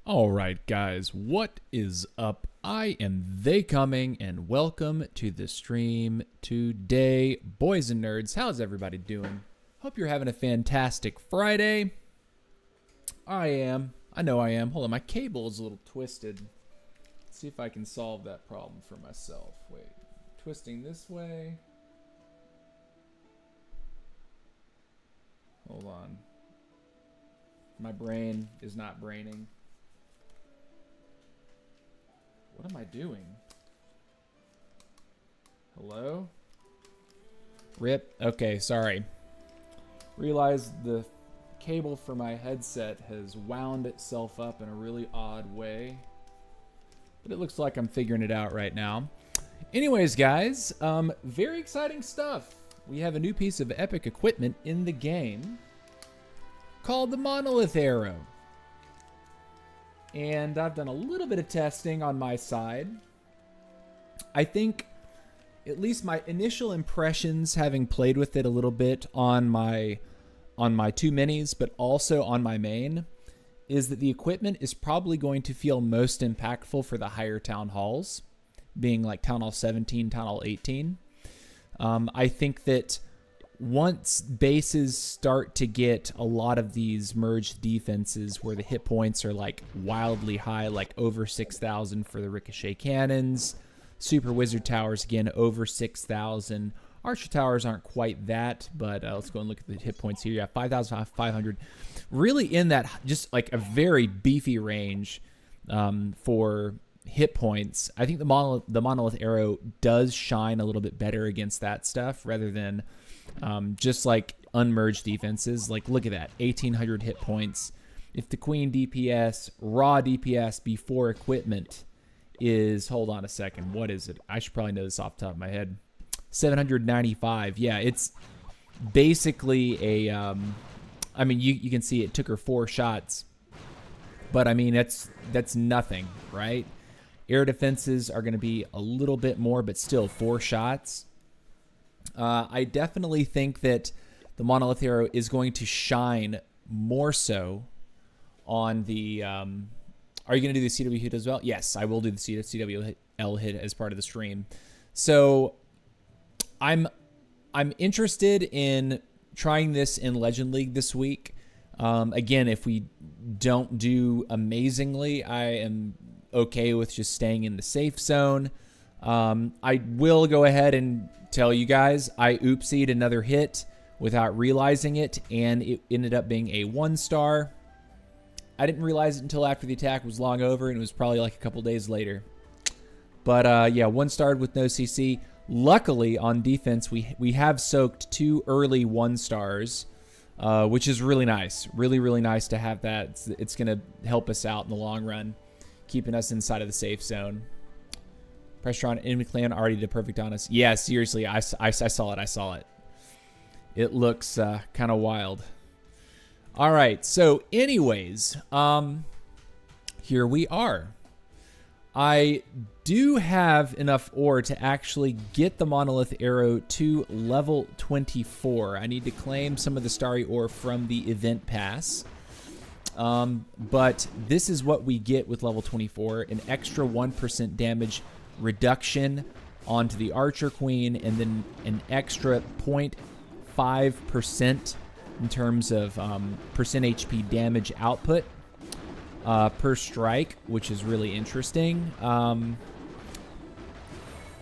All right, guys, what is up? I am TheyComing, and welcome to the stream today. Boys and nerds, how's everybody doing? Hope you're having a fantastic Friday. I am. I know I am. Hold on, my cable is a little twisted. Let's see if I can solve that problem for myself. Wait, twisting this way. Hold on. My brain is not braining. What am I doing? Hello? Rip. Okay, sorry. Realized the cable for my headset has wound itself up in a really odd way. But it looks like I'm figuring it out right now. Anyways, guys, very exciting stuff. We have a new piece of epic equipment in the game called the Monolith Arrow. And I've done a little bit of testing on my side. I think at least my initial impressions, having played with it a little bit on my two minis, but also on my main, is that the equipment is probably going to feel most impactful for the higher town halls, being like Town Hall 17, Town Hall 18. I think that once bases start to get a lot of these merged defenses where the hit points are like wildly high, like over 6,000 for the ricochet cannons, super wizard towers again over 6,000. Archer towers aren't quite that, but let's go and look at the hit points here. Yeah, 5,500. Really in that just like a very beefy range for hit points. I think the Monolith Arrow does shine a little bit better against that stuff rather than just like unmerged defenses. Like, look at that, 1,800 hit points. If the Queen DPS, raw DPS before equipment is, hold on a second, what is it? I should probably know this off the top of my head. 795. Yeah, it's basically a, I mean, you can see it took her 4 shots, but I mean, that's nothing, right? Air defenses are going to be a little bit more, but still 4 shots. I definitely think that the Monolith Arrow is going to shine more so on the... are you going to do the CW hit as well? Yes, I will do the CWL hit as part of the stream. So I'm interested in trying this in Legend League this week. Again, if we don't do amazingly, I am okay with just staying in the safe zone. I will go ahead and tell you guys, I oopsied another hit without realizing it, and it ended up being a 1-star. I didn't realize it until after the attack was long over, and it was probably like a couple days later. But yeah, 1-starred with no CC. Luckily, on defense, we have soaked 2 early 1-stars, which is really nice. Really, really nice to have that. It's going to help us out in the long run, keeping us inside of the safe zone. Pressure on enemy clan already did perfect on us. Yeah, seriously, I saw it. I saw it. It looks kind of wild. All right, so anyways, here we are. I do have enough ore to actually get the Monolith Arrow to level 24. I need to claim some of the starry ore from the event pass. But this is what we get with level 24, an extra 1% damage reduction onto the Archer Queen, and then an extra 0.5% in terms of percent HP damage output per strike, which is really interesting. I'm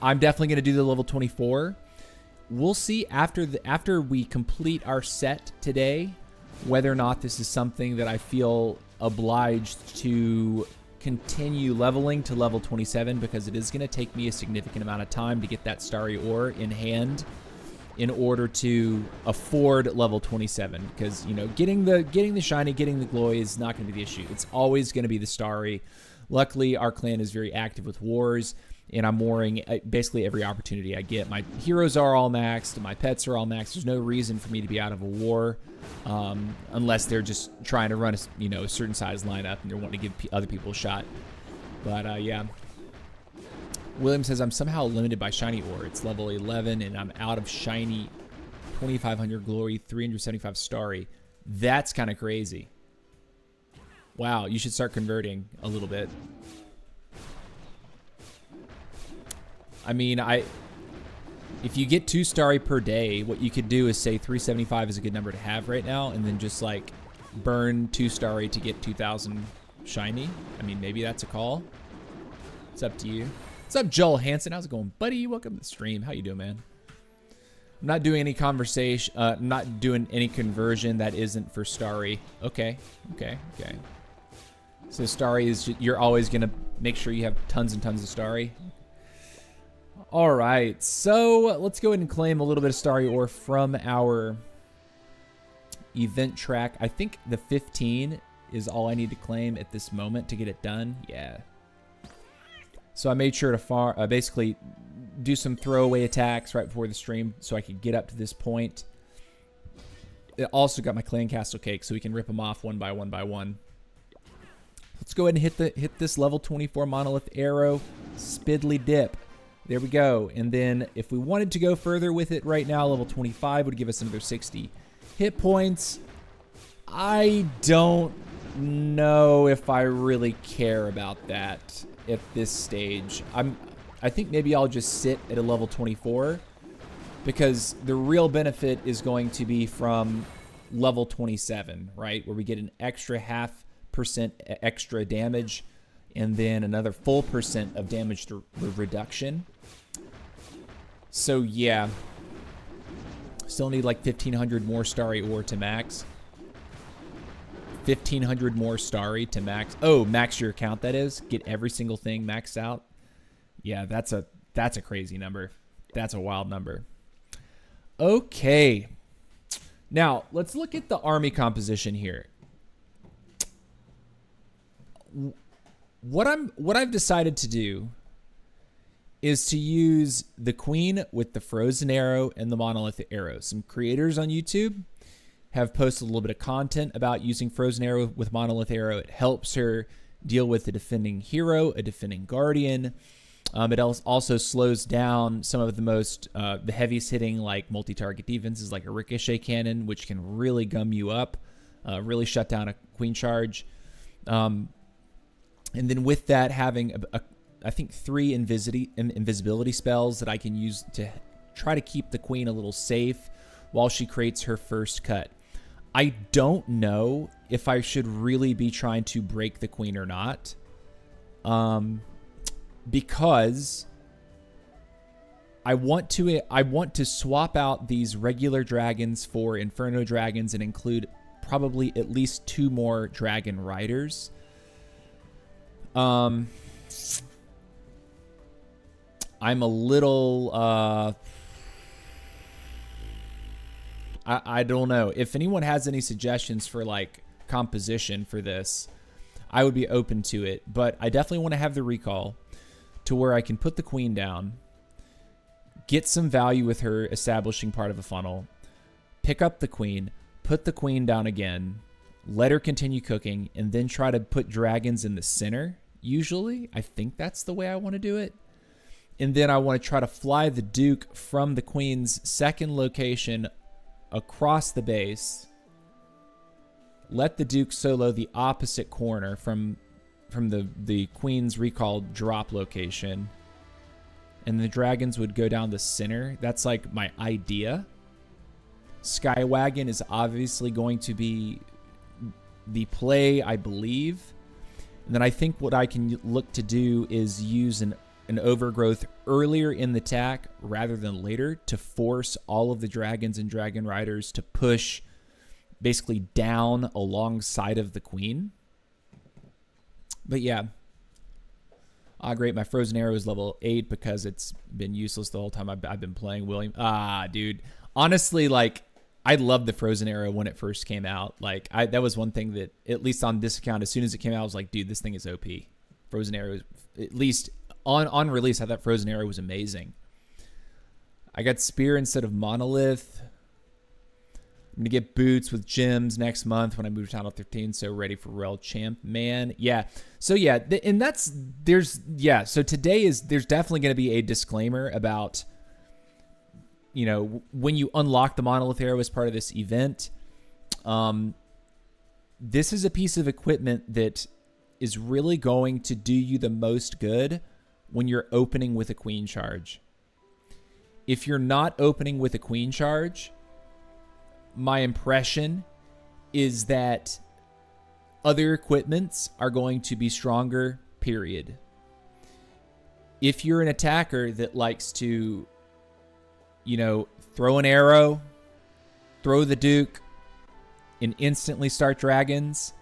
definitely going to do the level 24. We'll see after we complete our set today whether or not this is something that I feel obliged to continue leveling to level 27, because it is going to take me a significant amount of time to get that starry ore in hand in order to afford level 27, because, you know, getting the shiny, getting the glowy is not going to be the issue. It's always going to be the starry. Luckily, our clan is very active with wars, and I'm warring basically every opportunity I get. My heroes are all maxed, my pets are all maxed. There's no reason for me to be out of a war, unless they're just trying to run a certain size lineup and they're wanting to give other people a shot. But yeah. William says, I'm somehow limited by shiny ore. It's level 11 and I'm out of shiny 2,500 glory, 375 starry. That's kind of crazy. Wow, you should start converting a little bit. I mean, if you get 2 starry per day, what you could do is say 375 is a good number to have right now, and then just like burn 2 starry to get 2,000 shiny. I mean, maybe that's a call. It's up to you. What's up, Joel Hansen? How's it going, buddy? Welcome to the stream. How you doing, man? I'm not doing any conversation, not doing any conversion that isn't for starry. Okay. So starry is, you're always gonna make sure you have tons and tons of starry. All right, so let's go ahead and claim a little bit of starry ore from our event track. I think the 15 is all I need to claim at this moment to get it done. Yeah. So I made sure to basically do some throwaway attacks right before the stream so I could get up to this point. It also got my clan castle cake so we can rip them off one by one by one. Let's go ahead and hit this level 24 monolith arrow. Spiddly dip. There we go. And then if we wanted to go further with it right now, level 25 would give us another 60 hit points. I don't know if I really care about that at this stage. I think maybe I'll just sit at a level 24 because the real benefit is going to be from level 27, right? Where we get an extra 0.5% extra damage and then another full % of damage reduction. So yeah, still need like 1,500 more starry ore to max. 1,500 more starry to max. Oh, max your account, that is. Get every single thing maxed out. Yeah, that's a crazy number. That's a wild number. Okay. Now, let's look at the army composition here. What I've decided to do is to use the queen with the frozen arrow and the monolith arrow. Some creators on YouTube have posted a little bit of content about using frozen arrow with monolith arrow. It helps her deal with a defending hero, a defending guardian. It also slows down some of the most the heaviest hitting like multi-target defenses like a ricochet cannon, which can really gum you up, really shut down a queen charge. And then with that, having I think 3 invisibility spells that I can use to try to keep the queen a little safe while she creates her first cut. I don't know if I should really be trying to break the queen or not, because I want to swap out these regular dragons for Inferno dragons and include probably at least 2 more dragon riders. I'm a little, I don't know. If anyone has any suggestions for like composition for this, I would be open to it. But I definitely want to have the recall to where I can put the queen down, get some value with her establishing part of a funnel, pick up the queen, put the queen down again, let her continue cooking, and then try to put dragons in the center. Usually, I think that's the way I want to do it. And then I want to try to fly the Duke from the queen's second location across the base. Let the Duke solo the opposite corner from the queen's recall drop location. And the dragons would go down the center. That's like my idea. Skywagon is obviously going to be the play, I believe. And then I think what I can look to do is use an overgrowth earlier in the attack rather than later to force all of the dragons and dragon riders to push basically down alongside of the queen. But yeah. Great. My frozen arrow is level 8 because it's been useless the whole time I've been playing William. Dude. Honestly, like, I loved the frozen arrow when it first came out. Like, that was one thing that, at least on this account, as soon as it came out, I was like, dude, this thing is OP. Frozen arrow, at least on release, I thought frozen arrow was amazing. I got spear instead of monolith. I'm going to get boots with gems next month when I move to Title 13, so ready for Rel Champ. Man, yeah. So, yeah, and there's definitely going to be a disclaimer about, you know, when you unlock the monolith arrow as part of this event, this is a piece of equipment that is really going to do you the most good when you're opening with a queen charge. If you're not opening with a queen charge, my impression is that other equipments are going to be stronger, period. If you're an attacker that likes to, you know, throw an arrow, throw the Duke, and instantly start dragons,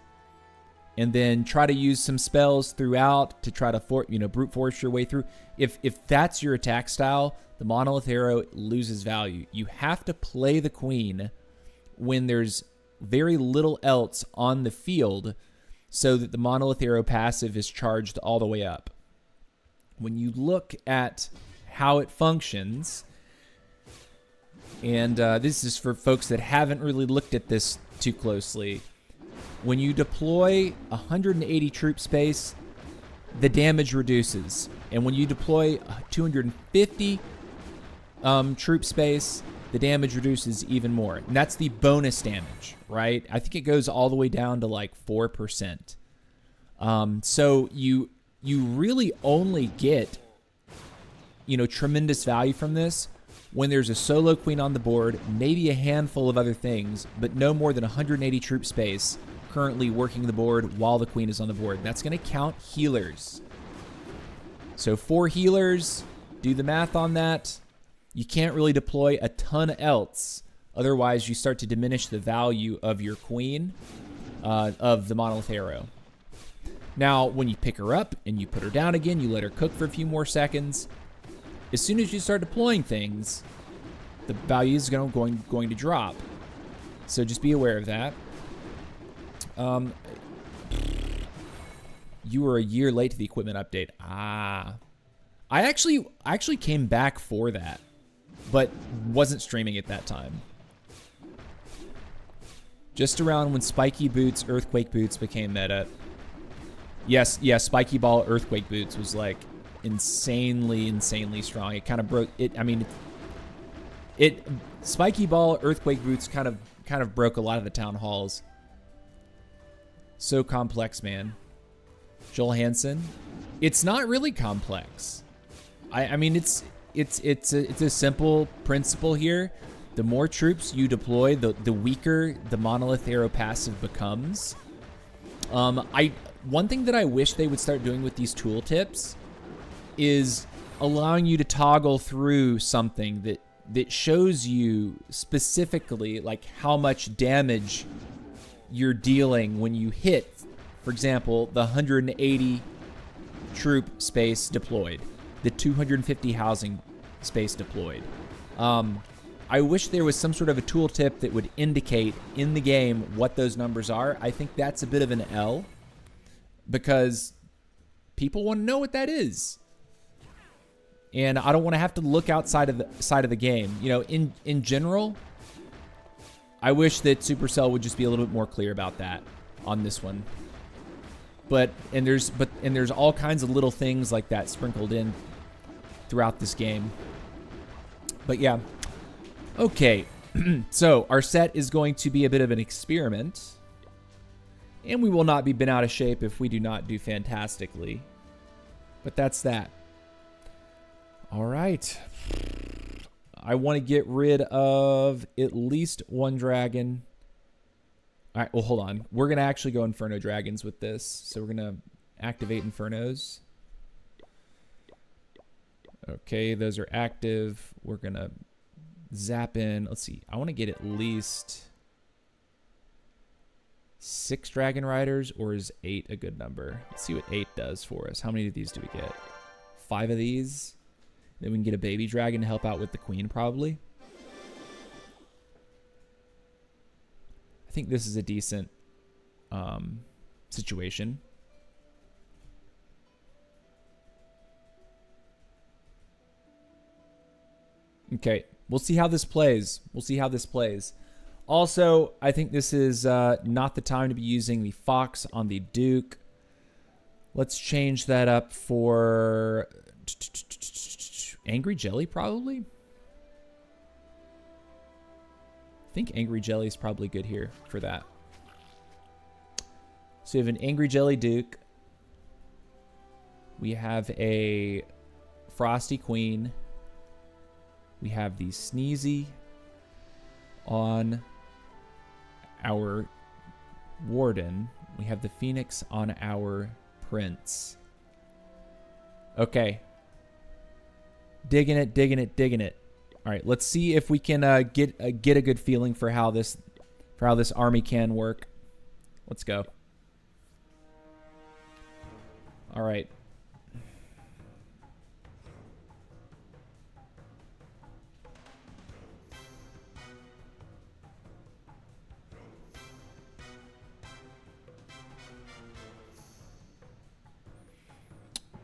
and then try to use some spells throughout to try to brute force your way through. If that's your attack style, the Monolith Arrow loses value. You have to play the queen when there's very little else on the field so that the Monolith Arrow passive is charged all the way up. When you look at how it functions, and this is for folks that haven't really looked at this too closely, when you deploy 180 troop space, the damage reduces. And when you deploy 250 troop space, the damage reduces even more. And that's the bonus damage, right? I think it goes all the way down to like 4%. So you really only get, you know, tremendous value from this when there's a solo queen on the board, maybe a handful of other things, but no more than 180 troop space currently working the board while the queen is on the board. That's going to count healers. So 4 healers, do the math on that. You can't really deploy a ton else. Otherwise, you start to diminish the value of your queen, of the Monolith Arrow. Now, when you pick her up and you put her down again, you let her cook for a few more seconds. As soon as you start deploying things, the value is going to drop. So just be aware of that. You were a year late to the equipment update. I actually came back for that, but wasn't streaming at that time. Just around when Spiky Boots, Earthquake Boots became meta. Yes, Spiky Ball, Earthquake Boots was like insanely strong. It kind of broke it. I mean, Spiky Ball, Earthquake Boots kind of broke a lot of the town halls. So complex, man. Joel Hansen. It's not really complex. I mean, it's a simple principle here. The more troops you deploy, the weaker the Monolith Arrow passive becomes. One thing that I wish they would start doing with these tooltips is allowing you to toggle through something that shows you specifically like how much damage you're dealing when you hit, for example, the 180 troop space deployed, the 250 housing space deployed. I wish there was some sort of a tooltip that would indicate in the game what those numbers are. I think that's a bit of an L because people want to know what that is. And I don't want to have to look outside of the game. You know, in general, I wish that Supercell would just be a little bit more clear about that on this one. But there's all kinds of little things like that sprinkled in throughout this game. But yeah. Okay. So our set is going to be a bit of an experiment. And we will not be bent out of shape if we do not do fantastically. But that's that. All right. I want to get rid of at least one dragon. All right, well, hold on. We're going to actually go Inferno Dragons with this. So we're going to activate Infernos. Okay, those are active. We're going to zap in. Let's see. I want to get at least 6 Dragon Riders, or is 8 a good number? Let's see what 8 does for us. How many of these do we get? 5 of these. Then we can get a baby dragon to help out with the queen, probably. I think this is a decent situation. Okay, we'll see how this plays. Also, I think this is not the time to be using the Fox on the Duke. Let's change that up for Angry Jelly, probably. I think Angry Jelly is probably good here for that. So we have an Angry Jelly Duke. We have a Frosty Queen. We have the Sneezy on our Warden. We have the Phoenix on our Prince. Okay. Digging it, digging it, digging it. All right, let's see if we can get a good feeling for how this army can work. Let's go. All right.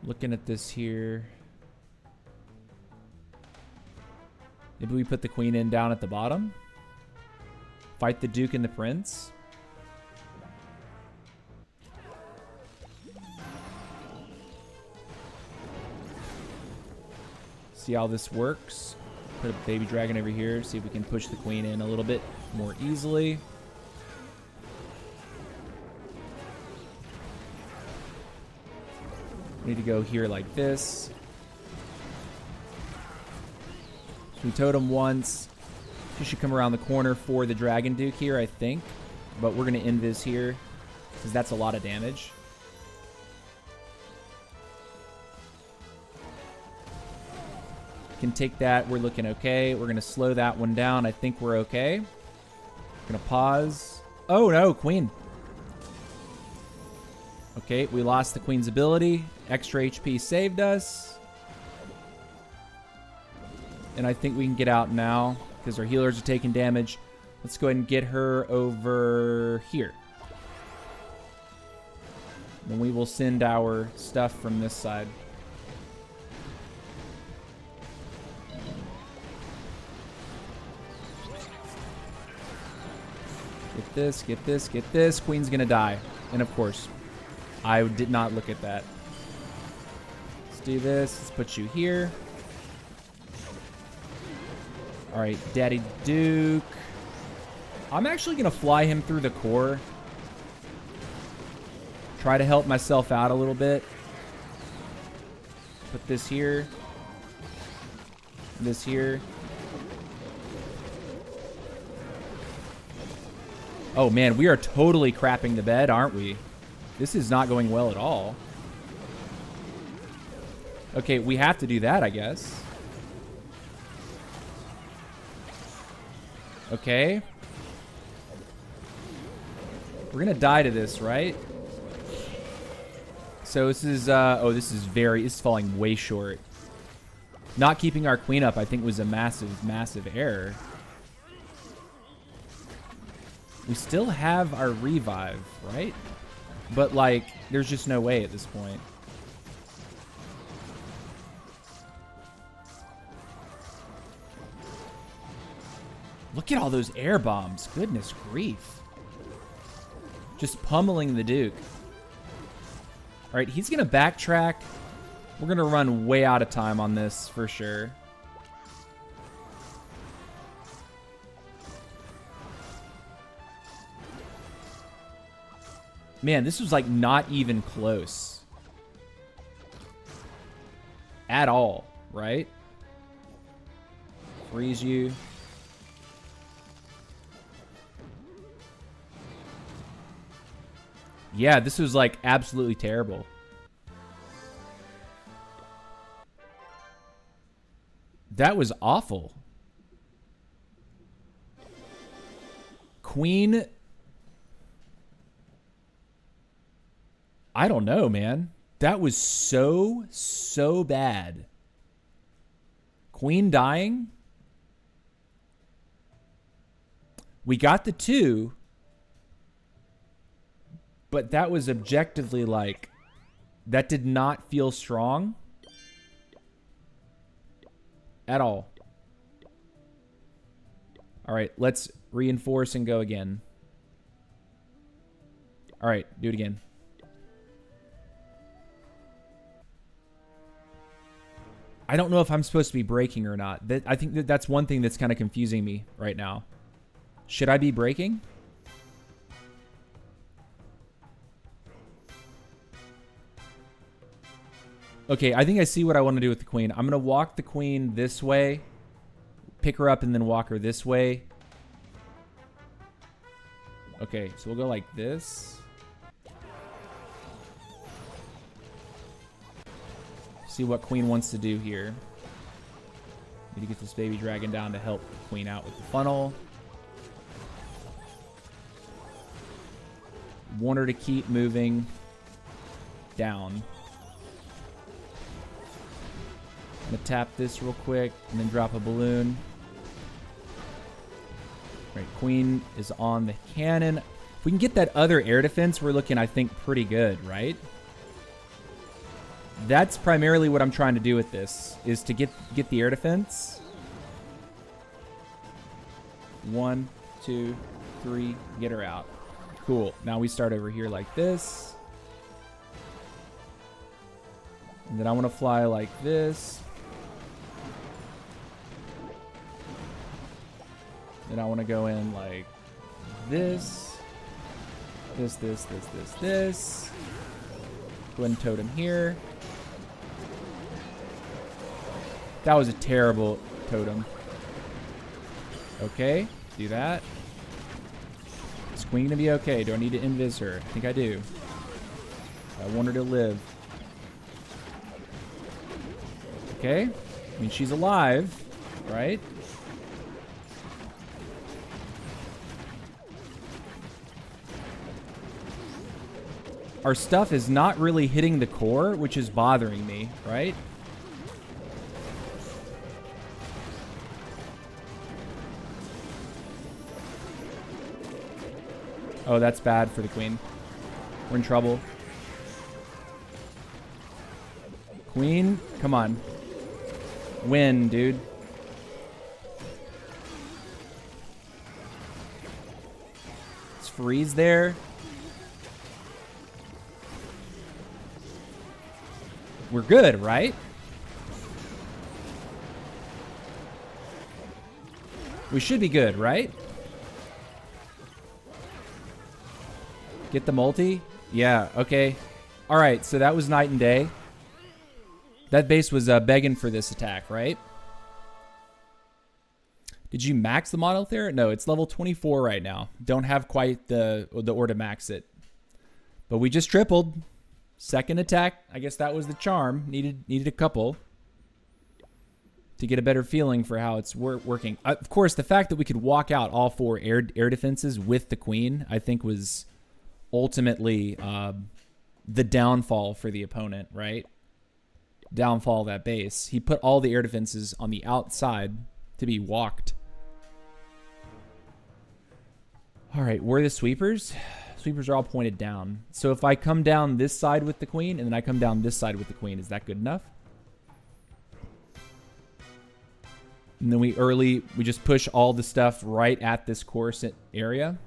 Looking at this here. Maybe we put the queen in down at the bottom. Fight the Duke and the Prince. See how this works. Put a baby dragon over here. See if we can push the queen in a little bit more easily. We need to go here like this. So we totem once. She should come around the corner for the Dragon Duke here, I think. But we're going to end this here because that's a lot of damage. Can take that. We're looking okay. We're going to slow that one down. I think we're okay. Going to pause. Oh, no. Queen. Okay, we lost the queen's ability. Extra HP saved us. And I think we can get out now because our healers are taking damage. Let's go ahead and get her over here. Then we will send our stuff from this side. Get this, get this, get this. Queen's gonna die. And of course, I did not look at that. Let's do this. Let's put you here. All right, Daddy Duke. I'm actually going to fly him through the core. Try to help myself out a little bit. Put this here. This here. Oh, man, we are totally crapping the bed, aren't we? This is not going well at all. Okay, we have to do that, I guess. Okay. We're gonna die to this, right? So this is, oh, this is falling way short. Not keeping our queen up, I think, was a massive, massive error. We still have our revive, right? But, like, there's just no way at this point. Look at all those air bombs. Goodness grief. Just pummeling the Duke. All right, he's going to backtrack. We're going to run way out of time on this for sure. Man, this was like not even close. At all, right? Freeze you. Yeah, this was like absolutely terrible. That was awful. Queen. I don't know, man. That was so bad. Queen dying. We got the 2. But that was objectively like, that did not feel strong at all. All right, let's reinforce and go again. All right, do it again. I don't know if I'm supposed to be breaking or not. I think that's one thing that's kind of confusing me right now. Should I be breaking? Okay, I think I see what I want to do with the queen. I'm going to walk the queen this way, pick her up, and then walk her this way. Okay, so we'll go like this. See what queen wants to do here. Need to get this baby dragon down to help the queen out with the funnel. Want her to keep moving down. I'm gonna tap this real quick and then drop a balloon. Right, queen is on the cannon. If we can get that other air defense, we're looking, I think, pretty good, right? That's primarily what I'm trying to do with this, is to get the air defense. 1, 2, 3, get her out. Cool. Now we start over here like this. And then I want to fly like this. Then I want to go in like this. This. Go ahead and totem here. That was a terrible totem. Okay, do that. Is queen gonna be okay? Do I need to invis her? I think I do. I want her to live. Okay, I mean, she's alive, right? Our stuff is not really hitting the core, which is bothering me, right? Oh, that's bad for the queen. We're in trouble. Queen, come on. Win, dude. Let's freeze there. We're good, right? We should be good, right? Get the multi? Yeah, okay. All right, so that was night and day. That base was begging for this attack, right? Did you max the Monolith there? No, it's level 24 right now. Don't have quite the ore to max it. But we just tripled. Second attack, I guess that was the charm. Needed a couple to get a better feeling for how it's working. Of course, the fact that we could walk out all 4 air defenses with the queen, I think was ultimately the downfall for the opponent, right? Downfall of that base. He put all the air defenses on the outside to be walked. All right, where are the sweepers? Sweepers are all pointed down. So if I come down this side with the queen and then I come down this side with the queen, is that good enough? And then we just push all the stuff right at this core area.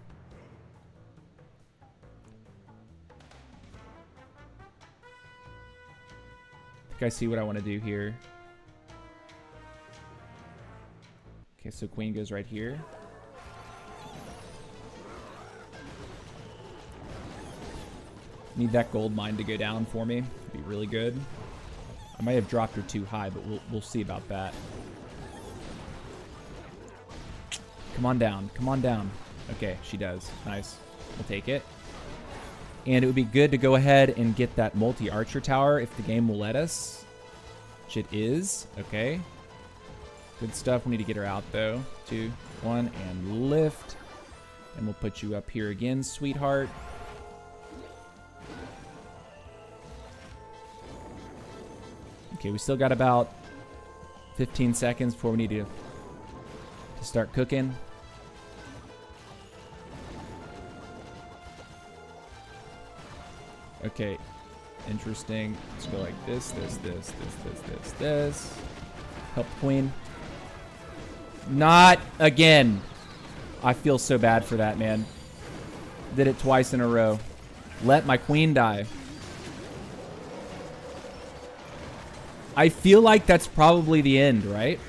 I think I see what I want to do here. Okay, so queen goes right here. Need that gold mine to go down for me. It'd be really good. I might have dropped her too high, but we'll see about that. Come on down. Come on down. Okay, she does. Nice. We'll take it. And it would be good to go ahead and get that multi-archer tower if the game will let us. Which it is. Okay. Good stuff. We need to get her out, though. 2, 1, and lift. And we'll put you up here again, sweetheart. Okay, we still got about 15 seconds before we need to start cooking. Okay, interesting. Let's go like this. Help the queen. Not again. I feel so bad for that, man. Did it twice in a row. Let my queen die. I feel like that's probably the end, right?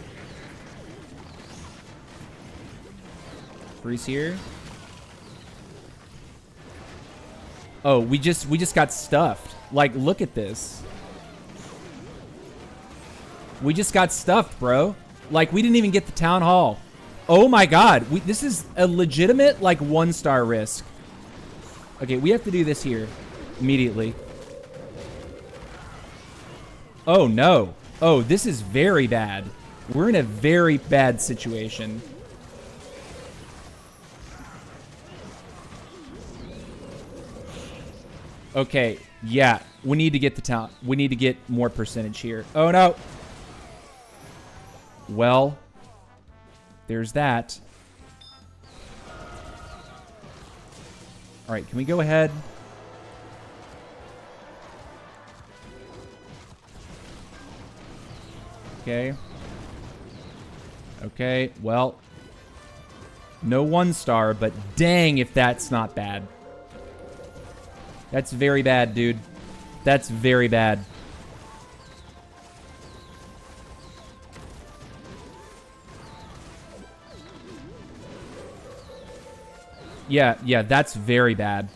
Freeze here. Oh, we just got stuffed. Like, look at this. We just got stuffed, bro. Like, we didn't even get the town hall. Oh my god. This is a legitimate, like, 1-star risk. Okay, we have to do this here. Immediately. Oh, no. Oh, this is very bad. We're in a very bad situation. Okay, yeah. We need to get the town. We need to get more percentage here. Oh, no. Well, there's that. All right, can we go ahead? Okay. Okay, well. No 1-star, but dang if that's not bad. That's very bad, dude. That's very bad. Yeah, that's very bad.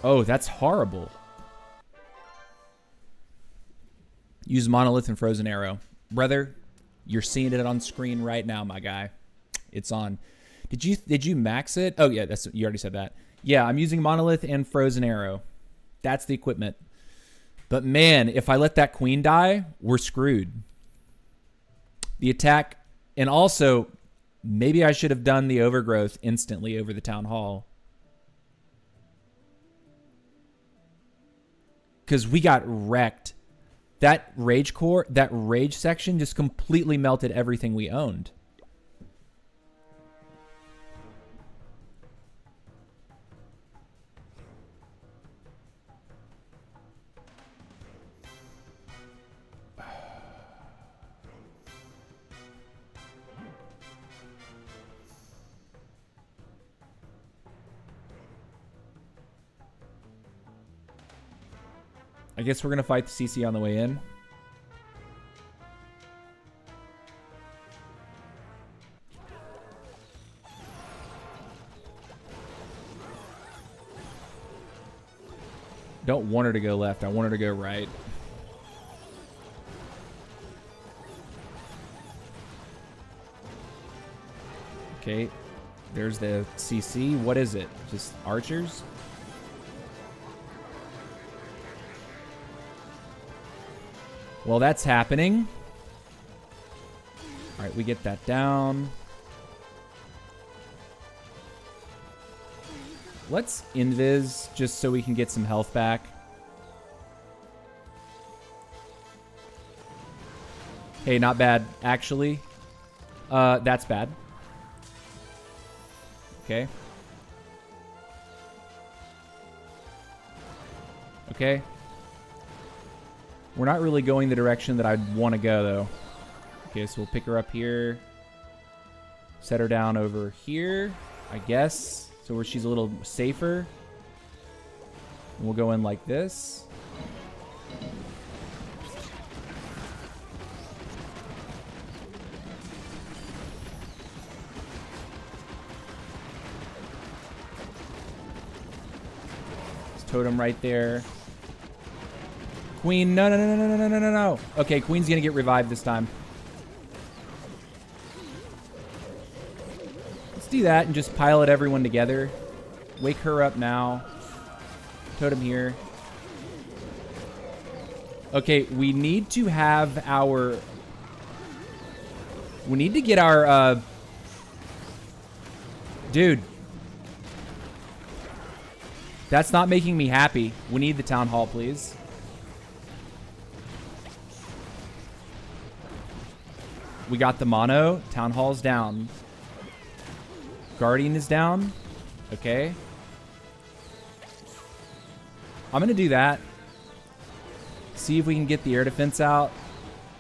Oh, that's horrible. Use Monolith and Frozen Arrow. Brother, you're seeing it on screen right now, my guy. It's on. Did you max it? Oh, yeah, you already said that. Yeah, I'm using Monolith and Frozen Arrow. That's the equipment. But man, if I let that queen die, we're screwed. The attack, and also, maybe I should have done the overgrowth instantly over the town hall. Because we got wrecked. That rage core, that rage section just completely melted everything we owned. I guess we're going to fight the CC on the way in. Don't want her to go left. I want her to go right. Okay. There's the CC. What is it? Just archers? Well, that's happening. All right, we get that down. Let's invis just so we can get some health back. Hey, not bad, actually. That's bad. Okay. Okay. We're not really going the direction that I'd want to go, though. Okay, so we'll pick her up here. Set her down over here, I guess. So where she's a little safer. And we'll go in like this. There's totem right there. Queen, no. Okay, Queen's gonna get revived this time. Let's do that and just pilot everyone together. Wake her up now. Totem here. Okay, we need to have our... We need to get our... Dude. That's not making me happy. We need the town hall, please. We got the mono. Town hall's down. Guardian is down. Okay. I'm going to do that. See if we can get the air defense out.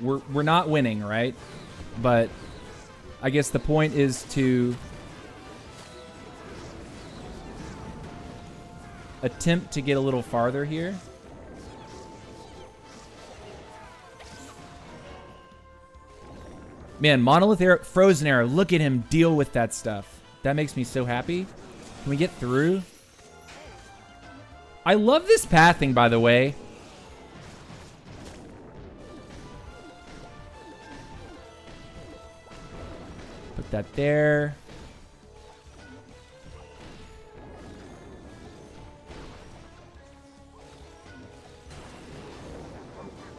We're not winning, right? But I guess the point is to attempt to get a little farther here. Man, Monolith Arrow, Frozen Arrow, look at him deal with that stuff. That makes me so happy. Can we get through? I love this pathing, by the way. Put that there.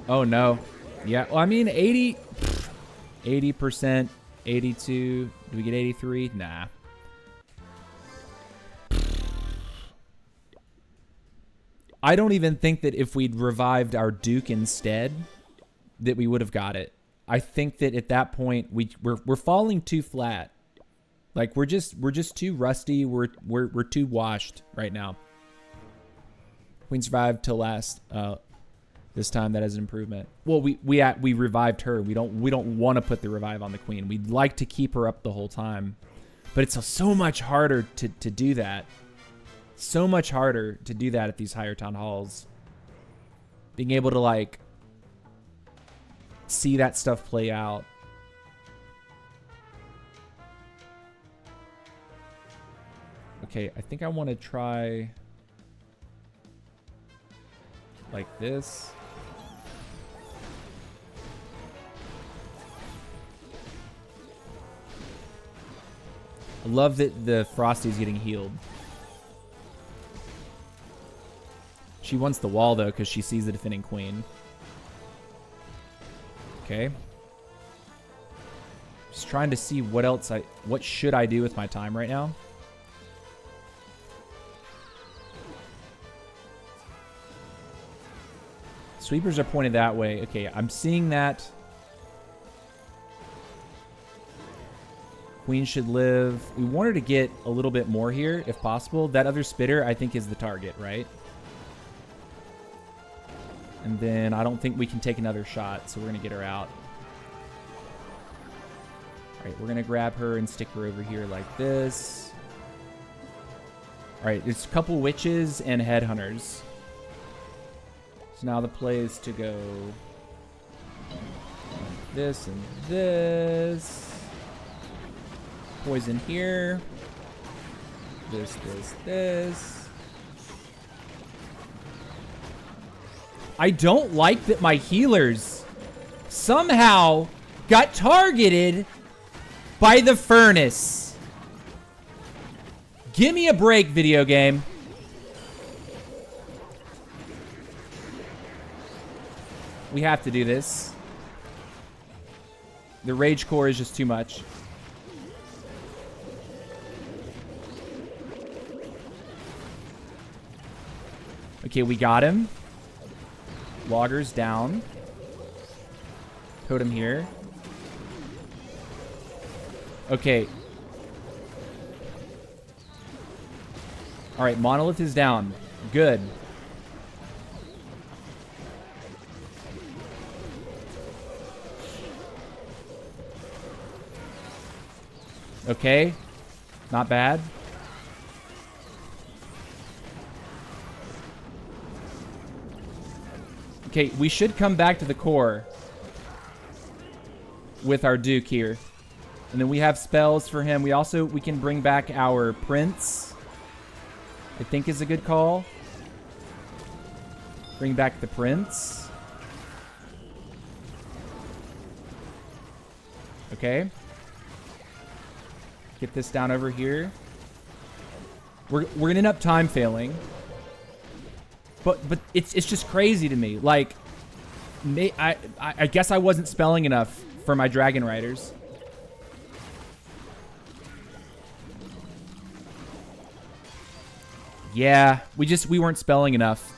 Oh, no. Yeah, well, I mean, 80%, 82. Do we get 83? Nah. I don't even think that if we'd revived our Duke instead, that we would have got it. I think that at that point we're falling too flat. Like we're just too rusty. We're too washed right now. Queen survived till last. This time that is an improvement. Well, we revived her. We don't want to put the revive on the queen. We'd like to keep her up the whole time, but it's so much harder to do that. So much harder to do that at these higher town halls. Being able to like see that stuff play out. Okay, I think I want to try like this. I love that the Frosty's getting healed. She wants the wall, though, because she sees the defending queen. Okay. Just trying to see what else what should I do with my time right now. Sweepers are pointed that way. Okay, I'm seeing that. Queen should live. We want her to get a little bit more here, if possible. That other spitter, I think, is the target, right? And then I don't think we can take another shot, so we're going to get her out. All right, we're going to grab her and stick her over here like this. All right, there's a couple witches and headhunters. So now the play is to go like this and this. Poison here. This. I don't like that my healers somehow got targeted by the furnace. Give me a break, video game. We have to do this. The rage core is just too much. Okay, we got him. Loggers down. Totem here. Okay. All right, Monolith is down. Good. Okay. Not bad. Okay, we should come back to the core with our Duke here. And then we have spells for him. We can bring back our Prince. I think is a good call. Bring back the Prince. Okay. Get this down over here. We're gonna end up time failing. But it's just crazy to me. Like, I guess I wasn't spelling enough for my Dragon Riders. Yeah, we weren't spelling enough.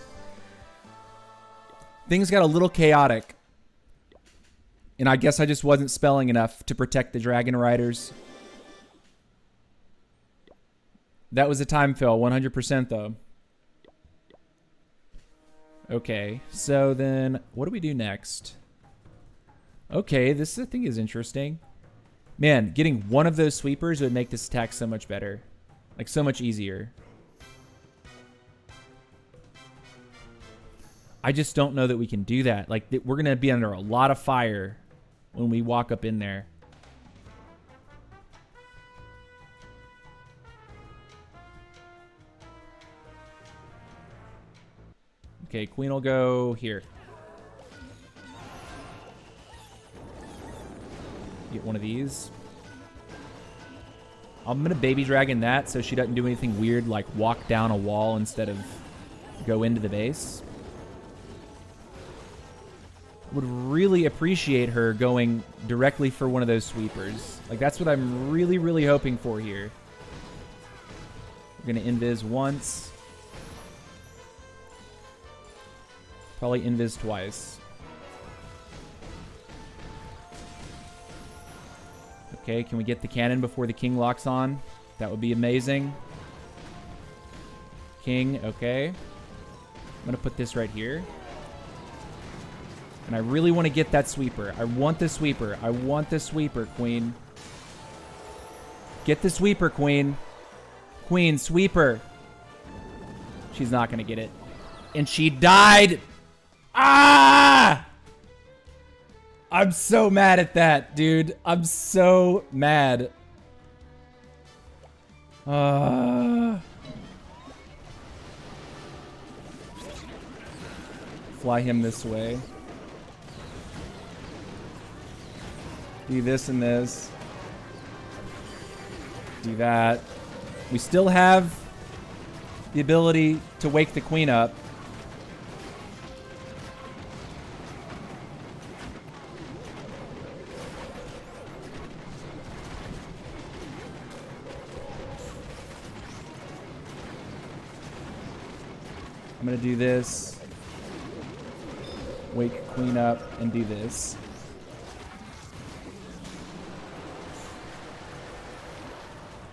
Things got a little chaotic. And I guess I just wasn't spelling enough to protect the Dragon Riders. That was a time fail, 100% though. Okay, so then what do we do next? Okay, this I think is interesting. Man, getting one of those sweepers would make this attack so much better. Like, so much easier. I just don't know that we can do that. Like, we're going to be under a lot of fire when we walk up in there. Okay, Queen will go here. Get one of these. I'm going to baby dragon that so she doesn't do anything weird like walk down a wall instead of go into the base. Would really appreciate her going directly for one of those sweepers. Like, that's what I'm really, really hoping for here. We're going to invis once. Probably invis twice. Okay, can we get the cannon before the king locks on? That would be amazing. King, okay. I'm going to put this right here. And I really want to get that sweeper. I want the sweeper. I want the sweeper, queen. Get the sweeper, queen. Queen, sweeper. She's not going to get it. And she died. Ah! I'm so mad at that, dude. I'm so mad. Fly him this way. Do this and this. Do that. We still have the ability to wake the queen up. I'm going to do this. Wake queen up and do this.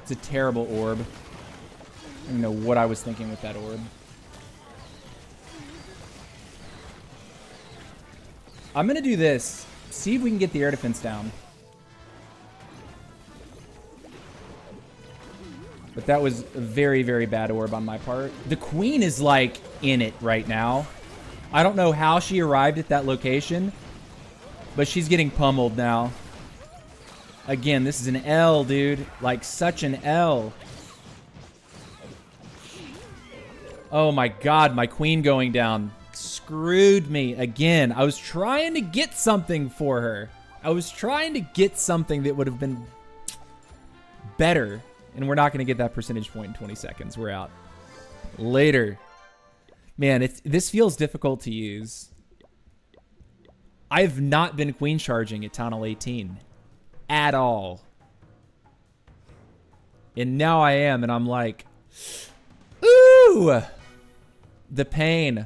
It's a terrible orb. I don't know what I was thinking with that orb. I'm going to do this. See if we can get the air defense down. But that was a very, very bad orb on my part. The queen is like in it right now. I don't know how she arrived at that location, but she's getting pummeled now. Again, this is an L, dude. Like, such an L. Oh my god, my queen going down screwed me again. I was trying to get something for her. I was trying to get something that would have been better. And we're not going to get that percentage point in 20 seconds. We're out. Later. Man, this feels difficult to use. I've not been queen charging at Tunnel 18. At all. And now I am, and I'm like, ooh! The pain.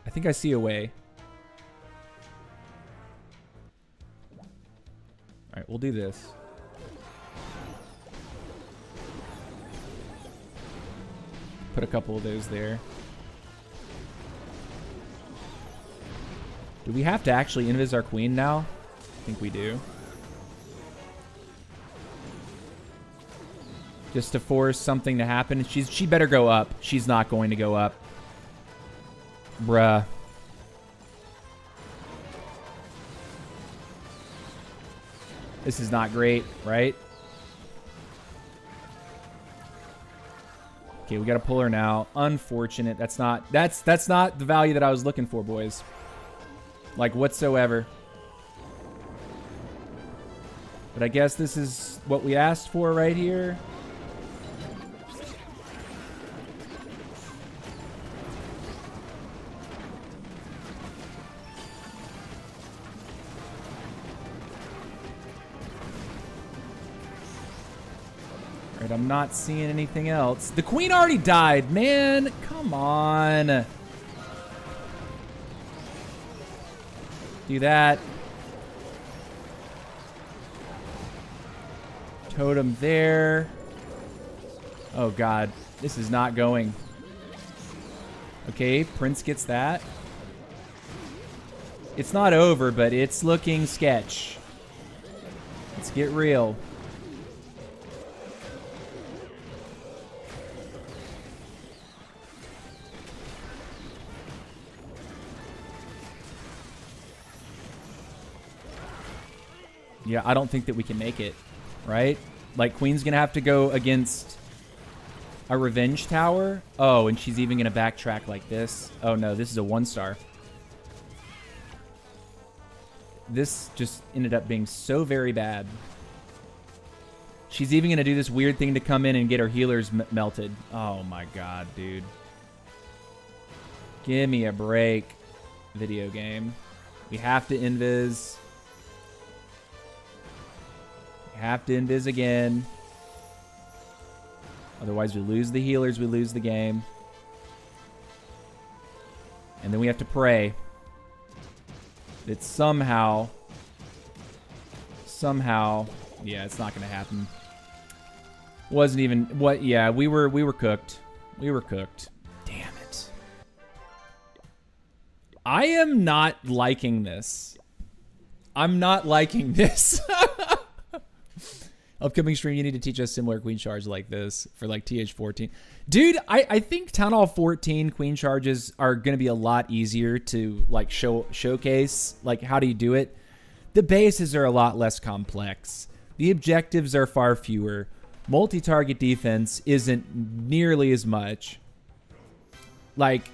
I think I see a way. Alright, we'll do this. Put a couple of those there. Do we have to actually invis our queen now? I think we do. Just to force something to happen. She better go up. She's not going to go up. Bruh. This is not great, right? Okay, we gotta pull her now. Unfortunate. That's not the value that I was looking for, boys. Like, whatsoever. But I guess this is what we asked for right here. Alright, I'm not seeing anything else. The queen already died, man. Come on. Do that. Totem there. Oh god, this is not going. Okay, Prince gets that. It's not over, but it's looking sketch. Let's get real. Yeah, I don't think that we can make it, right? Like, queen's gonna have to go against A revenge tower? Oh, and she's even going to backtrack like this. Oh, no, this is a 1-star. This just ended up being so very bad. She's even going to do this weird thing to come in and get her healers melted. Oh, my God, dude. Give me a break, video game. We have to invis. We have to invis again. Otherwise, we lose the healers, we lose the game. And then we have to pray that somehow, yeah, it's not going to happen. Wasn't even, what, yeah, we were cooked. We were cooked. Damn it. I am not liking this. I'm not liking this. Upcoming stream, you need to teach us similar queen charge like this for like TH14. Dude, I think Town Hall 14 queen charges are going to be a lot easier to like showcase. Like, how do you do it? The bases are a lot less complex. The objectives are far fewer. Multi-target defense isn't nearly as much. Like,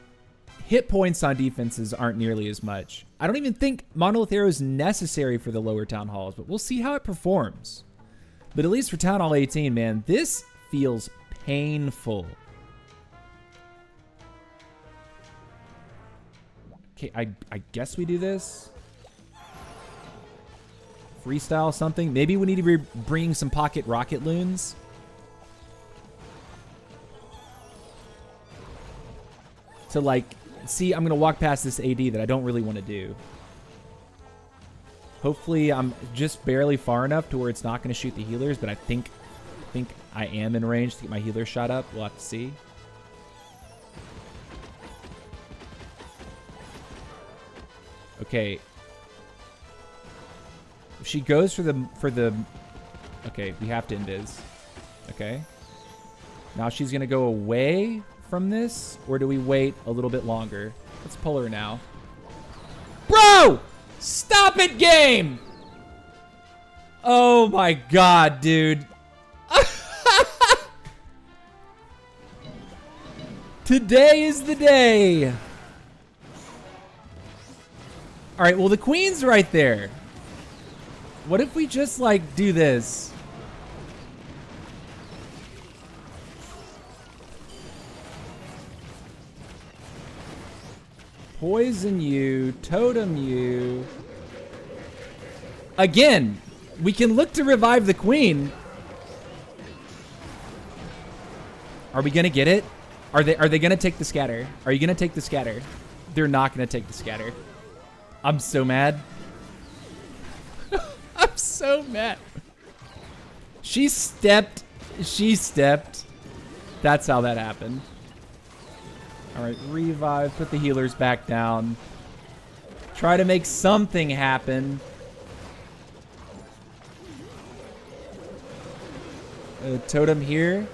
hit points on defenses aren't nearly as much. I don't even think Monolith Arrow is necessary for the lower Town Halls, but we'll see how it performs. But at least for Town Hall 18, man, this feels painful. Okay, I guess we do this. Freestyle something. Maybe we need to be bringing some pocket rocket loons. To like, see, I'm going to walk past this AD that I don't really want to do. Hopefully I'm just barely far enough to where it's not going to shoot the healers, but I think I am in range to get my healer shot up. We'll have to see. Okay. If she goes for the okay, we have to invis. Okay. Now she's going to go away from this, or do we wait a little bit longer? Let's pull her now. Bro! Stop it, game! Oh my God, dude. Today is the day. All right, well, the queen's right there. What if we just, like, do this? Poison you, totem you. Again, we can look to revive the queen. Are we gonna get it? Are they gonna take the scatter? Are you gonna take the scatter? They're not gonna take the scatter. I'm so mad. I'm so mad. She stepped. That's how that happened. All right, revive, put the healers back down. Try to make something happen. Totem here.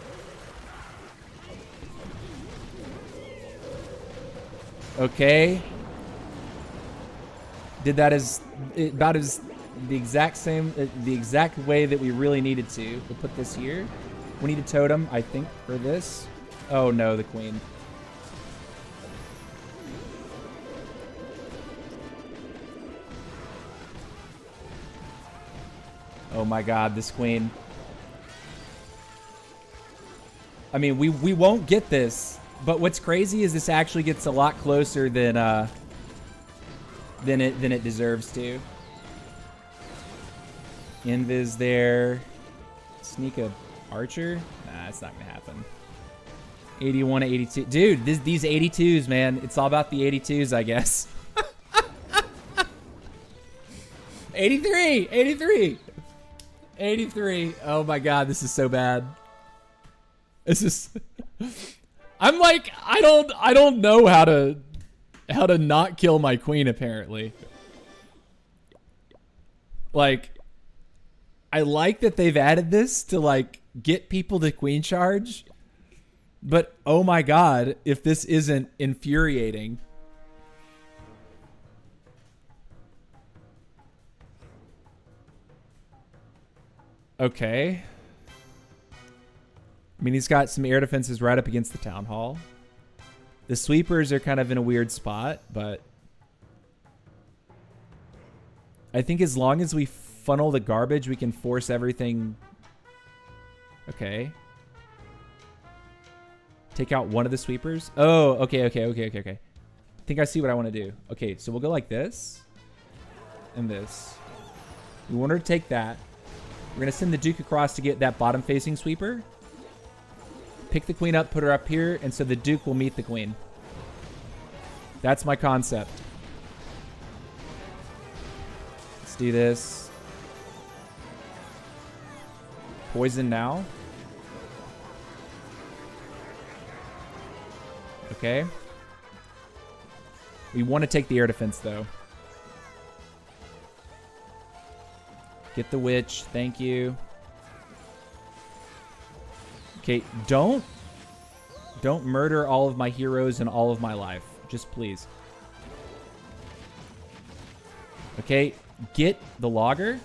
Okay. Did that as about as the exact same, the exact way that we really needed to. We'll put this here. We need a totem, I think, for this. Oh no, the queen. Oh my God, this queen. I mean, we won't get this, but what's crazy is this actually gets a lot closer than it deserves to. Invis there. Sneak a archer? Nah, it's not gonna happen. 81 to 82. Dude, these 82s, man. It's all about the 82s, I guess. 83! 83! 83. Oh my God, this is so bad. This is I'm like, I don't know how to not kill my queen, apparently. Like, I like that they've added this to like get people to queen charge, but oh my God, if this isn't infuriating. Okay. I mean, he's got some air defenses right up against the town hall. The sweepers are kind of in a weird spot, but I think as long as we funnel the garbage, we can force everything. Okay. Take out one of the sweepers. Oh, okay. I think I see what I want to do. Okay, so we'll go like this and this. We want her to take that. We're going to send the Duke across to get that bottom-facing sweeper. Pick the queen up, put her up here, and so the Duke will meet the queen. That's my concept. Let's do this. Poison now. Okay. We want to take the air defense, though. Get the witch. Thank you. Okay, don't murder all of my heroes and all of my life. Just please. Okay, get the logger.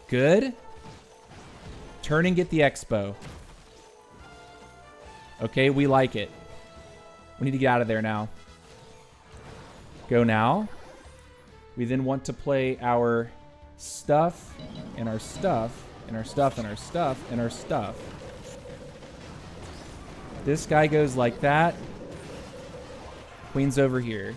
Good. Turn and get the expo. Okay, we like it. We need to get out of there now. Go now. We then want to play our stuff and our stuff and our stuff and our stuff and our stuff. This guy goes like that. Queen's over here.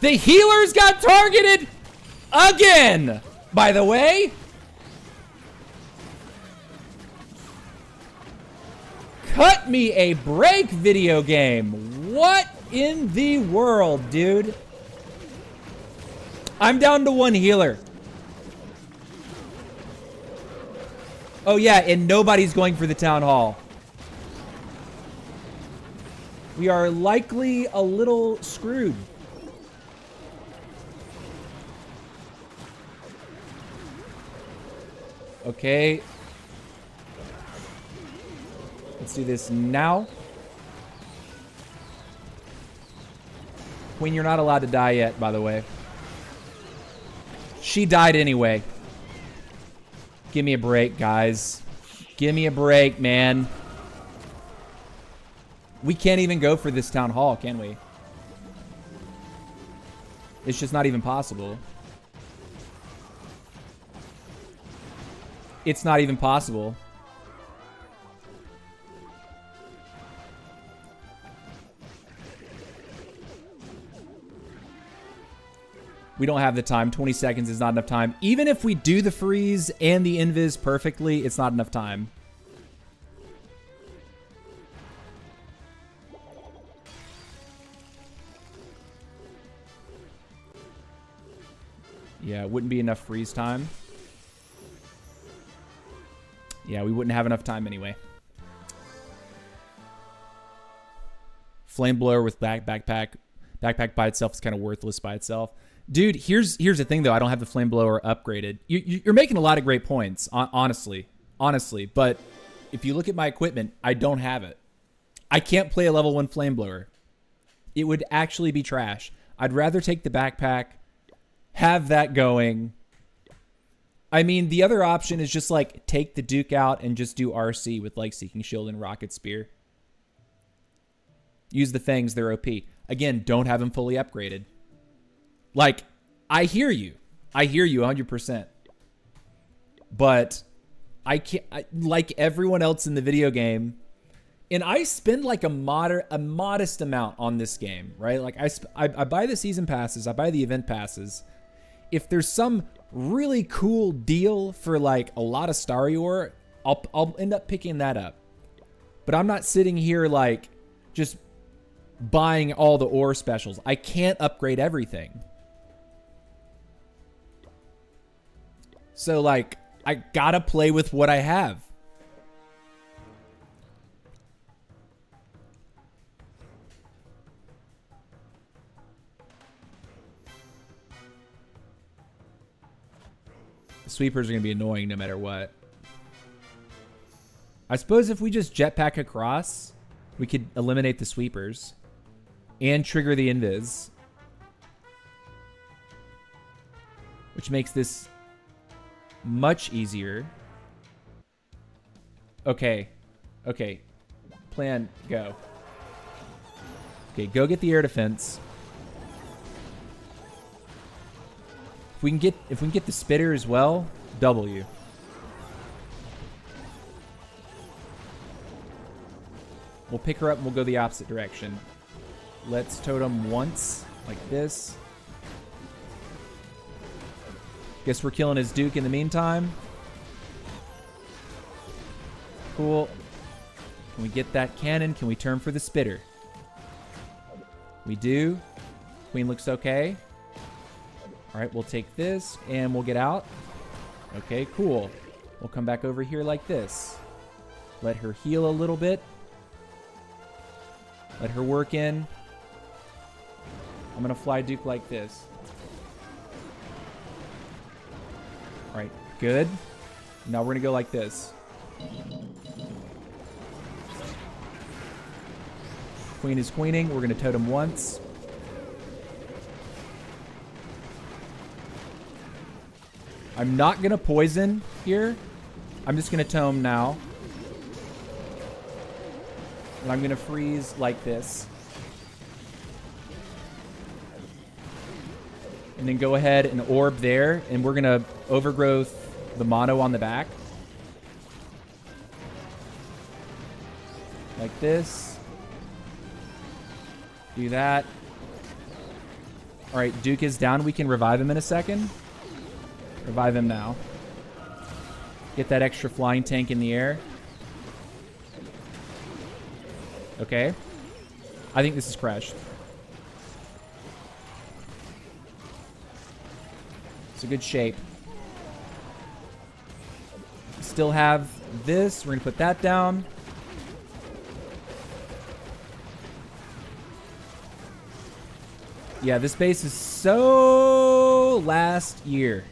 The healers got targeted again, by the way. Cut me a break, video game. What in the world, dude? I'm down to one healer. Oh yeah, and nobody's going for the town hall. We are likely a little screwed. Okay. Let's do this now. Queen, you're not allowed to die yet, by the way. She died anyway. Give me a break, guys. Give me a break, man. We can't even go for this town hall, can we? It's just not even possible. It's not even possible. We don't have the time. 20 seconds is not enough time. Even if we do the freeze and the invis perfectly, it's not enough time. Yeah, it wouldn't be enough freeze time. Yeah, we wouldn't have enough time anyway. Flame blower with backpack. Backpack by itself is kind of worthless by itself. Dude, here's the thing, though. I don't have the flame blower upgraded. You're making a lot of great points, honestly. But if you look at my equipment, I don't have it. I can't play a level 1 flame blower. It would actually be trash. I'd rather take the backpack, have that going. I mean, the other option is just, like, take the Duke out and just do RC with, like, Seeking Shield and Rocket Spear. Use the Fangs, they're OP. Again, don't have them fully upgraded. Like, I hear you 100%. But I can't, like everyone else in the video game, and I spend like a modest amount on this game, right? Like I buy the season passes, I buy the event passes. If there's some really cool deal for like a lot of Starry Ore, I'll end up picking that up. But I'm not sitting here like just buying all the ore specials. I can't upgrade everything. So, like, I gotta play with what I have. The sweepers are gonna be annoying no matter what. I suppose if we just jetpack across, we could eliminate the sweepers and trigger the invis. which makes this much easier. Okay. Okay. Plan, go. Okay, go get the air defense. If we can get the spitter as well, W. We'll pick her up and we'll go the opposite direction. Let's totem once, like this. Guess we're killing his Duke in the meantime. Cool. Can we get that cannon? Can we turn for the spitter? We do. Queen looks okay. All right, we'll take this and we'll get out. Okay, cool. We'll come back over here like this. Let her heal a little bit. Let her work in. I'm going to fly Duke like this. All right, good. Now we're going to go like this. Queen is queening. We're going to totem once. I'm not going to poison here. I'm just going to tome now. And I'm going to freeze like this. And then go ahead and orb there. And we're going to overgrowth the mono on the back. Like this. Do that. All right, Duke is down. We can revive him in a second. Revive him now. Get that extra flying tank in the air. Okay. I think this is crashed. It's a good shape. Still have this. We're going to put that down. Yeah, this base is so last year.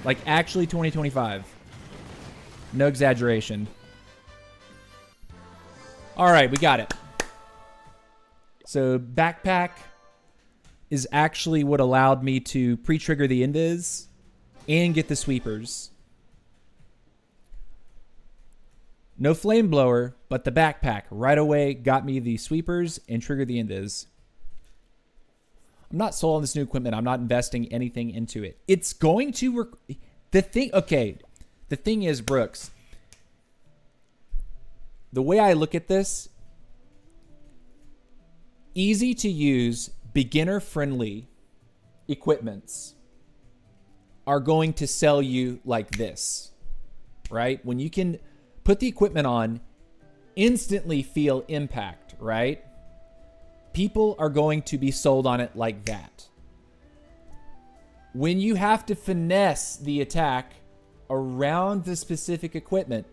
Like, actually 2025. No exaggeration. All right, we got it. So backpack is actually what allowed me to pre-trigger the invis and get the sweepers. No flame blower, but the backpack right away got me the sweepers and triggered the invis. I'm not sold on this new equipment. I'm not investing anything into it. It's going to work. The thing is, Brooks, the way I look at this, easy to use, beginner friendly equipments are going to sell you like this, right? When you can put the equipment on, instantly feel impact, right? People are going to be sold on it like that. When you have to finesse the attack around the specific equipment,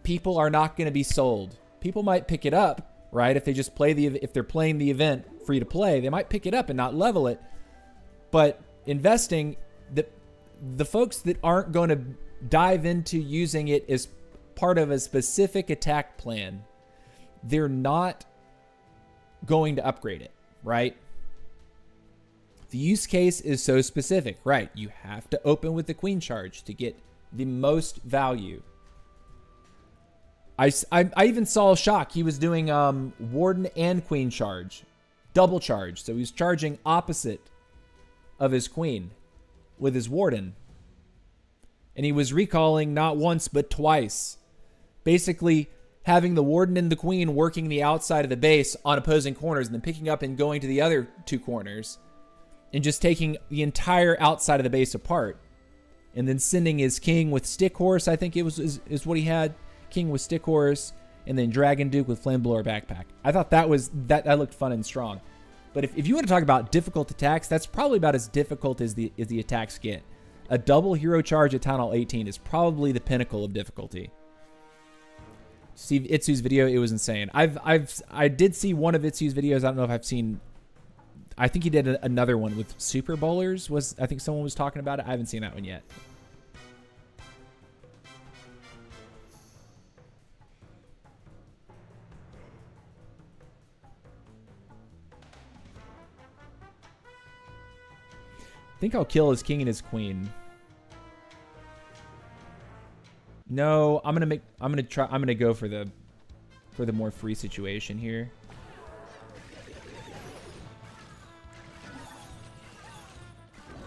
people are not going to be sold. People might pick it up, right? If they just play if they're playing the event free to play, they might pick it up and not level it. But investing, the folks that aren't going to dive into using it as part of a specific attack plan, they're not going to upgrade it, right? The use case is so specific, right? You have to open with the queen charge to get the most value. I even saw Shock. He was doing warden and queen charge, double charge. So he was charging opposite of his queen with his warden. And he was recalling not once, but twice. Basically having the warden and the queen working the outside of the base on opposing corners and then picking up and going to the other two corners and just taking the entire outside of the base apart. And then sending his king with stick horse, I think it was is what he had. King with stick horse, and then Dragon Duke with flame blower backpack. I thought that looked fun and strong. But if you want to talk about difficult attacks, that's probably about as difficult as the attacks get. A double hero charge at Town Hall 18 is probably the pinnacle of difficulty. See Itsu's video, it was insane. I did see one of Itsu's videos. I don't know if I've seen. I think he did another one with Super Bowlers. I think someone was talking about it. I haven't seen that one yet. I think I'll kill his king and his queen. No, I'm gonna go for the more free situation here.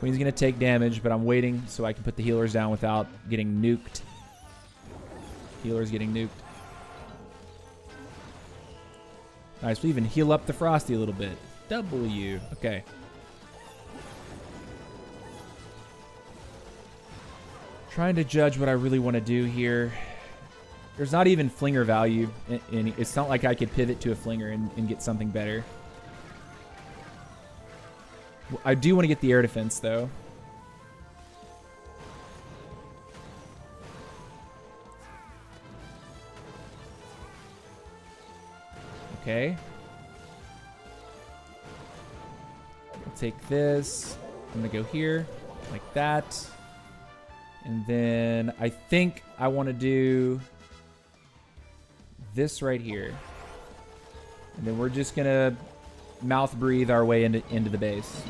Queen's gonna take damage, but I'm waiting so I can put the healers down without getting nuked. Healer's getting nuked. Nice, we even heal up the Frosty a little bit. W, okay. Trying to judge what I really want to do here. There's not even flinger value, and it's not like I could pivot to a flinger and get something better. I do want to get the air defense, though. Okay. I'll take this. I'm going to go here, like that. And then I think I want to do this right here. And then we're just going to mouth breathe our way into the base.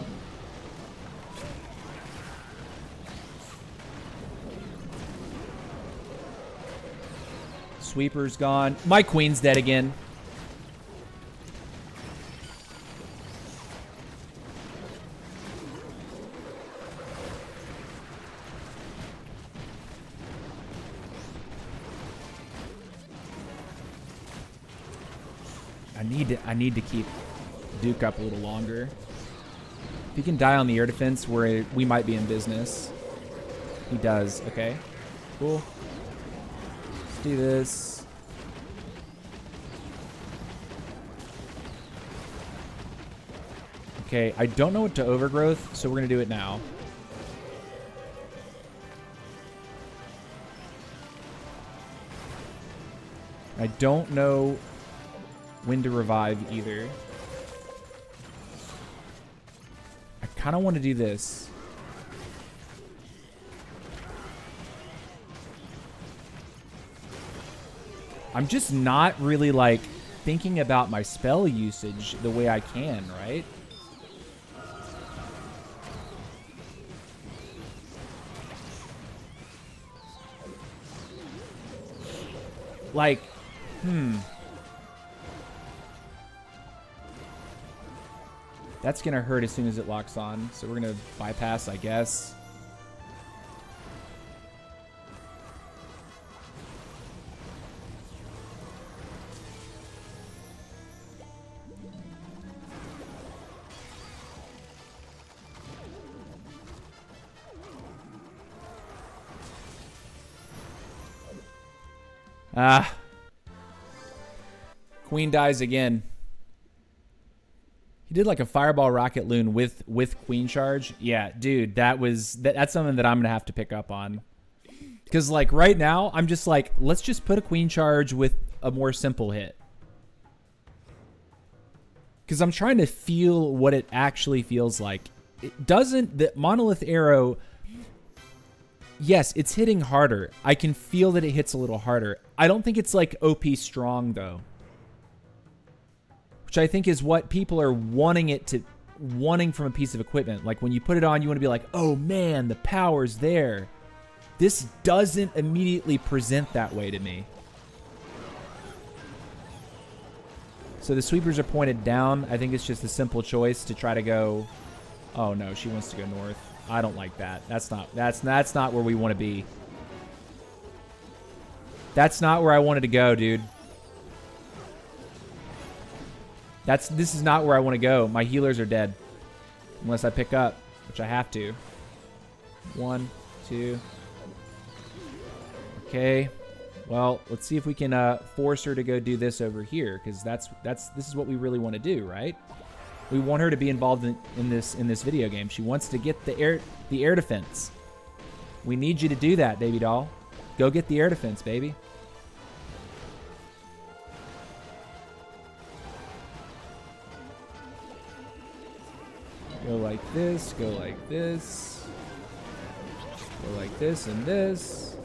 Sweeper's gone. My queen's dead again. I need to keep Duke up a little longer. If he can die on the air defense, we might be in business. He does. Okay. Cool. Let's do this. Okay, I don't know what to overgrowth, so we're going to do it now. I don't know when to revive either. I kind of want to do this. I'm just not really like thinking about my spell usage the way I can, right? Like, That's going to hurt as soon as it locks on. So we're going to bypass, I guess. Queen dies again. He did like a fireball rocket loon with queen charge. Yeah, dude, that's something that I'm gonna have to pick up on. Because like right now, I'm just like, let's just put a queen charge with a more simple hit. Because I'm trying to feel what it actually feels like. It doesn't, the Monolith arrow, yes, it's hitting harder. I can feel that it hits a little harder. I don't think it's like OP strong though. Which I think is what people are wanting from a piece of equipment. Like when you put it on, you want to be like, oh man, the power's there. This doesn't immediately present that way to me. So the sweepers are pointed down. I think it's just a simple choice to try to go, oh no, she wants to go north. I don't like that. That's not where we want to be. That's not where I wanted to go, dude. This is not where I want to go. My healers are dead. Unless I pick up, which I have to. 1, 2. Okay. Well, let's see if we can force her to go do this over here, because this is what we really want to do, right? We want her to be involved in this video game. She wants to get the air defense. We need you to do that, baby doll. Go get the air defense, baby. Go like this, go like this. Go like this and this.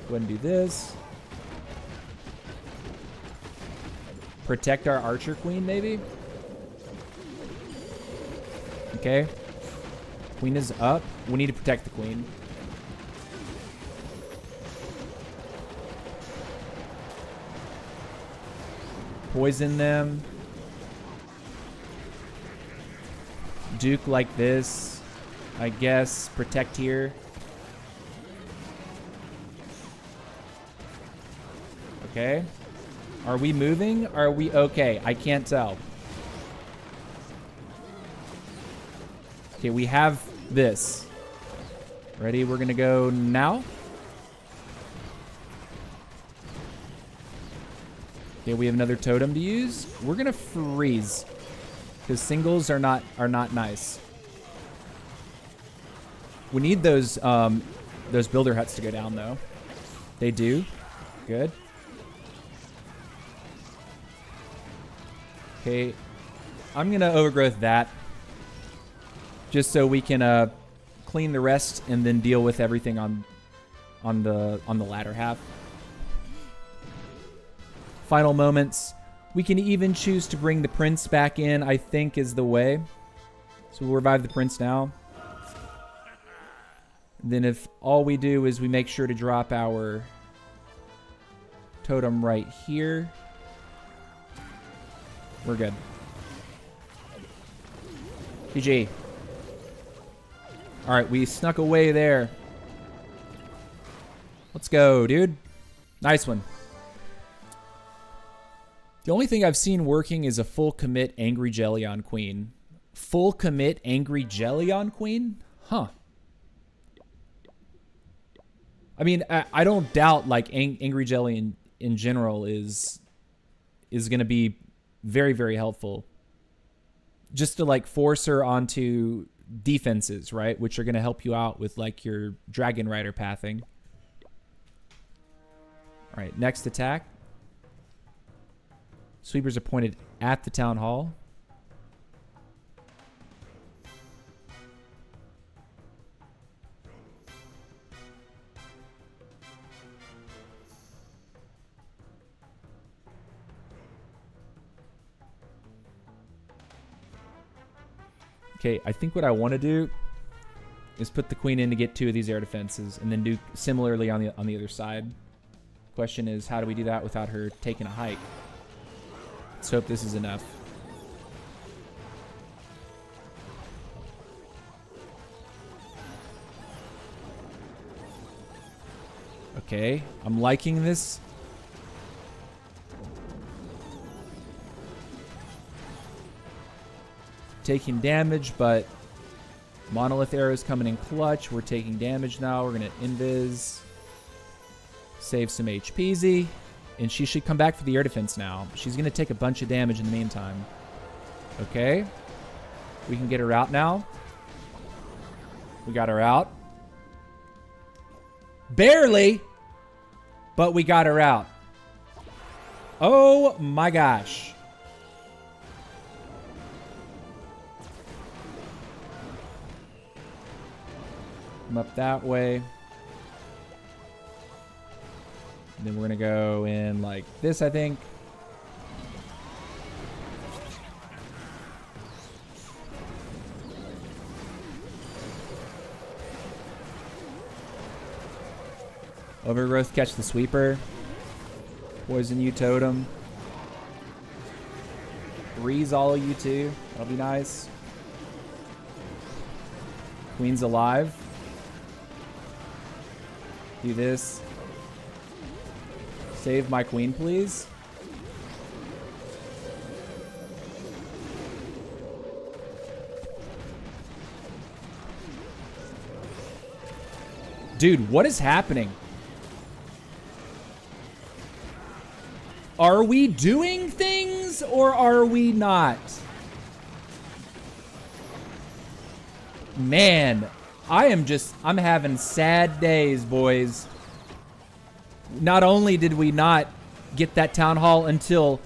Go ahead and do this. Protect our archer queen, maybe? Okay. Queen is up. We need to protect the queen. Poison them. Duke like this. I guess. Protect here. Okay. Are we moving? Are we okay? I can't tell. Okay, we have this. Ready? We're gonna go now. Okay, we have another totem to use. We're gonna freeze because singles are not nice. We need those builder huts to go down though. They do. Good. Okay, I'm gonna overgrowth that just so we can clean the rest and then deal with everything on the latter half. Final moments. We can even choose to bring the prince back in, I think is the way. So we'll revive the prince now. Then if all we do is we make sure to drop our totem right here, we're good. GG. All right, we snuck away there. Let's go, dude. Nice one. The only thing I've seen working is a full commit Angry Jelly on Queen. Full commit Angry Jelly on Queen? Huh. I mean, I don't doubt like Angry Jelly in general is going to be very, very helpful. Just to like force her onto defenses, right? Which are going to help you out with like your Dragon Rider pathing. All right, next attack. Sweepers are pointed at the town hall. Okay, I think what I want to do is put the queen in to get 2 of these air defenses and then do similarly on the other side. Question is, how do we do that without her taking a hike? Let's hope this is enough. Okay, I'm liking this. Taking damage, but Monolith arrows coming in clutch. We're taking damage now. We're going to invis. Save some HPZ. And she should come back for the air defense now. She's going to take a bunch of damage in the meantime. Okay. We can get her out now. We got her out. Barely. But we got her out. Oh my gosh. Come up that way. And then we're going to go in like this, I think. Overgrowth, catch the sweeper. Poison you, totem. Freeze all of you too. That'll be nice. Queen's alive. Do this. Save my queen, please. Dude, what is happening? Are we doing things or are we not? Man, I'm having sad days, boys. Not only did we not get that town hall until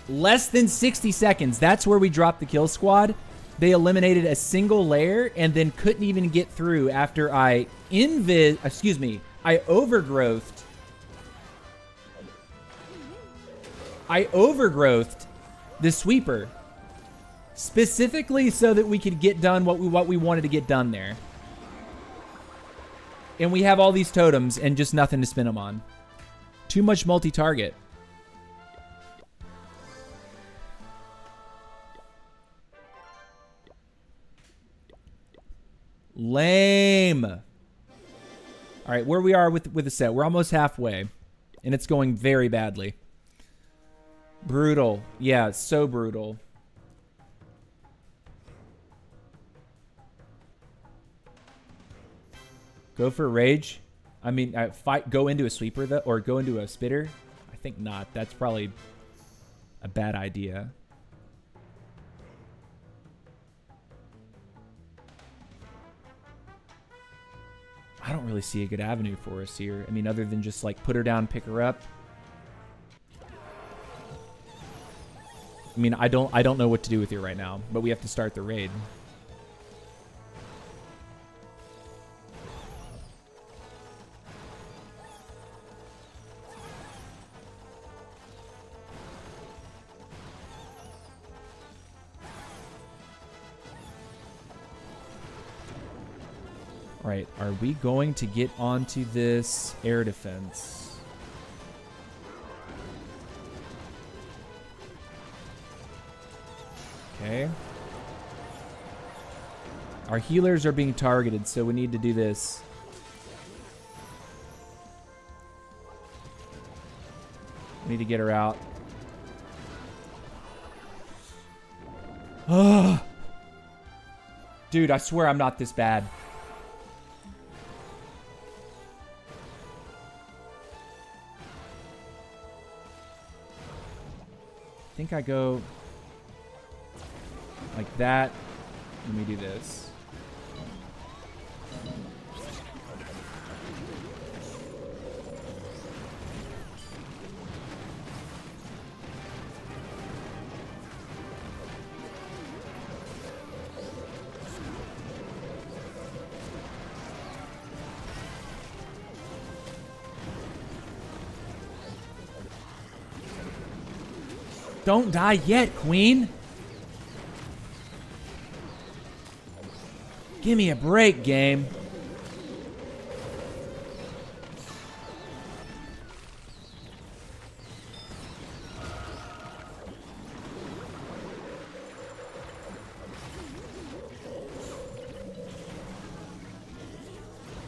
less than 60 seconds, that's where we dropped the kill squad. They eliminated a single layer and then couldn't even get through after I overgrowthed. I overgrowthed the sweeper. Specifically so that we could get done what we wanted to get done there. And we have all these totems and just nothing to spin them on. Too much multi-target. Lame. All right, where we are with the set. We're almost halfway. And it's going very badly. Brutal. Yeah, it's so brutal. Go for rage. I mean, go into a sweeper though, or go into a spitter. I think not. That's probably a bad idea. I don't really see a good avenue for us here. I mean, other than just like put her down, pick her up. I mean, I don't know what to do with you right now, but we have to start the raid. All right, are we going to get onto this air defense? Okay. Our healers are being targeted, so we need to do this. We need to get her out. Ugh. Dude, I swear I'm not this bad. I think I go like that. Let me do this. Don't die yet, Queen. Give me a break, game.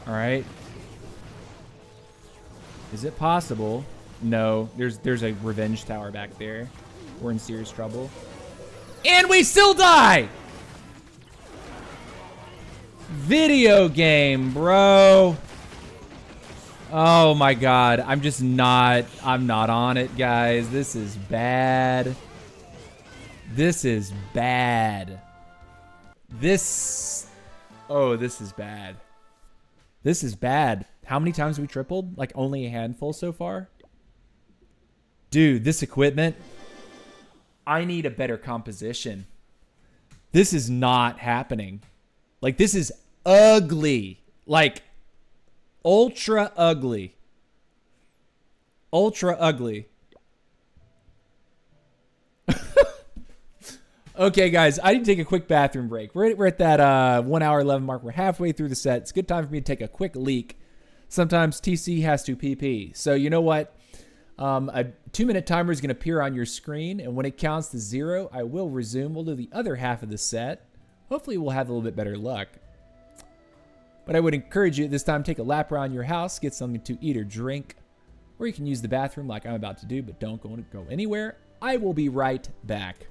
All right. Is it possible? No, there's a revenge tower back there. We're in serious trouble. And we still die! Video game, bro. Oh my god. I'm not on it, guys. This is bad. This is bad. This is bad. This is bad. How many times have we tripled? Like only a handful so far? Dude, this equipment. I need a better composition. This is not happening. Like, this is ugly. Like, ultra ugly. Ultra ugly. Okay, guys, I need to take a quick bathroom break. We're at that 1 hour 11 mark. We're halfway through the set. It's a good time for me to take a quick leak. Sometimes TC has to PP. So, you know what? A 2-minute timer is going to appear on your screen, and when it counts to 0, I will resume. We'll do the other half of the set. Hopefully, we'll have a little bit better luck. But I would encourage you at this time, take a lap around your house, get something to eat or drink, or you can use the bathroom like I'm about to do, but don't go anywhere. I will be right back.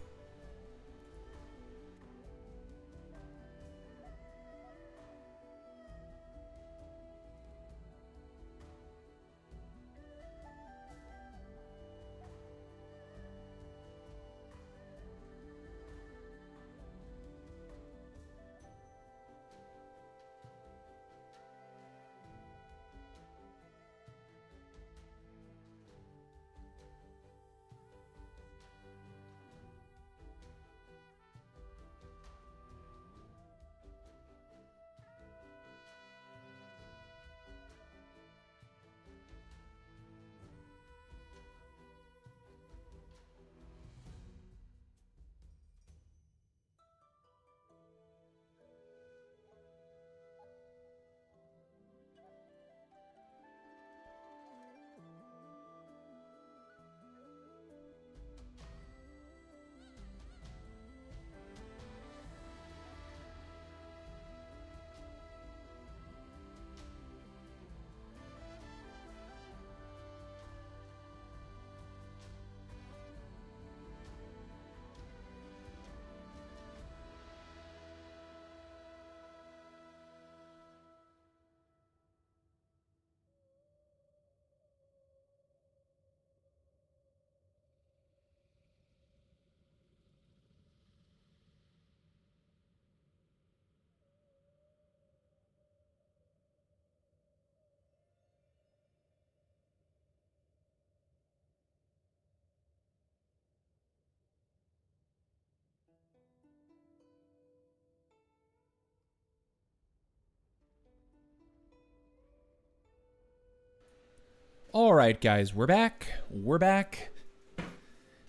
All right, guys, we're back. We're back.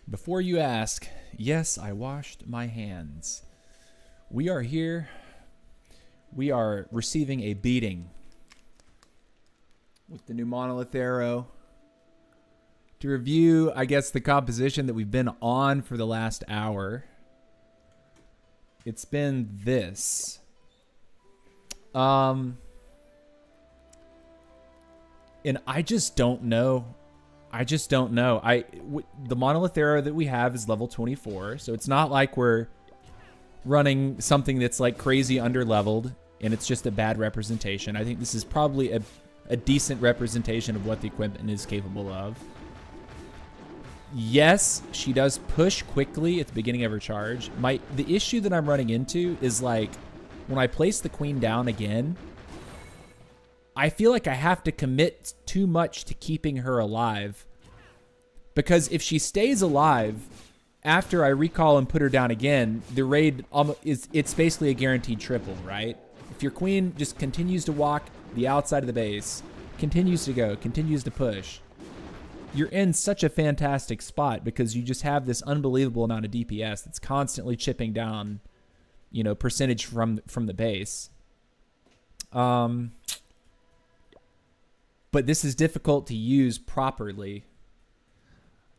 Before you ask, yes, I washed my hands. We are here. We are receiving a beating with the new Monolith arrow. To review, I guess, the composition that we've been on for the last hour. It's been this. And I just don't know. The Monolith arrow that we have is level 24, so it's not like we're running something that's like crazy under-leveled, and it's just a bad representation. I think this is probably a decent representation of what the equipment is capable of. Yes, she does push quickly at the beginning of her charge. The issue that I'm running into is, like, when I place the queen down again, I feel like I have to commit too much to keeping her alive. Because if she stays alive after I recall and put her down again, the raid it's basically a guaranteed triple, right? If your queen just continues to walk the outside of the base, continues to go, continues to push, you're in such a fantastic spot because you just have this unbelievable amount of DPS that's constantly chipping down, you know, percentage from the base. But this is difficult to use properly.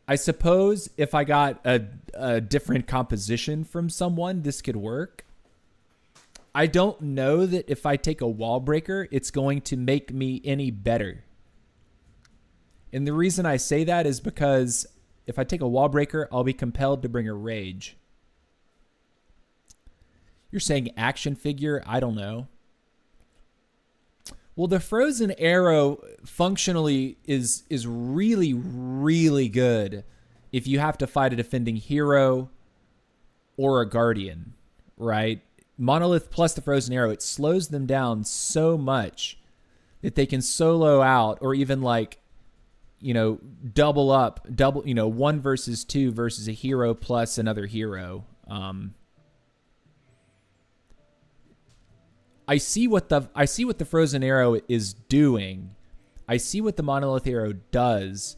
I suppose if I got a different composition from someone, this could work. I don't know that if I take a wall breaker, it's going to make me any better. And the reason I say that is because if I take a wall breaker, I'll be compelled to bring a rage. You're saying action figure? I don't know. Well, the frozen arrow functionally is really, really good if you have to fight a defending hero or a guardian, right? Monolith plus the frozen arrow, it slows them down so much that they can solo out or even, like, you know, double, you know, 1 versus 2 versus a hero plus another hero. I see what the frozen arrow is doing. I see what the Monolith arrow does.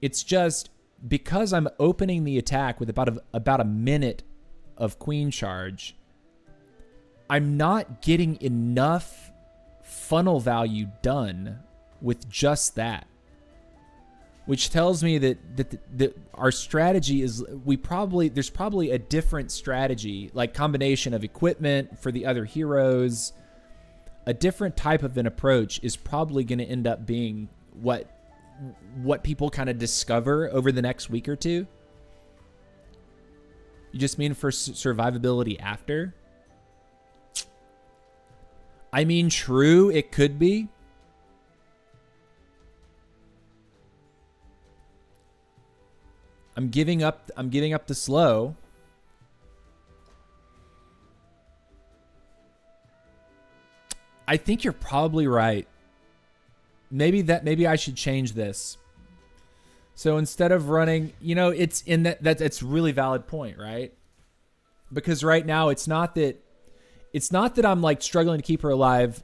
It's just because I'm opening the attack with about a minute of queen charge, I'm not getting enough funnel value done with just that. Which tells me that our strategy is there's probably a different strategy, like combination of equipment for the other heroes. A different type of an approach is probably going to end up being what people kind of discover over the next week or two. You just mean for survivability after? I mean, true, it could be. I'm giving up the slow. I think you're probably right. Maybe I should change this. So instead of running, you know, it's in that's a really valid point, right? Because right now it's not that I'm like struggling to keep her alive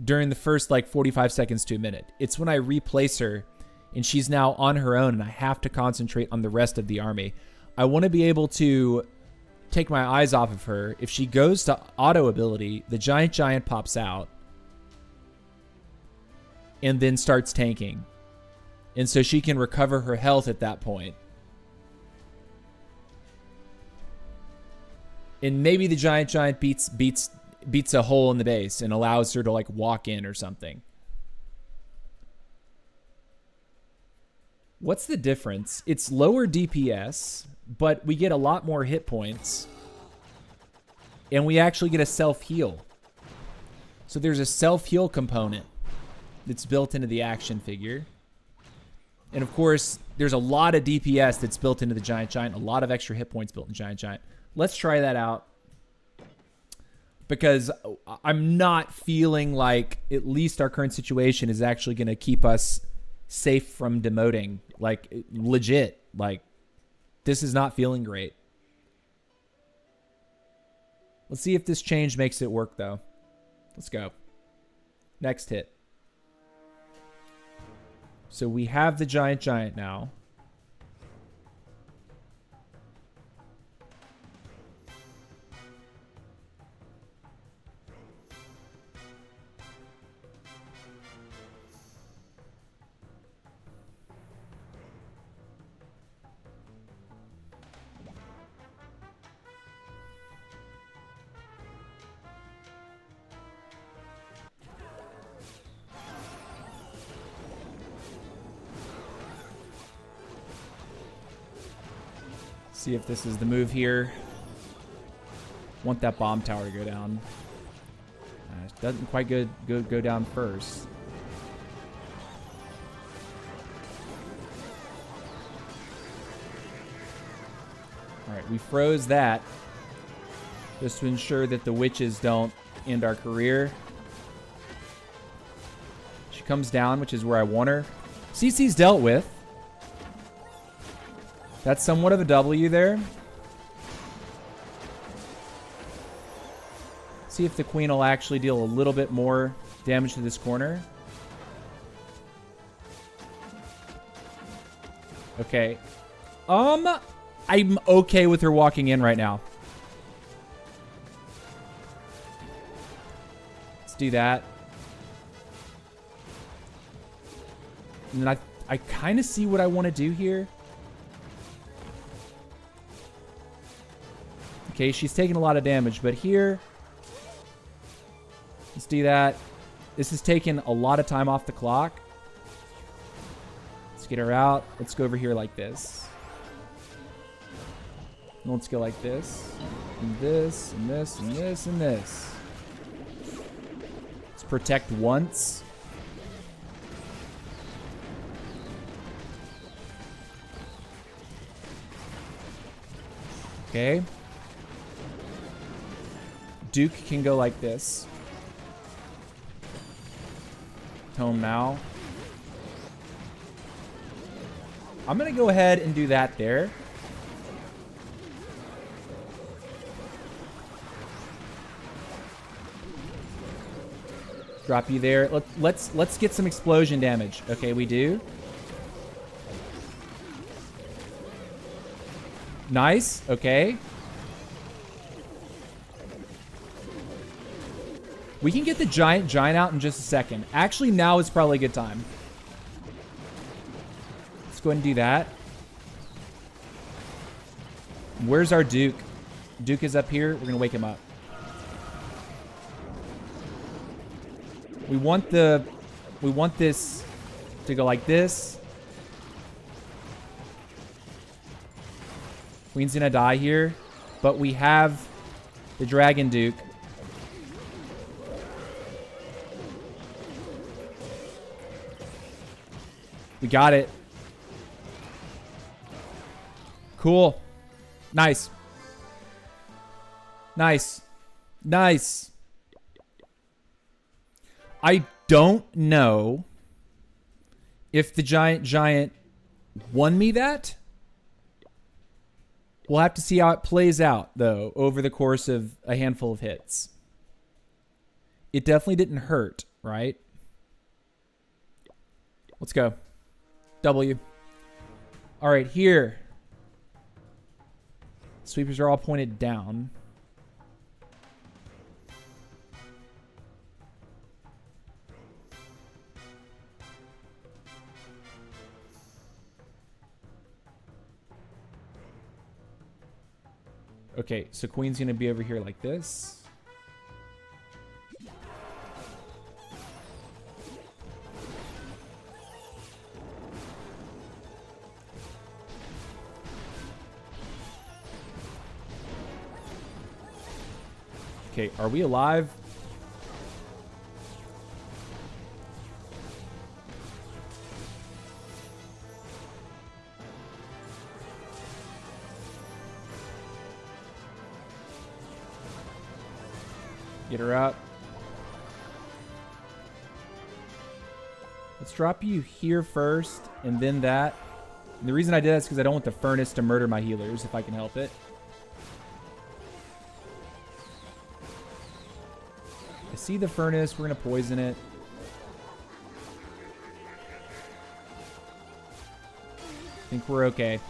during the first like 45 seconds to a minute. It's when I replace her and she's now on her own and I have to concentrate on the rest of the army. I want to be able to take my eyes off of her. If she goes to auto ability, the giant pops out and then starts tanking. And so she can recover her health at that point. And maybe the giant beats a hole in the base and allows her to like walk in or something. What's the difference? It's lower DPS, but we get a lot more hit points. And we actually get a self-heal. So there's a self-heal component that's built into the action figure. And of course, there's a lot of DPS that's built into the giant, a lot of extra hit points built in giant. Let's try that out. Because I'm not feeling like at least our current situation is actually going to keep us safe from demoting. Like, legit. Like, this is not feeling great. Let's see if this change makes it work, though. Let's go. Next hit. So we have the giant now. See if this is the move here. Want that bomb tower to go down. It doesn't quite go down first. Alright, we froze that. Just to ensure that the witches don't end our career. She comes down, which is where I want her. CC's dealt with. That's somewhat of a W there. See if the queen will actually deal a little bit more damage to this corner. Okay. I'm okay with her walking in right now. Let's do that. And then I kind of see what I want to do here. Okay, she's taking a lot of damage, but here, let's do that. This is taking a lot of time off the clock. Let's get her out. Let's go over here like this. And let's go like this. And this, and this, and this, and this. Let's protect once. Okay. Duke can go like this. Tome now. I'm going to go ahead and do that there. Drop you there. Let's get some explosion damage. Okay, we do. Nice. Okay. We can get the giant out in just a second. Actually, now is probably a good time. Let's go ahead and do that. Where's our Duke? Duke is up here. We're going to wake him up. We want this to go like this. Queen's going to die here. But we have the Dragon Duke. We got it. Cool. Nice. Nice. Nice. I don't know if the giant won me that. We'll have to see how it plays out, though, over the course of a handful of hits. It definitely didn't hurt, right? Let's go. W. All right, here. Sweepers are all pointed down. Okay, so Queen's going to be over here like this. Okay, are we alive? Get her up. Let's drop you here first, and then that. And the reason I did that is because I don't want the furnace to murder my healers, if I can help it. I see the furnace. We're going to poison it. think we're okay.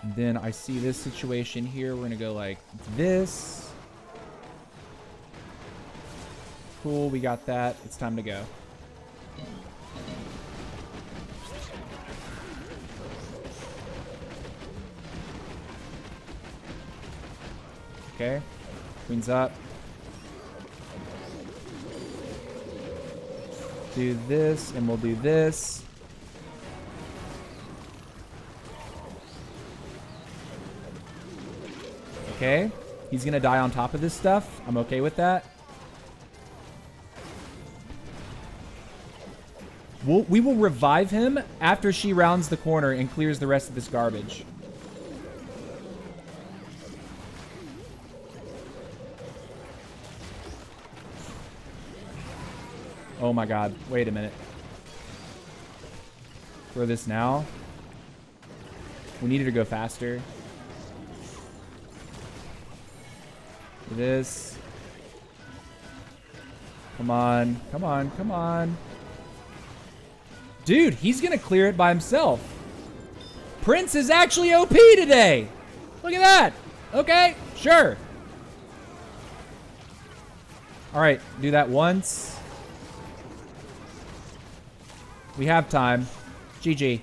And then I see this situation here. We're going to go like this. Cool, we got that. It's time to go. Okay. Queen's up. Do this, and we'll do this. Okay. He's going to die on top of this stuff. I'm okay with that. We will revive him after she rounds the corner and clears the rest of this garbage. Oh my god. Wait a minute. Throw this now. We needed to go faster. Do this. Come on. Come on. Come on. Dude, he's going to clear it by himself. Prince is actually OP today. Look at that. Okay, sure. All right, do that once. We have time. GG.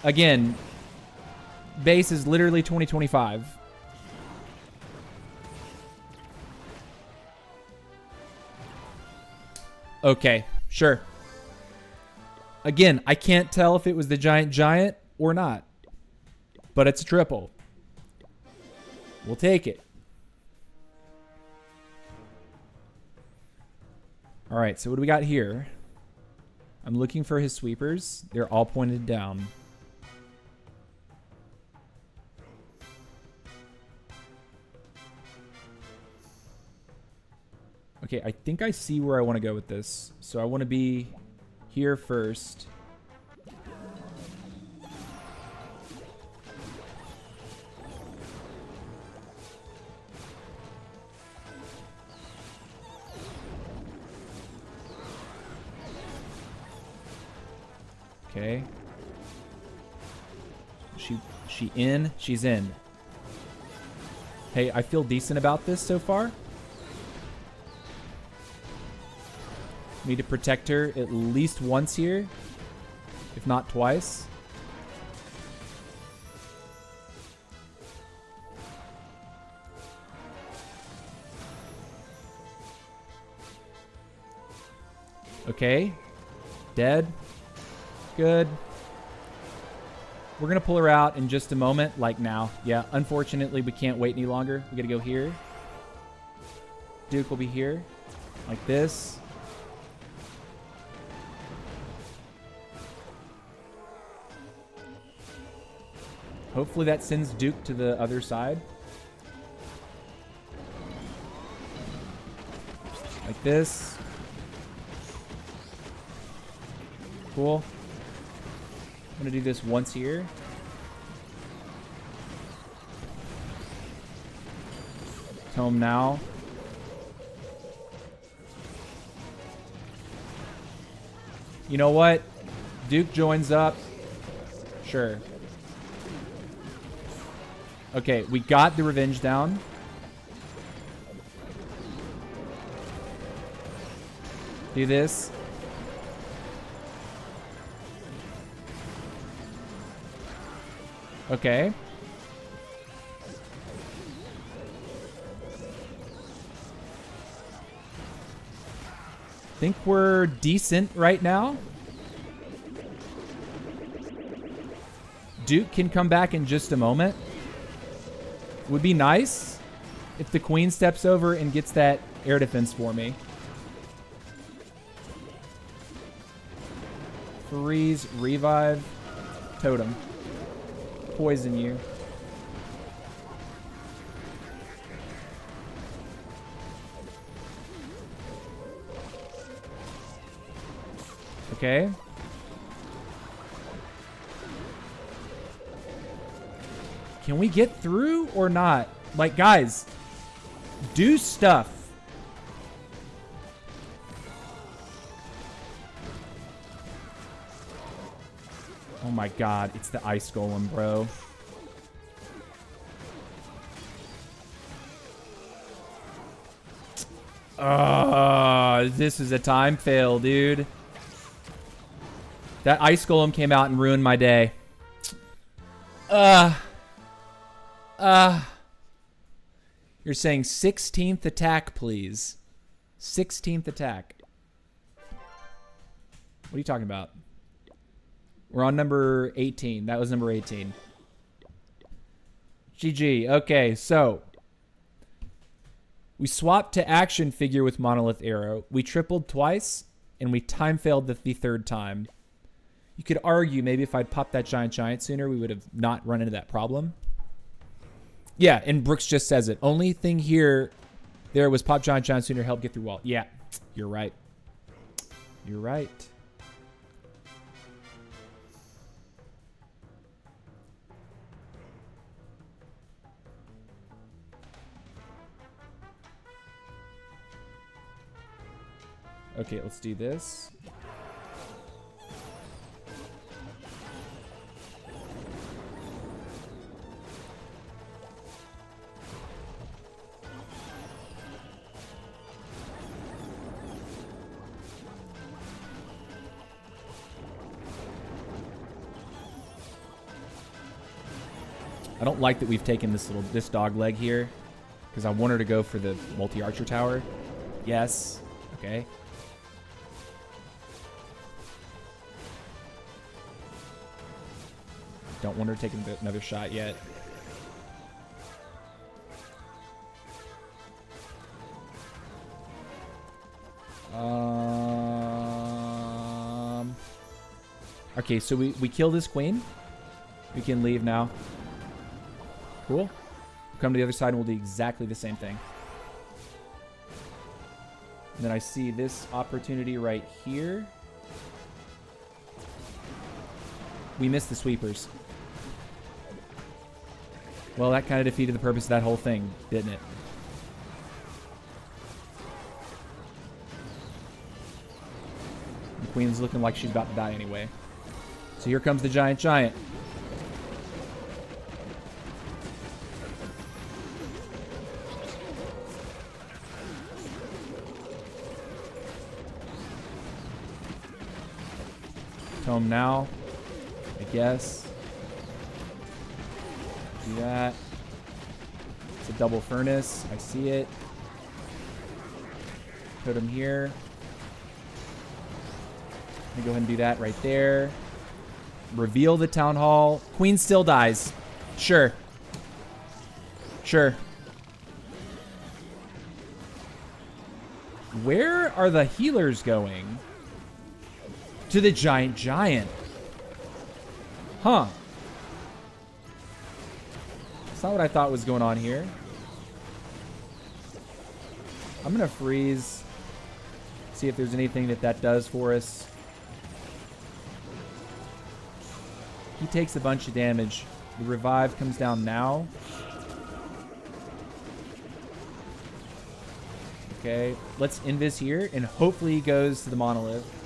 Again, base is literally 2025. Okay, sure. Again, I can't tell if it was the giant or not. But it's a triple. We'll take it. All right, so what do we got here? I'm looking for his sweepers. They're all pointed down. Okay, I think I see where I want to go with this. So I want to be here first. Okay. She in? She's in. Hey, I feel decent about this so far. Need to protect her at least once here, if not twice. Okay. Dead. Good. We're going to pull her out in just a moment, like now. Yeah, unfortunately, we can't wait any longer. We got to go here. Duke will be here, like this. Hopefully that sends Duke to the other side. Like this. Cool. I'm going to do this once here. Tome now. You know what? Duke joins up. Sure. Okay, we got the revenge down. Do this. Okay. Think we're decent right now. Duke can come back in just a moment. Would be nice if the queen steps over and gets that air defense for me. Freeze, revive, totem. Poison you. Okay. Can we get through or not? Like, guys, Do stuff. Oh my god, it's the ice golem, bro. This is a time fail, dude. That ice golem came out and ruined my day. You're saying 16th attack, please. 16th attack. What are you talking about? We're on number 18. That was number 18. GG. Okay, so we swapped to action figure with Monolith Arrow. We tripled twice, and we time failed the third time. You could argue maybe if I'd popped that giant sooner, we would have not run into that problem. Yeah, and Brooks just says it. Only thing here, there was pop giant sooner, help get through wall. Yeah, you're right. You're right. Okay, let's do this. I don't like that we've taken this dog leg here because I want her to go for the multi-archer tower. Yes. Okay. Don't want her to take another shot yet. Okay, so we killed his queen. We can leave now. Cool. Come to the other side and we'll do exactly the same thing. And then I see this opportunity right here. We missed the sweepers. Well, that kind of defeated the purpose of that whole thing, didn't it? The queen's looking like she's about to die anyway. So here comes the giant. Tome now, I guess. Do that. It's a double furnace. I see it. Put him here. Let me go ahead and do that right there. Reveal the town hall. Queen still dies. Sure. Sure. Where are the healers going? To the giant. Huh. That's not what I thought was going on here. I'm gonna freeze. See if there's anything that does for us. He takes a bunch of damage. The revive comes down now. Okay, let's invis here, and hopefully he goes to the monolith.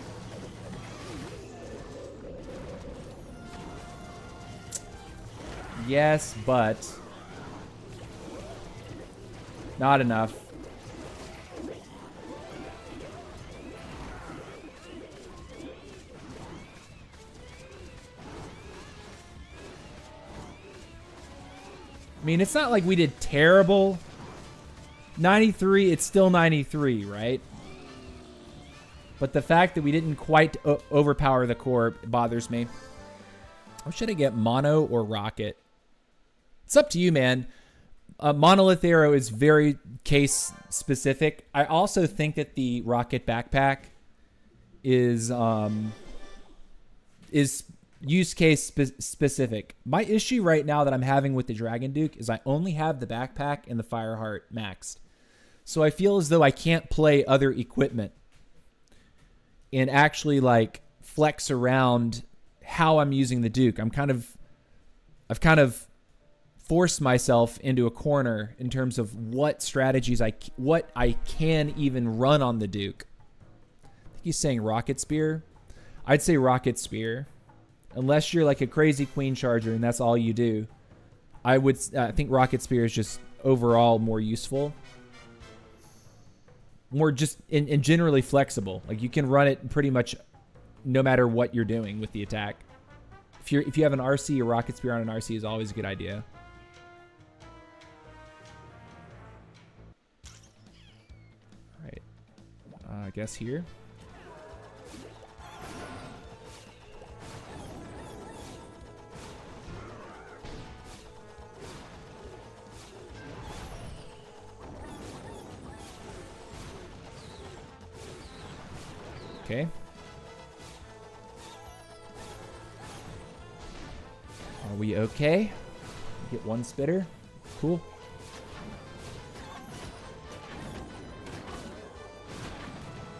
Yes, but not enough. I mean, it's not like we did terrible. 93, it's still 93, right? But the fact that we didn't quite overpower the core bothers me. Or should I get mono or rocket? It's up to you, man. Monolith Arrow is very case specific. I also think that the rocket backpack is use case specific. My issue right now that I'm having with the Dragon Duke is I only have the backpack and the Fireheart maxed. So I feel as though I can't play other equipment and actually like flex around how I'm using the Duke. I've kind of force myself into a corner in terms of what strategies what I can even run on the Duke. I think he's saying Rocket Spear. I'd say Rocket Spear. Unless you're like a crazy Queen Charger and that's all you do. I think Rocket Spear is just overall more useful. More just and generally flexible. Like you can run it pretty much no matter what you're doing with the attack. If you have an RC, a Rocket Spear on an RC is always a good idea. All right. I guess here. Okay. Are we okay? Get one spitter. Cool.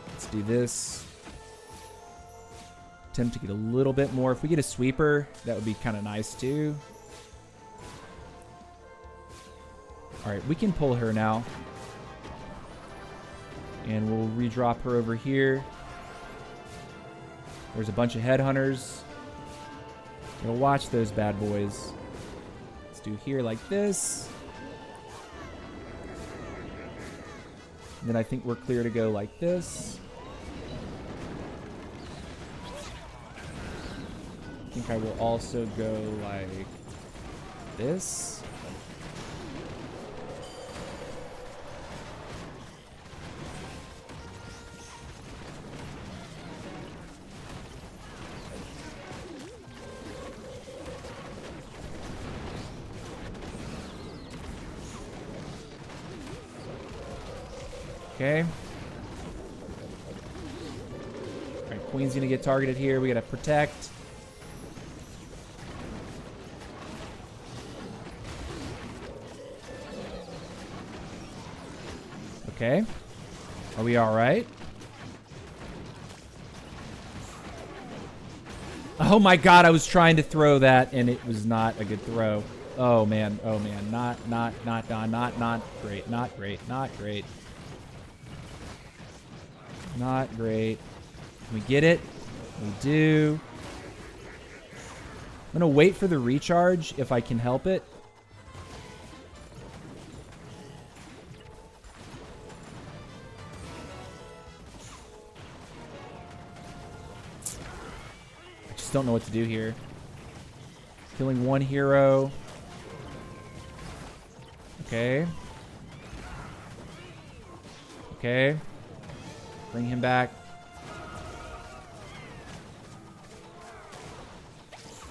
Let's do this. Attempt to get a little bit more. If we get a sweeper, that would be kind of nice too. All right, we can pull her now. And we'll redrop her over here. There's a bunch of headhunters. Gonna watch those bad boys. Let's do here like this. And then I think we're clear to go like this. I think I will also go like this. Okay. All right, Queen's gonna get targeted here. We gotta protect. Okay. Are we all right? Oh my God, I was trying to throw that and it was not a good throw. Oh man, not great, not great, not great. Not great. We get it. We do. I'm gonna wait for the recharge if I can help it. I just don't know what to do here. Killing one hero. Okay. Okay. Bring him back.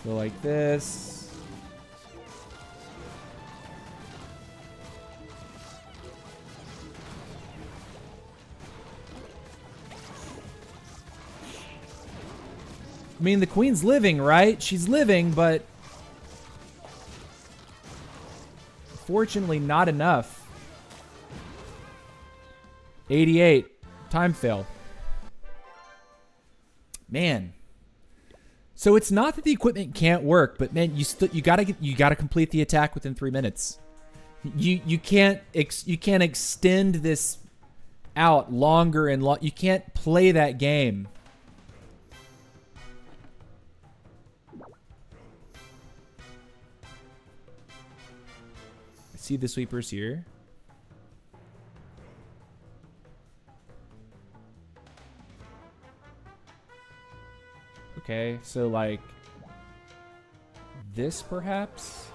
Go like this. I mean, the Queen's living, right? She's living, but fortunately not enough. 88. Time fail. Man. So it's not that the equipment can't work, but man, you gotta complete the attack within 3 minutes. You can't extend this out longer and you can't play that game. I see the sweepers here. Okay, so like this perhaps?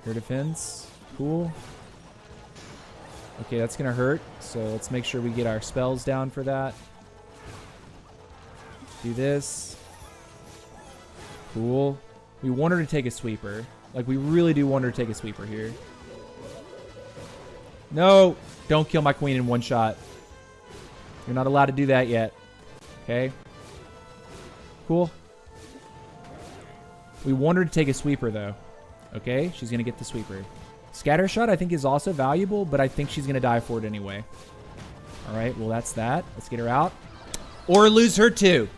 Air defense, cool. Okay, that's gonna hurt, so let's make sure we get our spells down for that. Do this. Cool. We want her to take a sweeper. Like, we really do want her to take a sweeper here. No! Don't kill my queen in one shot. You're not allowed to do that yet. Okay. Cool. We want her to take a sweeper, though. Okay? She's going to get the sweeper. Scatter shot, I think, is also valuable, but I think she's going to die for it anyway. Alright, well, that's that. Let's get her out. Or lose her too.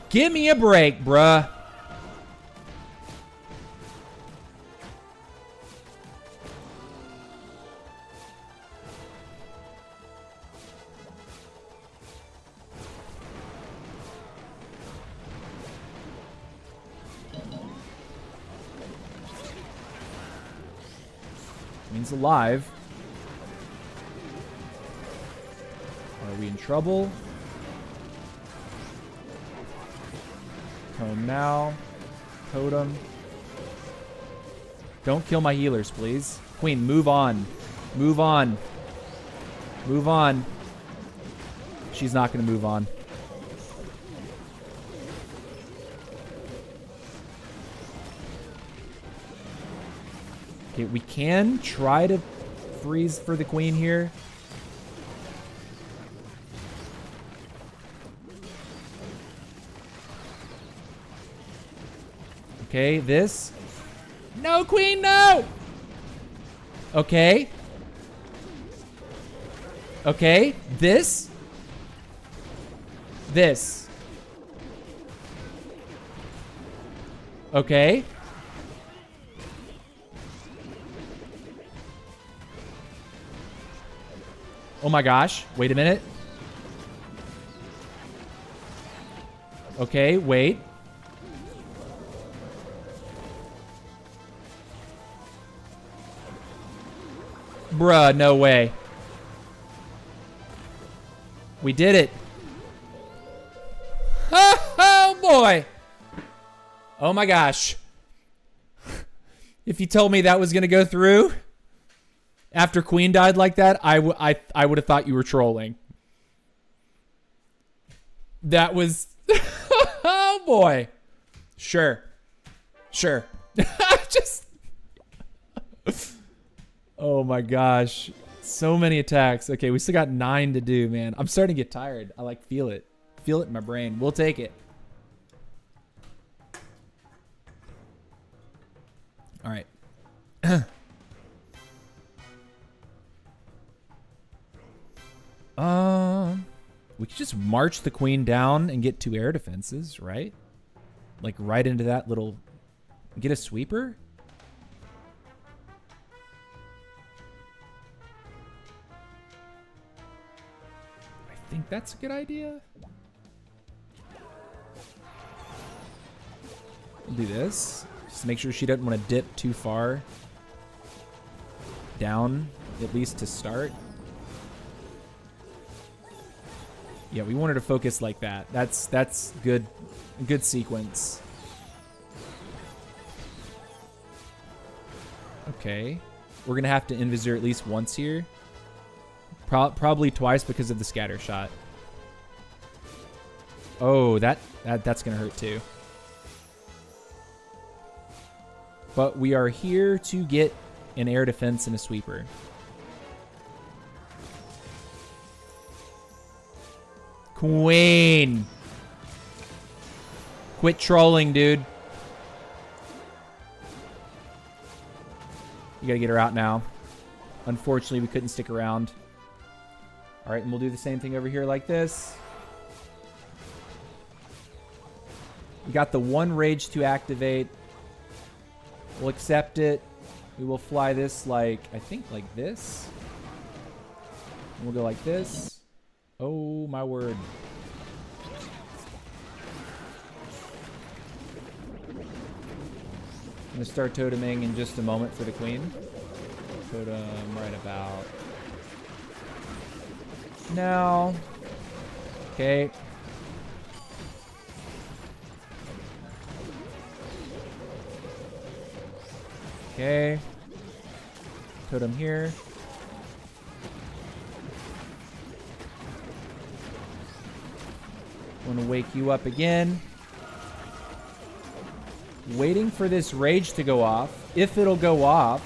Give me a break, bruh. Queen's alive. Are we in trouble? Tome now. Totem. Don't kill my healers, please. Queen, move on. Move on. Move on. She's not going to move on. Okay, we can try to freeze for the queen here. Okay, this. No, queen, no! Okay. Okay, this. This. Okay. Oh my gosh, wait a minute. Okay, wait. Bruh, no way. We did it. Oh boy. Oh my gosh. If you told me that was gonna go through after Queen died like that, I would have thought you were trolling. That was... Oh boy. Sure. Sure. Just... Oh my gosh. So many attacks. Okay, we still got 9 to do, man. I'm starting to get tired. I like feel it. Feel it in my brain. We'll take it. All right. We could just march the queen down and get 2 air defenses, right? Like right into that little... Get a sweeper? I think that's a good idea. We'll do this. Just make sure she doesn't want to dip too far down, at least to start. Yeah, we want her to focus like that. That's good. Good sequence. Okay. We're going to have to invisor at least once here. Probably twice because of the scatter shot. Oh, that's going to hurt too. But we are here to get an air defense and a sweeper. Queen. Quit trolling, dude. You gotta get her out now. Unfortunately, we couldn't stick around. All right, and we'll do the same thing over here like this. We got the 1 rage to activate. We'll accept it. We will fly this like, I think like this. And we'll go like this. Oh, my word. I'm going to start toteming in just a moment for the queen. Totem right about now. Okay. Okay. Totem here. Want to wake you up again. Waiting for this rage to go off. If it'll go off.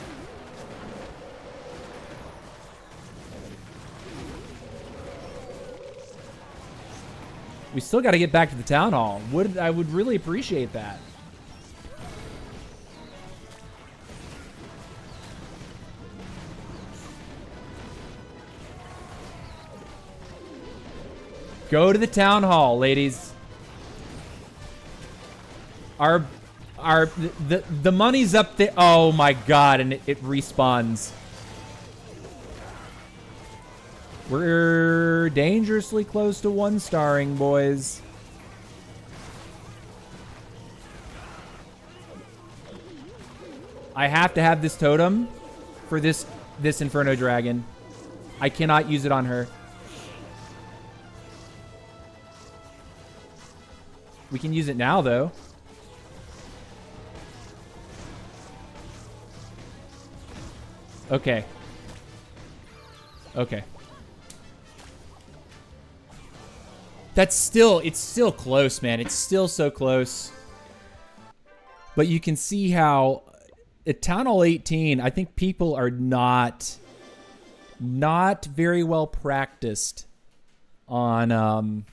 We still got to get back to the town hall. I would really appreciate that. Go to the town hall, ladies. The money's up there. Oh my god, and it respawns. We're dangerously close to 1-starring, boys. I have to have this totem for this Inferno Dragon. I cannot use it on her. We can use it now, though. Okay. Okay. It's still close, man. It's still so close. But you can see how at Town Hall 18, I think people are not very well practiced on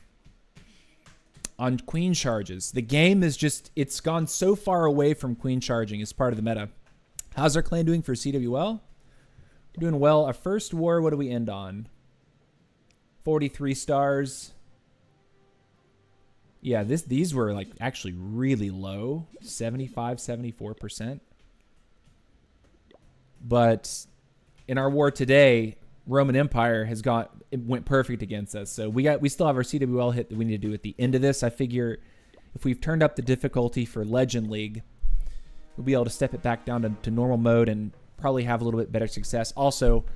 queen charges. The game is just, it's gone so far away from queen charging as part of the meta. How's our clan doing for CWL? We're doing well. Our first war, what do we end on? 43 stars. Yeah, these were like actually really low, 75, 74%. But in our war today, Roman Empire went perfect against us. So we still have our CWL hit that we need to do at the end of this. I figure if we've turned up the difficulty for Legend League, we'll be able to step it back down to normal mode and probably have a little bit better success. Also,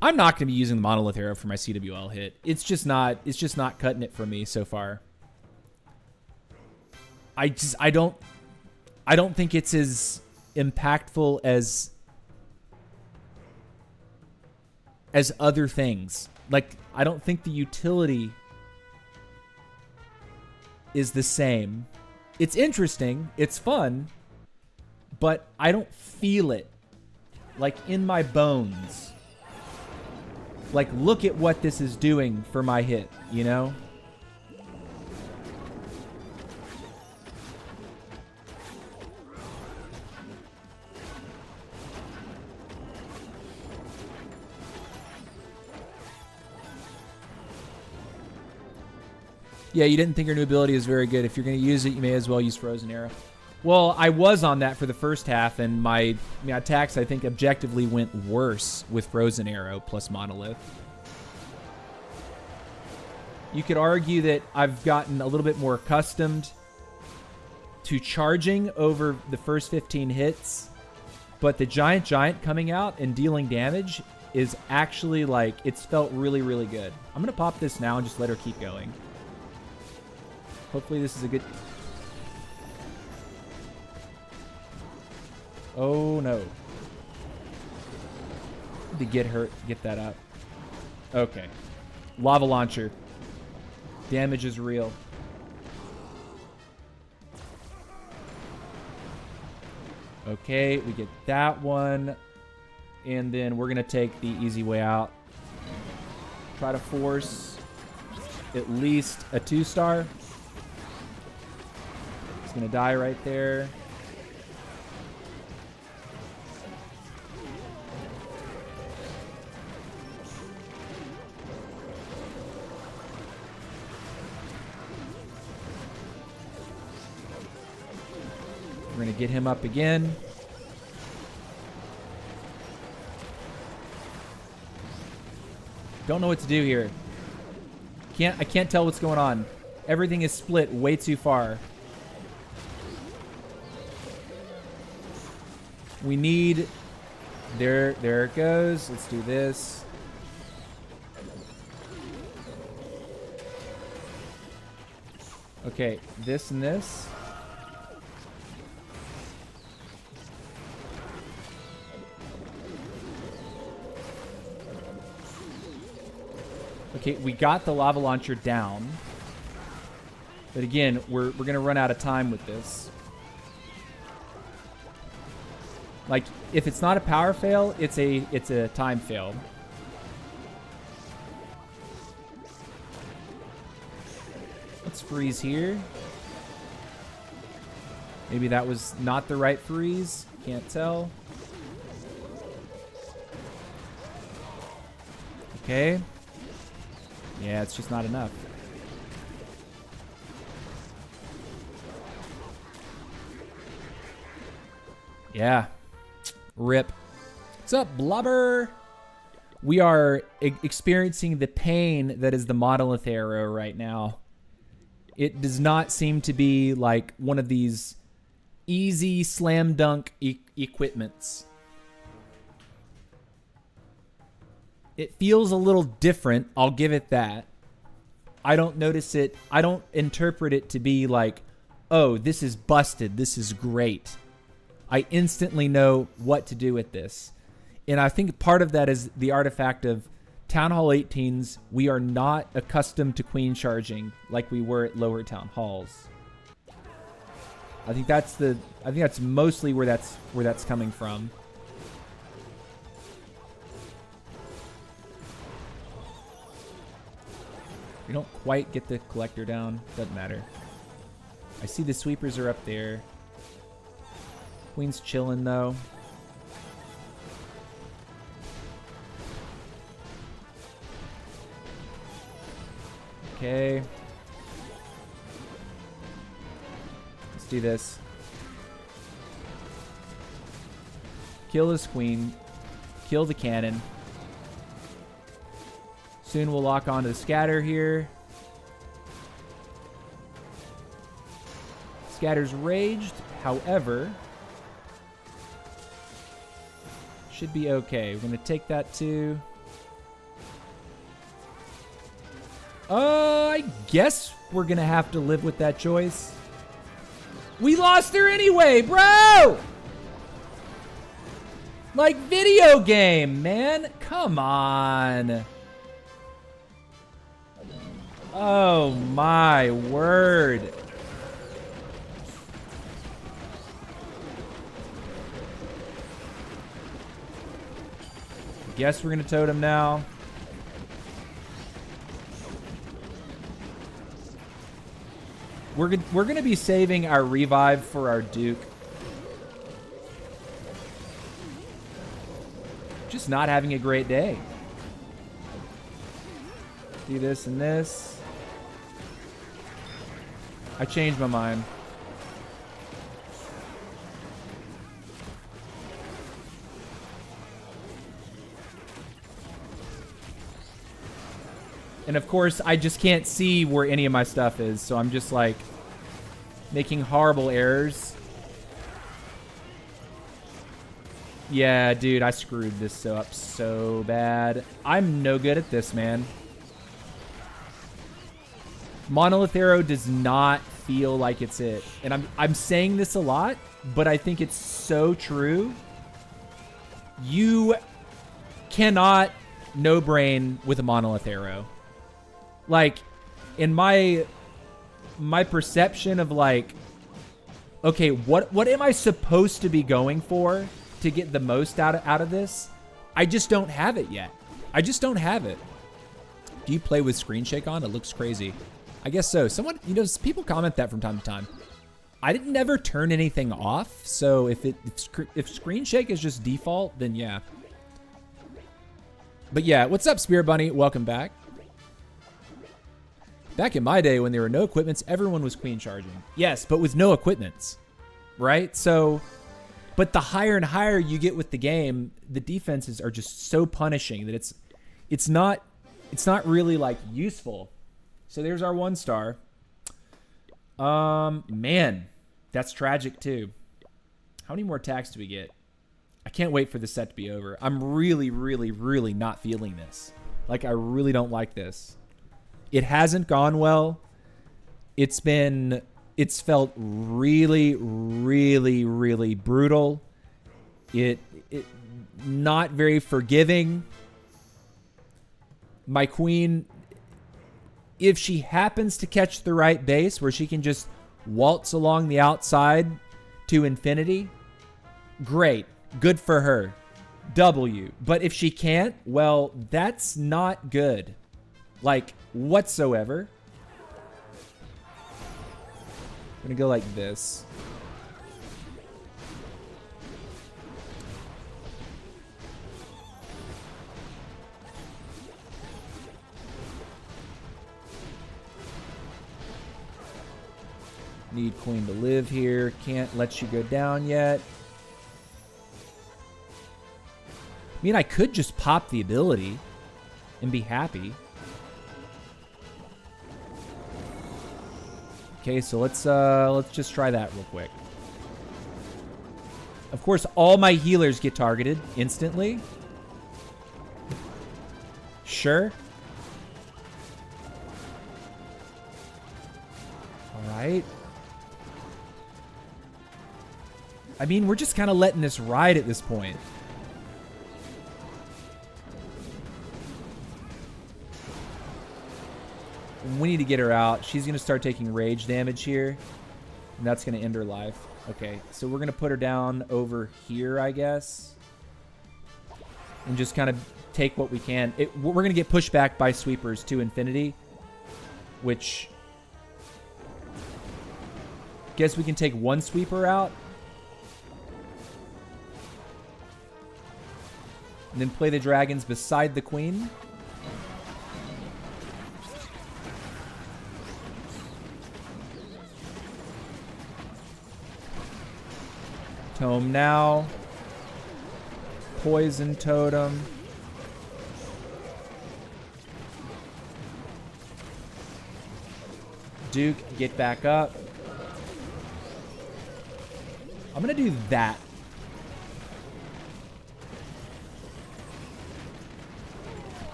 I'm not going to be using the Monolith arrow for my CWL hit. It's just not cutting it for me so far. I don't think it's as impactful as other things. Like, I don't think the utility is the same. It's interesting, it's fun, but I don't feel it like in my bones. Like, look at what this is doing for my hit, you know? Yeah, you didn't think your new ability is very good. If you're going to use it, you may as well use Frozen Arrow. Well, I was on that for the first half, and my attacks, I think, objectively went worse with Frozen Arrow plus Monolith. You could argue that I've gotten a little bit more accustomed to charging over the first 15 hits, but the Giant coming out and dealing damage is actually, like, it's felt really, really good. I'm going to pop this now and just let her keep going. Hopefully this is a good... Oh, no. To get that up. Okay. Lava launcher. Damage is real. Okay, we get that one. And then we're going to take the easy way out. Try to force at least a 2-star. It's going to die right there. We're going to get him up again. Don't know what to do here. I can't tell what's going on. Everything is split way too far. We need... There it goes. Let's do this. Okay, this and this. Okay, we got the lava launcher down. But again, we're going to run out of time with this. Like, if it's not a power fail, it's a time fail. Let's freeze here. Maybe that was not the right freeze. Can't tell. Okay. Yeah, it's just not enough. Yeah. Rip. What's up, Blubber? We are experiencing the pain that is the Monolith arrow right now. It does not seem to be like one of these easy slam dunk equipments. It feels a little different, I'll give it that. I don't notice it, I don't interpret it to be like, oh, this is busted, this is great. I instantly know what to do with this. And I think part of that is the artifact of Town Hall 18s. We are not accustomed to queen charging like we were at lower town halls. I think that's mostly where that's coming from. We don't quite get the collector down. Doesn't matter. I see the sweepers are up there. Queen's chilling though. Okay. Let's do this. Kill this queen. Kill the cannon. Soon we'll lock onto the scatter here. Scatter's raged, however, should be okay. We're going to take that too. I guess we're going to have to live with that choice. We lost her anyway, bro! Like video game, man. Come on. Oh my word. Guess we're gonna totem now. We're gonna be saving our revive for our Duke. Just not having a great day. Do this and this. I changed my mind. And of course, I just can't see where any of my stuff is, so I'm just like making horrible errors. Yeah, dude, I screwed this up so bad. I'm no good at this, man. Monolith Arrow does not feel like it's it. And I'm saying this a lot, but I think it's so true. You cannot no-brain with a Monolith Arrow. Like, in my perception of like, okay, what am I supposed to be going for to get the most out of this? I just don't have it yet. I just don't have it. Do you play with screen shake on? It looks crazy. I guess so. Someone, you know, people comment that from time to time. I didn't never turn anything off, so if screen shake is just default, then yeah. But yeah, what's up, Spirit Bunny? Welcome back. Back in my day when there were no equipments, everyone was queen charging. Yes, but with no equipments, right? So, but the higher and higher you get with the game, the defenses are just so punishing that it's not really like useful. So there's our 1 star. Man, that's tragic too. How many more attacks do we get? I can't wait for the set to be over. I'm really, really, really not feeling this. Like, I really don't like this. It hasn't gone well. It's felt really, really, really brutal. It not very forgiving. My queen, if she happens to catch the right base where she can just waltz along the outside to infinity, great. Good for her. W. But if she can't, well, that's not good. Like, whatsoever. I'm gonna go like this. Need queen to live here. Can't let you go down yet. I mean, I could just pop the ability and be happy. Okay, so let's just try that real quick. Of course, all my healers get targeted instantly. Sure. All right. I mean, we're just kind of letting this ride at this point. We need to get her out. She's going to start taking rage damage here. And that's going to end her life. Okay, so we're going to put her down over here, I guess. And just kind of take what we can. We're going to get pushed back by sweepers to infinity. Which... guess we can take one sweeper out. And then play the dragons beside the queen. Tome now. Poison totem. Duke, get back up. I'm gonna do that.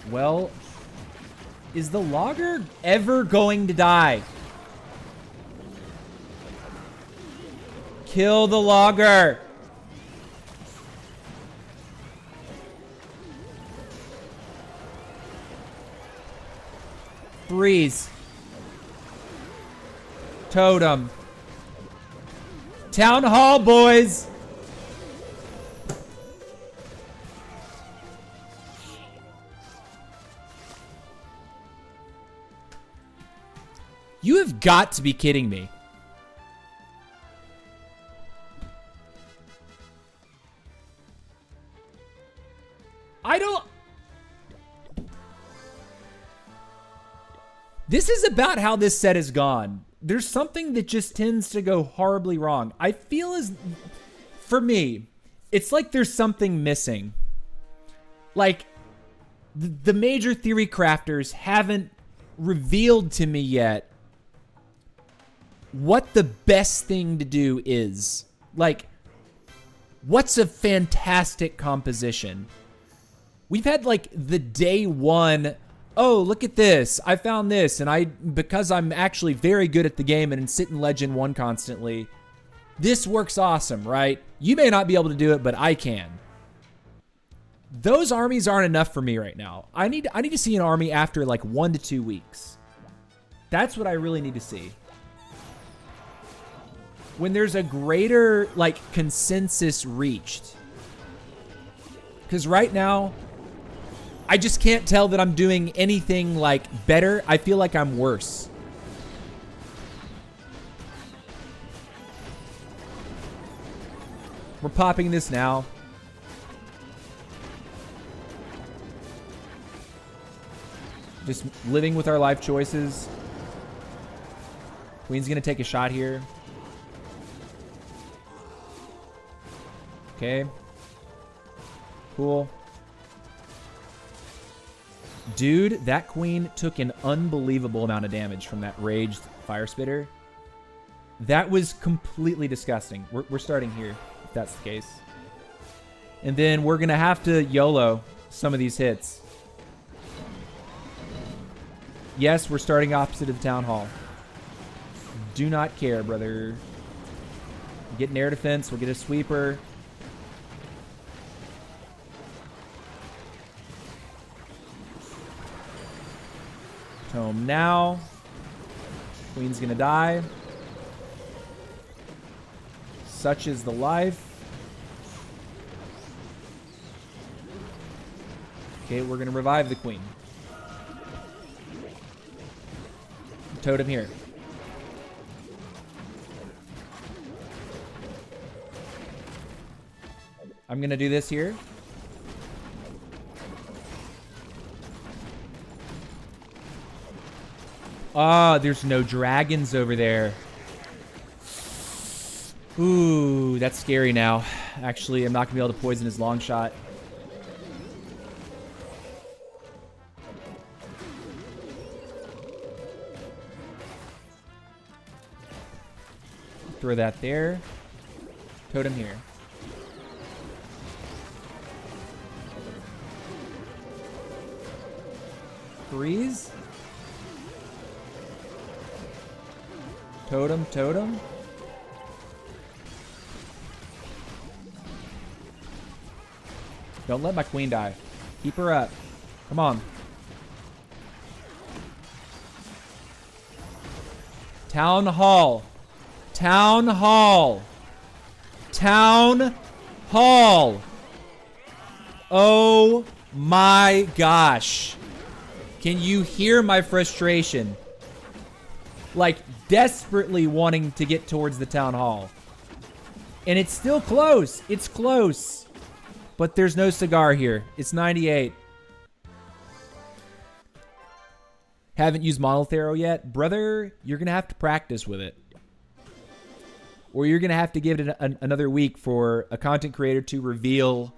Well, is the logger ever going to die? Kill the logger. Freeze. Totem. Town hall, boys. You have got to be kidding me. I don't... This is about how this set has gone. There's something that just tends to go horribly wrong. I feel as... For me, it's like there's something missing. Like, the major theory crafters haven't revealed to me yet what the best thing to do is. Like, what's a fantastic composition? We've had, like, the day one, oh, look at this. I found this, and because I'm actually very good at the game and sit in Legend 1 constantly, this works awesome, right? You may not be able to do it, but I can. Those armies aren't enough for me right now. I need to see an army after, like, 1 to 2 weeks. That's what I really need to see. When there's a greater, like, consensus reached. Because right now, I just can't tell that I'm doing anything, like, better. I feel like I'm worse. We're popping this now. Just living with our life choices. Queen's gonna take a shot here. Okay. Cool. Dude, that queen took an unbelievable amount of damage from that raged fire spitter. That was completely disgusting. We're starting here, if that's the case. And then we're going to have to YOLO some of these hits. Yes, we're starting opposite of the town hall. Do not care, brother. Get an air defense. We'll get a sweeper. Tome now. Queen's gonna die. Such is the life. Okay, we're gonna revive the queen. Totem here. I'm gonna do this here. Ah, there's no dragons over there. Ooh, that's scary now. Actually, I'm not going to be able to poison his long shot. Throw that there. Totem here. Freeze. Totem, totem. Don't let my queen die. Keep her up. Come on. Town Hall. Town Hall. Town Hall. Oh my gosh. Can you hear my frustration? Like, desperately wanting to get towards the Town Hall. And it's still close. It's close. But there's no cigar here. It's 98. Haven't used Monolith Arrow yet? Brother, you're going to have to practice with it. Or you're going to have to give it another week for a content creator to reveal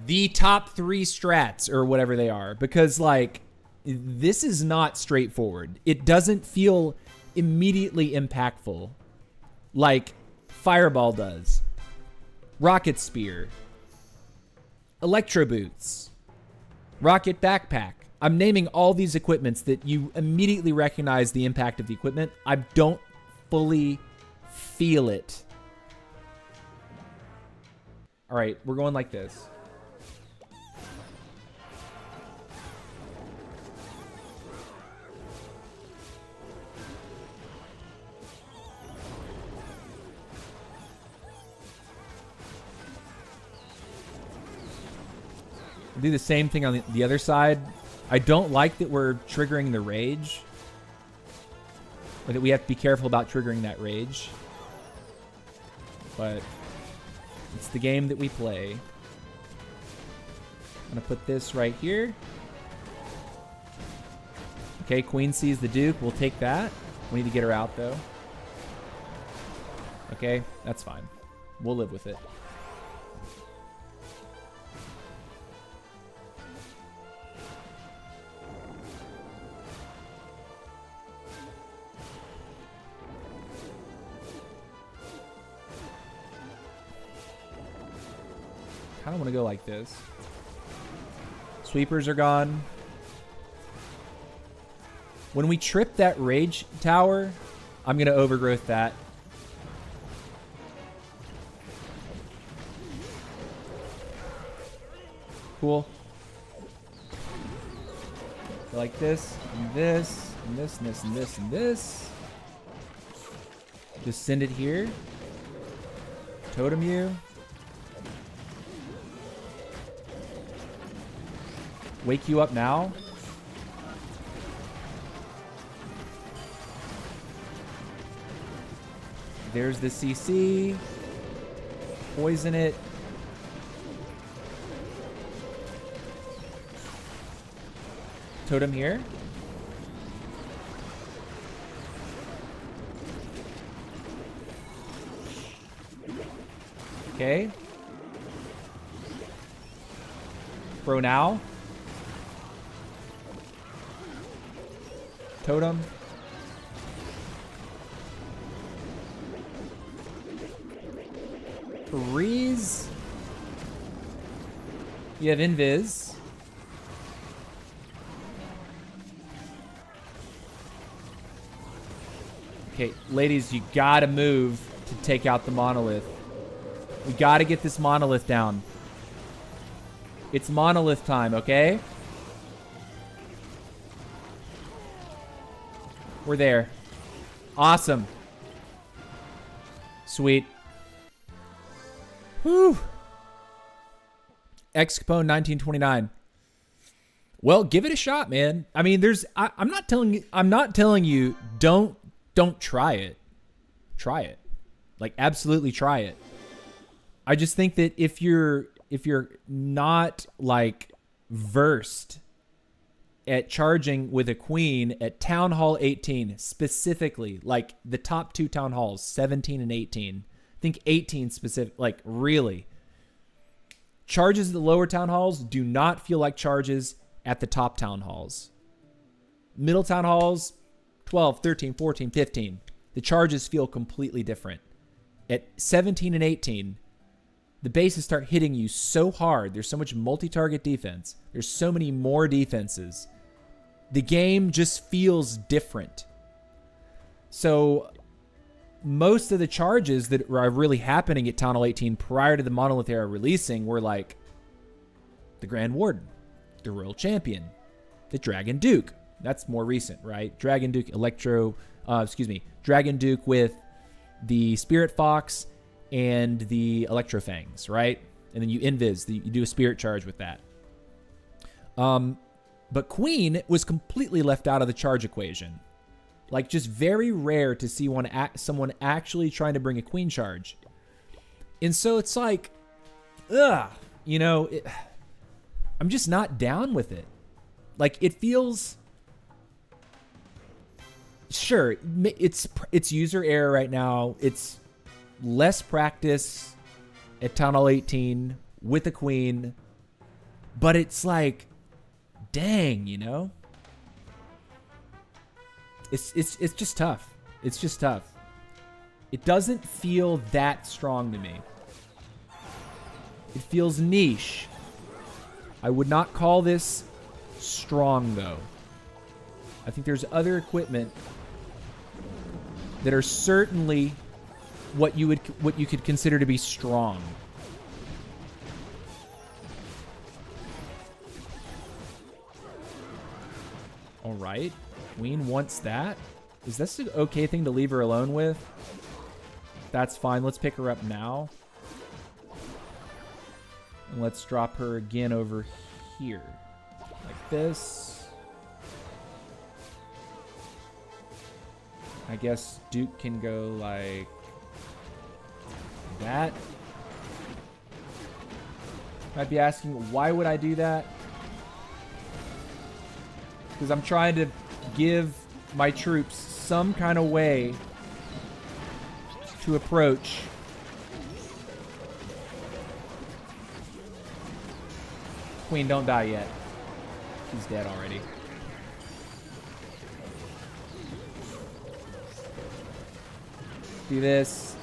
the top 3 strats or whatever they are. Because, like, this is not straightforward. It doesn't feel immediately impactful like Fireball does. Rocket Spear. Electro Boots. Rocket Backpack. I'm naming all these equipments that you immediately recognize the impact of the equipment. I don't fully feel it. All right, we're going like this. Do the same thing on the other side. I don't like that we're triggering the rage. Or that we have to be careful about triggering that rage. But it's the game that we play. I'm going to put this right here. Okay, Queen sees the Duke. We'll take that. We need to get her out, though. Okay, that's fine. We'll live with it. I don't want to go like this. Sweepers are gone. When we trip that rage tower, I'm going to overgrowth that. Cool. Like this, and this, and this, and this, and this, and this. Just send it here. Totem you. Wake you up now. There's the CC. Poison it. Totem here. Okay. Throw now. Totem. Freeze. You have Invis. Okay, ladies, you gotta move to take out the Monolith. We gotta get this Monolith down. It's Monolith time, okay? We're there. Awesome. Sweet. Whew. X-Capone 1929. Well, give it a shot, man. I mean, I'm not telling you don't try it. Try it. Like, absolutely try it. I just think that if you're not like versed at charging with a queen at Town Hall 18 specifically, like the top 2 town halls, 17 and 18. I think 18 specific, like really. Charges at the lower town halls do not feel like charges at the top town halls. Middle town halls, 12, 13, 14, 15. The charges feel completely different. At 17 and 18, the bases start hitting you so hard. There's so much multi-target defense. There's so many more defenses. The game just feels different. So most of the charges that are really happening at Town Hall 18 prior to the Monolith era releasing were like the Grand Warden, the Royal Champion, the Dragon Duke. That's more recent, right? Dragon Duke Dragon Duke with the Spirit Fox and the Electro Fangs, right? And then you invis, you do a spirit charge with that. But Queen was completely left out of the charge equation. Like, just very rare to see someone actually trying to bring a Queen charge. And so it's like, you know, I'm just not down with it. Like, it feels... Sure, it's user error right now. It's less practice at Town Hall 18 with a Queen. But it's like, dang, you know? It's just tough. It's just tough. It doesn't feel that strong to me. It feels niche. I would not call this strong, though. I think there's other equipment that are certainly what you could consider to be strong. All right. Queen wants that. Is this an okay thing to leave her alone with? That's fine. Let's pick her up now. And let's drop her again over here. Like this. I guess Duke can go like that. Might be asking, why would I do that? Because I'm trying to give my troops some kind of way to approach. Queen, don't die yet. She's dead already. Do this.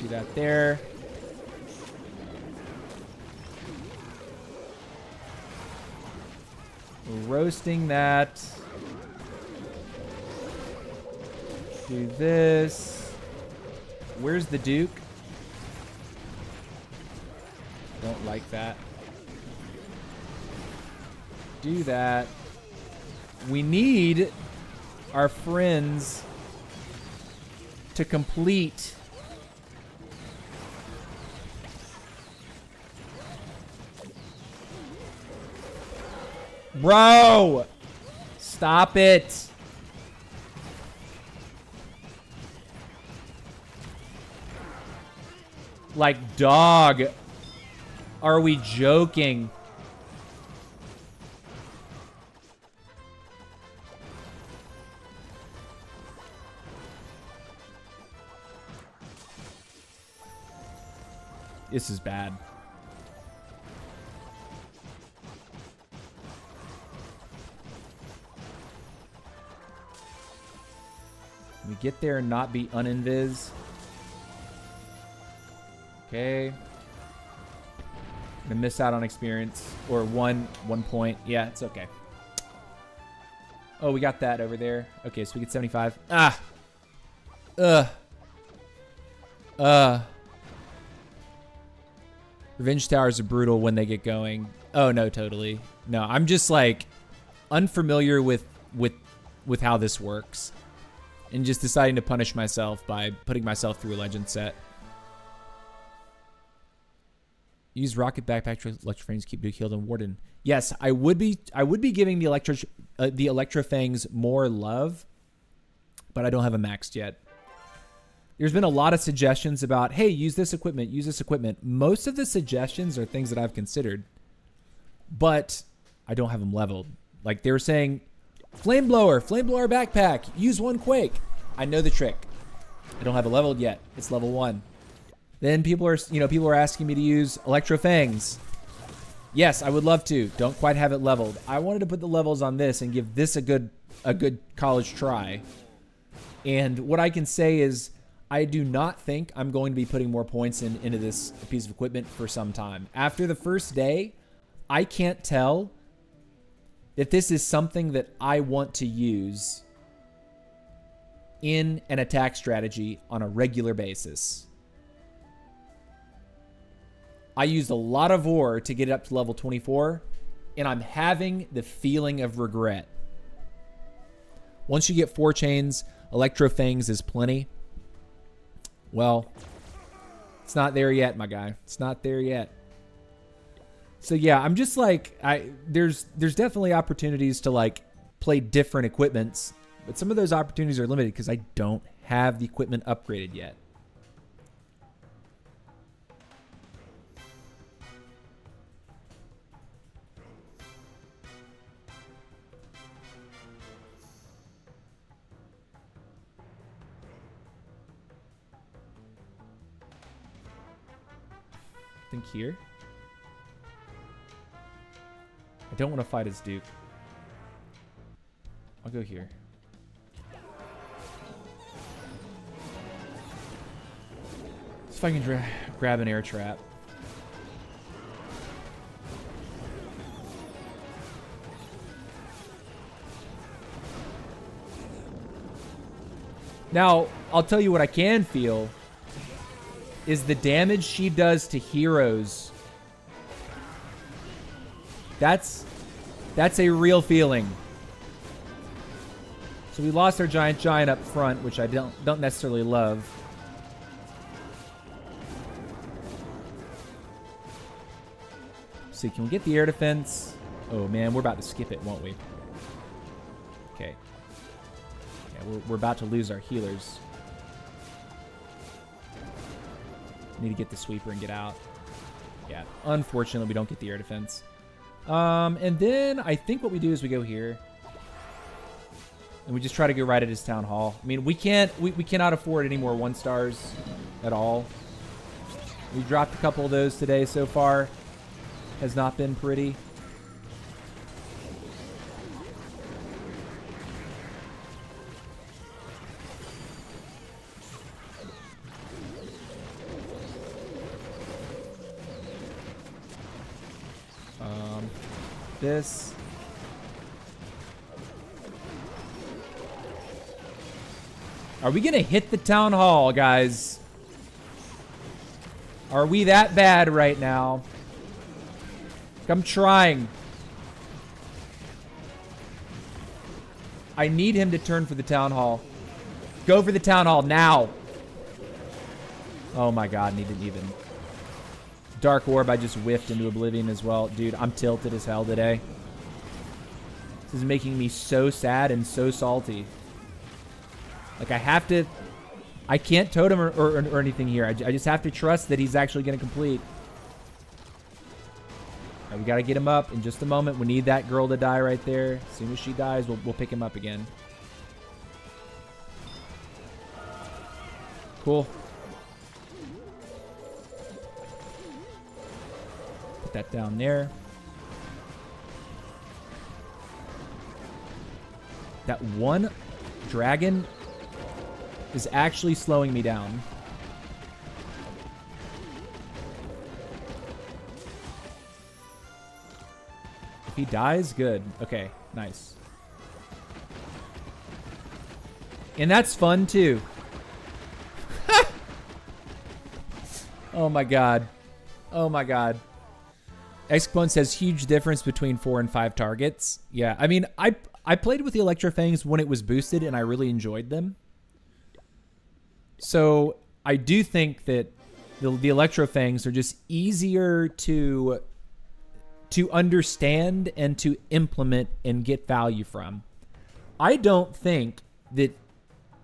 Do that there. We're roasting that. Do this. Where's the Duke? Don't like that. Do that. We need our friends to complete. Bro! Stop it. Like, dog. Are we joking? This is bad. Can we get there and not be uninvis? Okay. I'm gonna miss out on experience. Or one point. Yeah, it's okay. Oh, we got that over there. Okay, so we get 75. Ah! Revenge towers are brutal when they get going. Oh, no, totally. No, I'm just, like, unfamiliar with how this works. And just deciding to punish myself by putting myself through a legend set. Use rocket backpack to electro fangs, keep Duke healed and Warden. Yes, I would be giving the Electro Fangs more love, but I don't have a maxed yet. There's been a lot of suggestions about, hey, use this equipment, use this equipment. Most of the suggestions are things that I've considered, but I don't have them leveled. Like they were saying, flameblower backpack, use one quake. I know the trick. I don't have it leveled yet. It's level 1. Then people are asking me to use electro fangs. Yes, I would love to. Don't quite have it leveled. I wanted to put the levels on this and give this a good college try. And what I can say is I do not think I'm going to be putting more points into this piece of equipment for some time. After the first day, I can't tell that this is something that I want to use in an attack strategy on a regular basis. I used a lot of ore to get it up to level 24, and I'm having the feeling of regret. Once you get 4 chains, Electro Fangs is plenty. Well, it's not there yet, my guy. It's not there yet. So yeah, I'm just like, there's definitely opportunities to like play different equipments, but some of those opportunities are limited because I don't have the equipment upgraded yet. I think here. I don't want to fight as Duke. I'll go here. See if I can grab an air trap. Now, I'll tell you what I can feel is the damage she does to heroes. That's a real feeling. So we lost our giant up front, which I don't necessarily love. See, can we get the air defense? Oh man, we're about to skip it, won't we? Okay. Yeah, we're about to lose our healers. Need to get the sweeper and get out. Yeah, unfortunately we don't get the air defense. And then I think what we do is we go here. And we just try to go right at his town hall. I mean, we cannot afford any more 1 stars at all. We dropped a couple of those today so far. Has not been pretty. This. Are we gonna hit the town hall, guys? Are we that bad right now? I'm trying. I need him to turn for the town hall. Go for the town hall now. Oh my god, and he didn't even. Dark Orb, I just whiffed into oblivion as well. Dude, I'm tilted as hell today. This is making me so sad and so salty. Like, I can't totem or anything here. I just have to trust that he's actually going to complete. All right, we got to get him up in just a moment. We need that girl to die right there. As soon as she dies, we'll pick him up again. Cool. Put that down there. That one dragon is actually slowing me down. If he dies, good. Okay, nice. And that's fun too. Oh my god. Oh my god. Exponent says huge difference between 4 and 5 targets. Yeah, I mean, I played with the Electro Fangs when it was boosted and I really enjoyed them. So I do think that the Electro Fangs are just easier to understand and to implement and get value from. I don't think that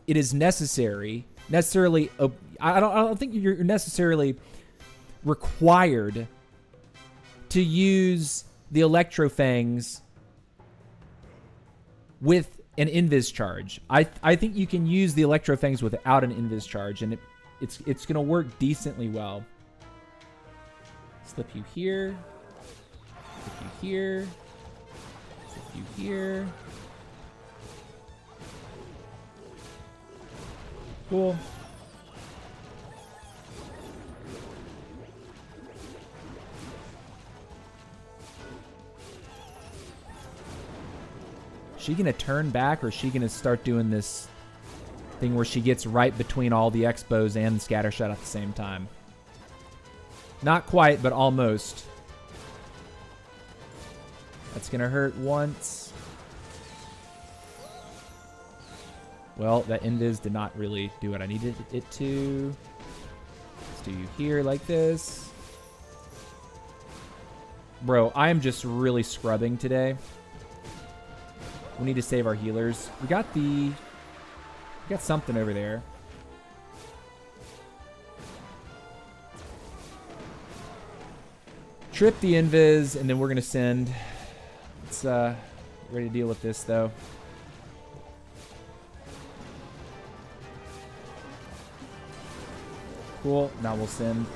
it is necessary necessarily. I don't think you're necessarily required to use the Electro Fangs with an Invis charge. I think you can use the Electro Fangs without an Invis charge, and it's gonna work decently well. Slip you here. Slip you here. Slip you here. Cool. Is she gonna turn back, or is she gonna start doing this thing where she gets right between all the Expos and Scattershot at the same time? Not quite, but almost. That's gonna hurt once. Well, that Invis did not really do what I needed it to. Let's do you here like this. Bro, I am just really scrubbing today. We need to save our healers. We got something over there. Trip the Invis, and then we're gonna send. Let's ready to deal with this though. Cool. Now we'll send.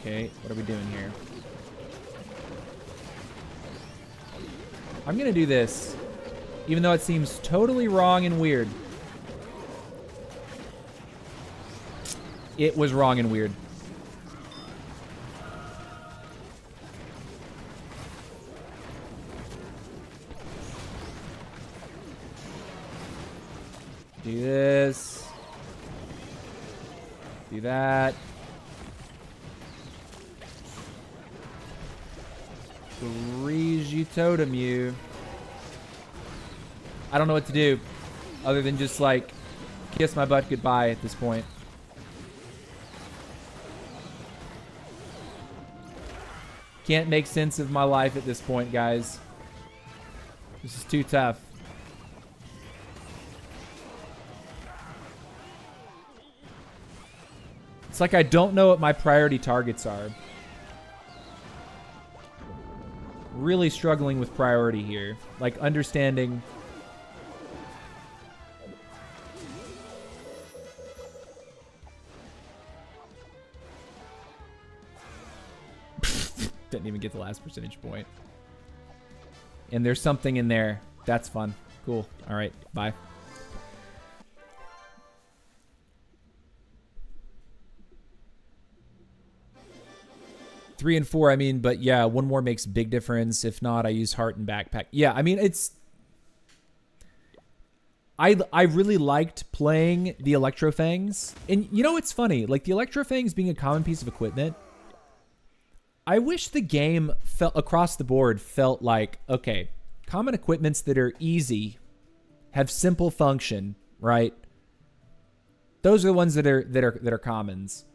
Okay, what are we doing here? I'm gonna do this, even though it seems totally wrong and weird. It was wrong and weird. Do this. Do that. Freeze you, totem you. I don't know what to do other than just like kiss my butt goodbye at this point. Can't make sense of my life at this point, guys. This is too tough. It's like I don't know what my priority targets are. Really struggling with priority here. Like understanding. Didn't even get the last percentage point. And there's something in there. That's fun. Cool. All right. Bye. Three and four, I mean, but yeah, one more makes a big difference. If not, I use heart and backpack. Yeah, I mean, it's... I really liked playing the Electro Fangs. And you know, it's funny. Like, the Electro Fangs being a common piece of equipment, I wish the game felt across the board felt like, okay, common equipments that are easy, have simple function, right? Those are the ones that are commons.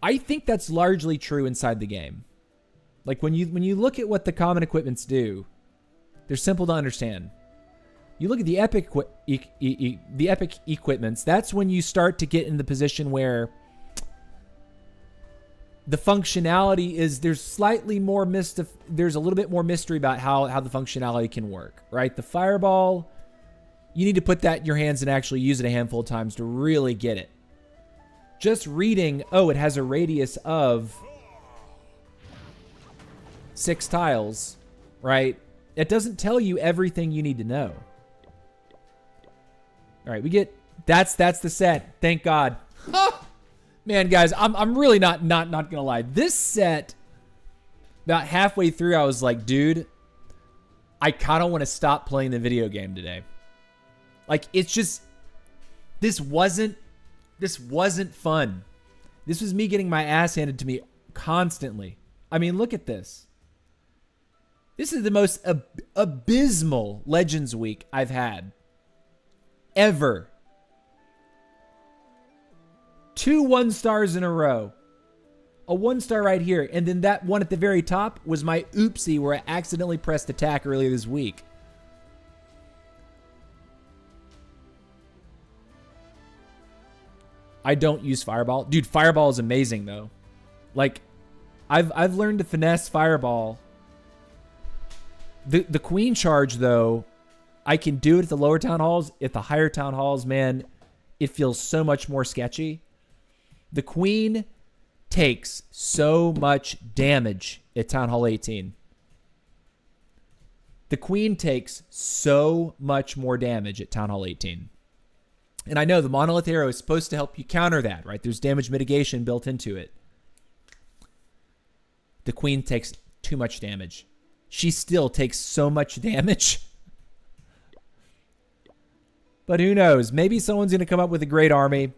I think that's largely true inside the game. Like when you look at what the common equipments do, they're simple to understand. You look at the epic equipments, that's when you start to get in the position where the functionality is there's slightly more there's a little bit more mystery about how the functionality can work, right? The fireball, you need to put that in your hands and actually use it a handful of times to really get it. Just reading, oh, it has a radius of 6 tiles, right? It doesn't tell you everything you need to know. All right, we get that's the set. Thank God. Man, guys, I'm really not gonna lie. This set, about halfway through, I was like, dude, I kind of want to stop playing the video game today. Like, it's just this wasn't fun. This was me getting my ass handed to me constantly. I mean, look at this. This is the most abysmal Legends week I've had. Ever. 2 1-stars in a row. A 1-star right here. And then that one at the very top was my oopsie where I accidentally pressed attack earlier this week. I don't use Fireball. Dude, Fireball is amazing though. Like, I've learned to finesse Fireball. The Queen charge though, I can do it at the lower town halls. At the higher town halls, man, it feels so much more sketchy. The Queen takes so much damage at Town Hall 18. The Queen takes so much more damage at Town Hall 18. And I know the Monolith Arrow is supposed to help you counter that, right? There's damage mitigation built into it. The Queen takes too much damage. She still takes so much damage. But who knows? Maybe someone's going to come up with a great army.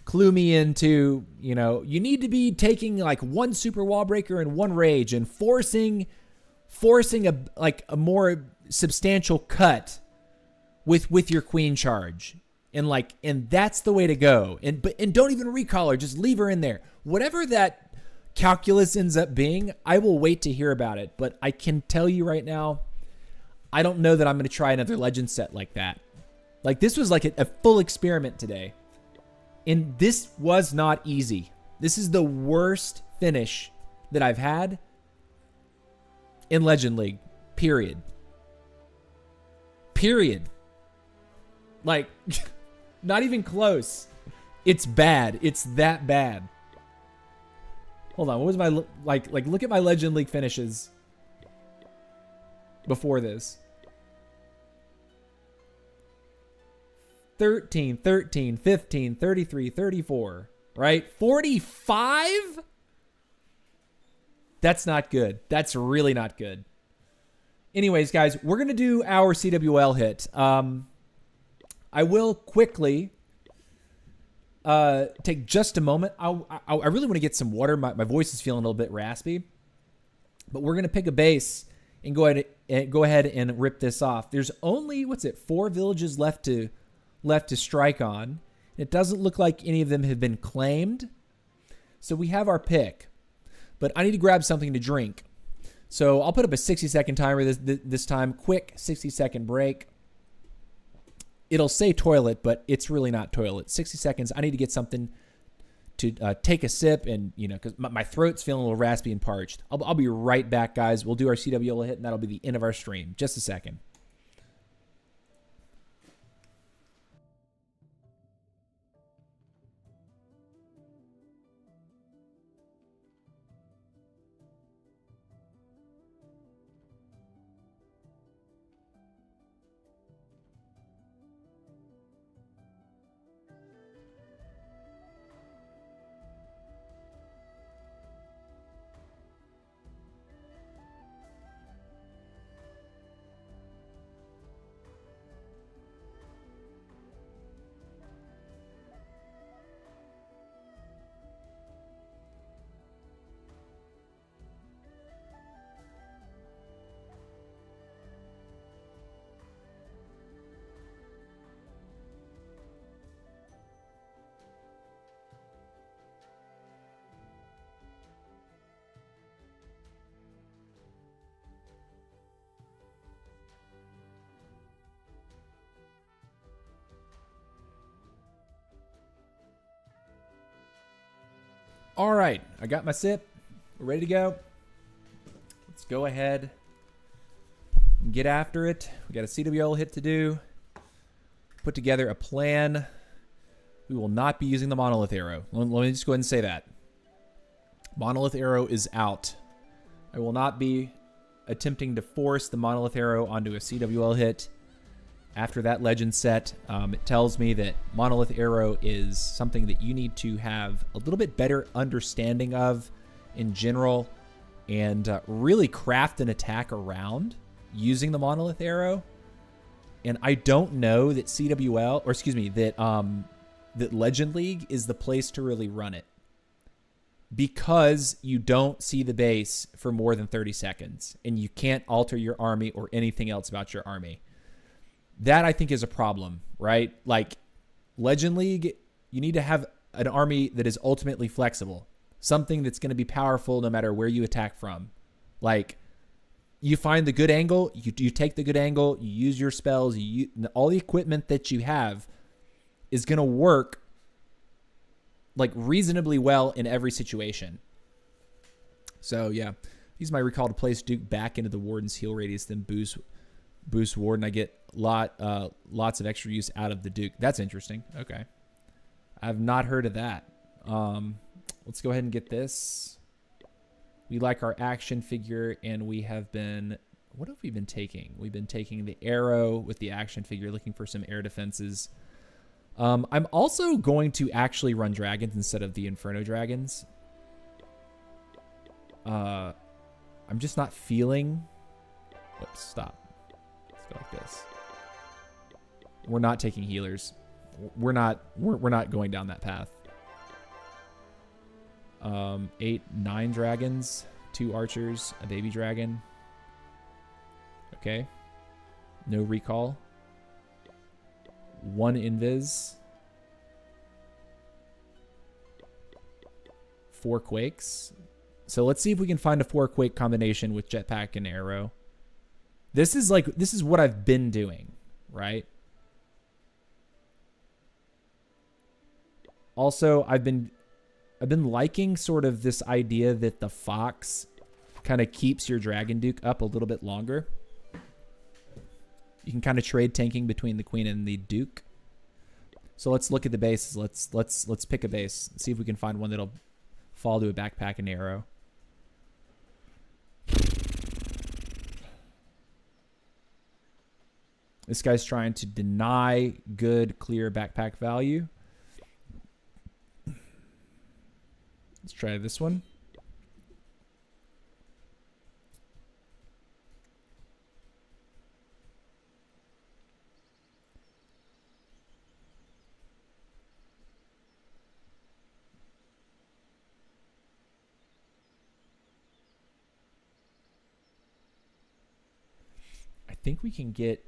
Clue me into, you know, you need to be taking like 1 super wall breaker and 1 rage and forcing a more substantial cut with your Queen charge. And that's the way to go. And don't even recall her, just leave her in there. Whatever that calculus ends up being, I will wait to hear about it. But I can tell you right now, I don't know that I'm going to try another Legend set like that. Like, this was like a full experiment today. And this was not easy. This is the worst finish that I've had in Legend League. Period. Like, not even close. It's bad. It's that bad. Hold on. What was my, look at my Legend League finishes before this. 13, 13, 15, 33, 34, right? 45? That's not good. That's really not good. Anyways, guys, we're going to do our CWL hit. I will quickly take just a moment. I really want to get some water. My voice is feeling a little bit raspy. But we're going to pick a base and go ahead and rip this off. There's only, 4 villages left to strike on. It doesn't look like any of them have been claimed. So we have our pick. But I need to grab something to drink. So I'll put up a 60-second timer this time. Quick 60-second break. It'll say toilet, but it's really not toilet. 60 seconds. I need to get something to take a sip and, you know, because my throat's feeling a little raspy and parched. I'll be right back, guys. We'll do our CWL hit, and that'll be the end of our stream. Just a second. All right, I got my sip. We're ready to go. Let's go ahead and get after it. We got a CWL hit to do. Put together a plan. We will not be using the Monolith Arrow. Let me just go ahead and say that. Monolith Arrow is out. I will not be attempting to force the Monolith Arrow onto a CWL hit. After that legend set, it tells me that Monolith Arrow is something that you need to have a little bit better understanding of in general and really craft an attack around using the Monolith Arrow. And I don't know that CWL, or excuse me, that Legend League is the place to really run it. because you don't see the base for more than 30 seconds and you can't alter your army or anything else about your army. That I think is a problem, right? Like Legend League, you need to have an army that is ultimately flexible, something that's going to be powerful no matter where you attack from. Like you find the good angle, you take the good angle, you use your spells, all the equipment that you have is going to work like reasonably well in every situation. So yeah, use my recall to place Duke back into the Warden's heal radius, then boost Warden. I get lots of extra use out of the Duke. That's interesting. Okay, I've not heard of that. Let's go ahead and get this. We like our action figure, and we have been. What have we been taking? We've been taking the arrow with the action figure, looking for some air defenses. I'm also going to actually run dragons instead of the Inferno dragons. I'm just not feeling. Oops, stop. Let's go like this. We're not taking healers. We're not going down that path. 8, 9 dragons, 2 archers, a baby dragon. Okay. No recall. 1 invis. 4 quakes. So let's see if we can find a 4 quake combination with jetpack and arrow. This is what I've been doing, right? Also, I've been liking sort of this idea that the fox kind of keeps your Dragon Duke up a little bit longer. You can kind of trade tanking between the queen and the duke. So let's look at the bases. Let's pick a base. See if we can find one that'll fall to a backpack and arrow. This guy's trying to deny good, clear backpack value. Let's try this one. I think we can get...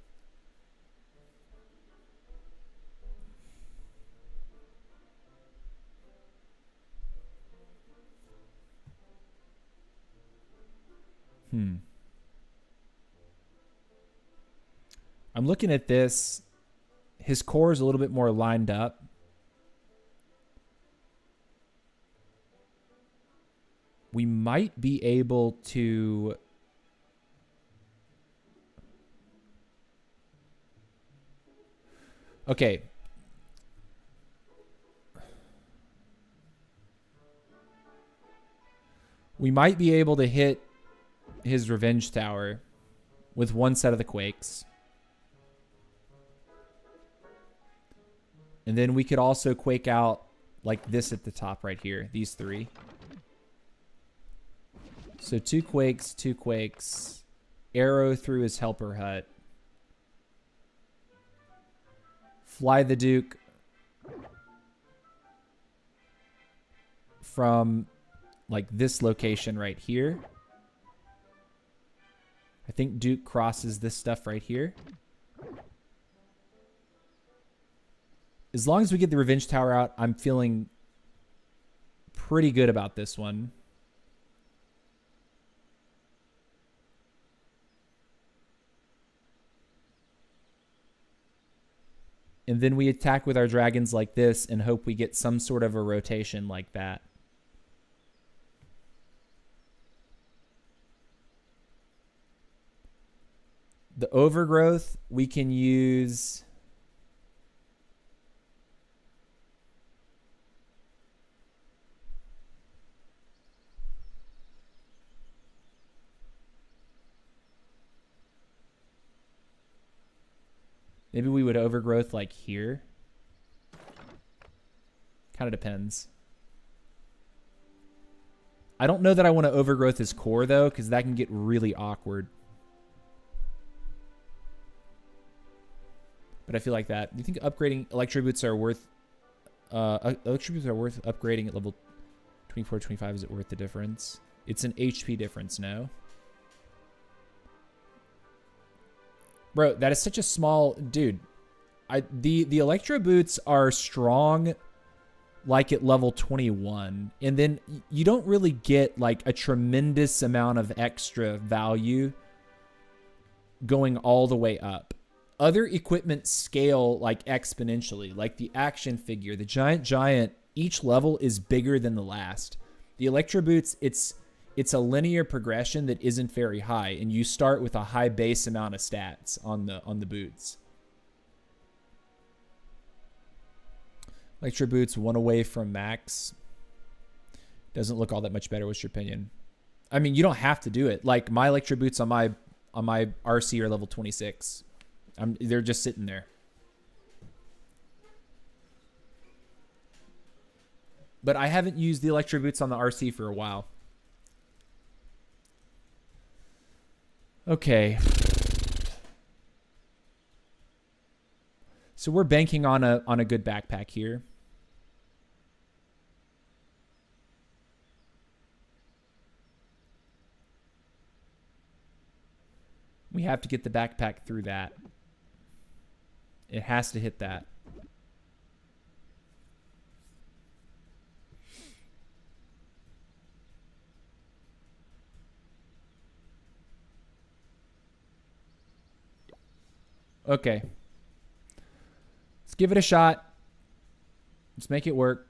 I'm looking at this. His core is a little bit more lined up. We might be able to... Okay. We might be able to hit his Revenge Tower with one set of the Quakes. And then we could also Quake out like this at the top right here. These 3. So 2 Quakes. Arrow through his Helper Hut. Fly the Duke from like this location right here. I think Duke crosses this stuff right here. As long as we get the Revenge Tower out, I'm feeling pretty good about this one. And then we attack with our dragons like this and hope we get some sort of a rotation like that. The Overgrowth, we can use... Maybe we would Overgrowth like here. Kind of depends. I don't know that I want to Overgrowth his core, though, because that can get really awkward. But I feel like that. Do you think upgrading Electro Boots are worth... Electro Boots are worth upgrading at level 24, 25, is it worth the difference? It's an HP difference, no? Bro, that is such a small... Dude, the Electro Boots are strong like at level 21. And then you don't really get like a tremendous amount of extra value going all the way up. Other equipment scale like exponentially, like the action figure, the giant, each level is bigger than the last. The Electro Boots, it's a linear progression that isn't very high, and you start with a high base amount of stats on the boots. Electro Boots, one away from max. Doesn't look all that much better. What's your opinion? I mean, you don't have to do it. Like my Electro Boots on my RC are level 26. They're just sitting there. But I haven't used the Electro Boots on the RC for a while. Okay. So we're banking on a good backpack here. We have to get the backpack through that. It has to hit that. Okay. Let's give it a shot. Let's make it work.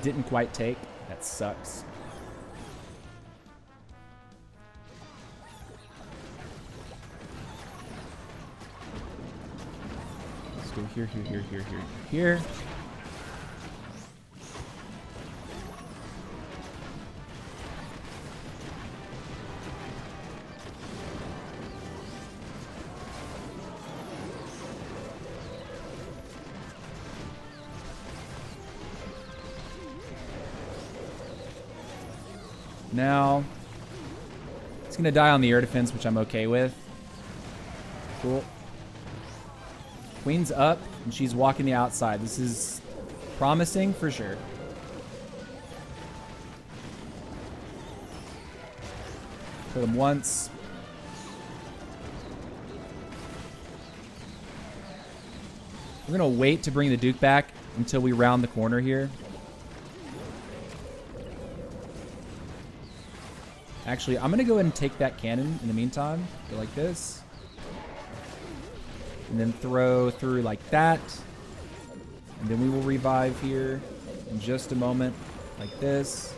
Didn't quite take. That sucks. Let's go here, here. Now, it's going to die on the air defense, which I'm okay with. Cool. Queen's up, and she's walking the outside. This is promising for sure. Put him once. We're going to wait to bring the Duke back until we round the corner here. Actually, I'm going to go ahead and take that cannon in the meantime. Go like this. And then throw through like that. And then we will revive here in just a moment. Like this.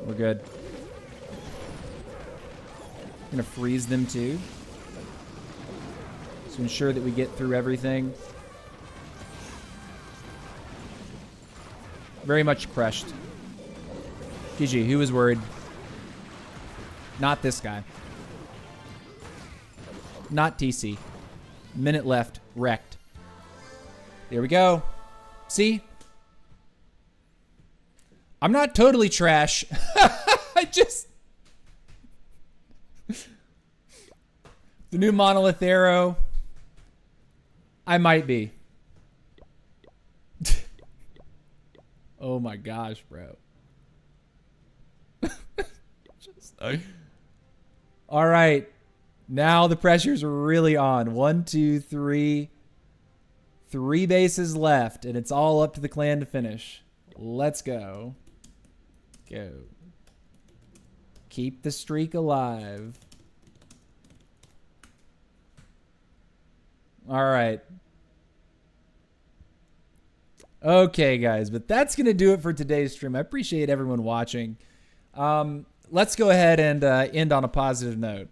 We're good. I'm going to freeze them too. To ensure that we get through everything. Very much crushed. GG, who was worried? Not this guy. Not TC. Minute left. Wrecked. There we go. See? I'm not totally trash. I just... The new Monolith arrow. I might be. Oh my gosh, bro. All right. Now the pressure's really on. 1, 2, 3. 3 bases left, and it's all up to the clan to finish. Let's go. Go. Keep the streak alive. All right. Okay, guys, but that's going to do it for today's stream. I appreciate everyone watching. Let's go ahead and end on a positive note.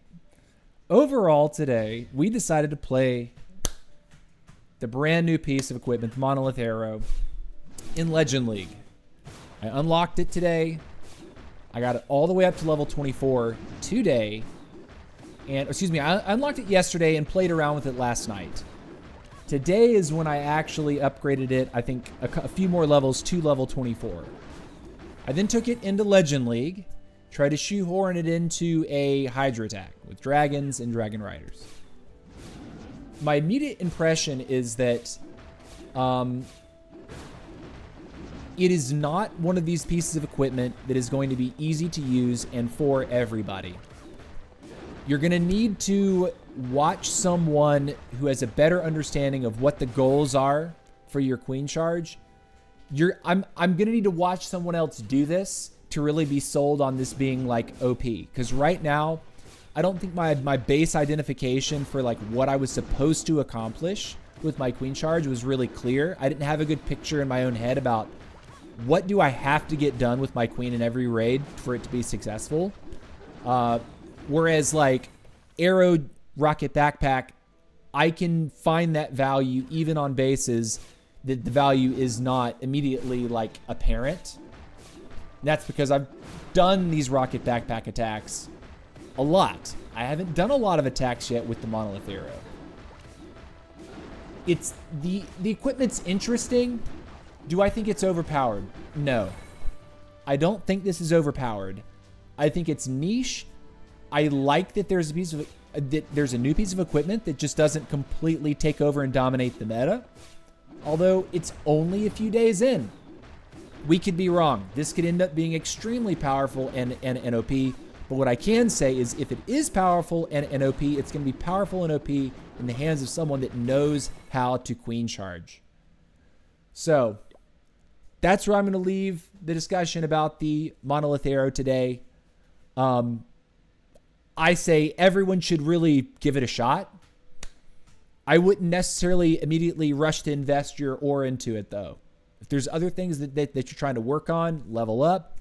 Overall today, we decided to play the brand new piece of equipment, the Monolith Arrow, in Legend League. I unlocked it today. I got it all the way up to level 24 today. And, excuse me, I unlocked it yesterday and played around with it last night. Today is when I actually upgraded it, I think, a few more levels to level 24. I then took it into Legend League, tried to shoehorn it into a Hydra attack with dragons and dragon riders. My immediate impression is that it is not one of these pieces of equipment that is going to be easy to use and for everybody. You're going to need to watch someone who has a better understanding of what the goals are for your queen charge. I'm going to need to watch someone else do this to really be sold on this being like OP. Because right now, I don't think my base identification for like what I was supposed to accomplish with my queen charge was really clear. I didn't have a good picture in my own head about what do I have to get done with my queen in every raid for it to be successful. Whereas like Arrow Rocket Backpack, I can find that value even on bases that the value is not immediately like apparent. And that's because I've done these Rocket Backpack attacks a lot. I haven't done a lot of attacks yet with the Monolith Arrow. It's the equipment's interesting. Do I think it's overpowered? No. I don't think this is overpowered. I think it's niche. I like that there's a new piece of equipment that just doesn't completely take over and dominate the meta. Although it's only a few days in. We could be wrong. This could end up being extremely powerful and OP. But what I can say is if it is powerful and OP, it's going to be powerful and OP in the hands of someone that knows how to queen charge. So that's where I'm going to leave the discussion about the Monolith Arrow today. I say everyone should really give it a shot. I wouldn't necessarily immediately rush to invest your ore into it, though. If there's other things that you're trying to work on, level up,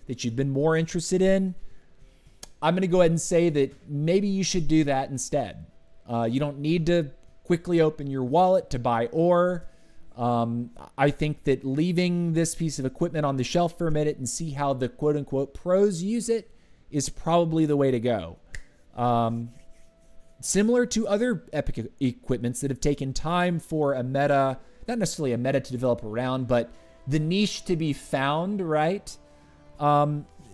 that you've been more interested in, I'm going to go ahead and say that maybe you should do that instead. You don't need to quickly open your wallet to buy ore. I think that leaving this piece of equipment on the shelf for a minute and see how the quote-unquote pros use it is probably the way to go. Similar to other epic equipments that have taken time for a meta, not necessarily a meta to develop around, but the niche to be found, right?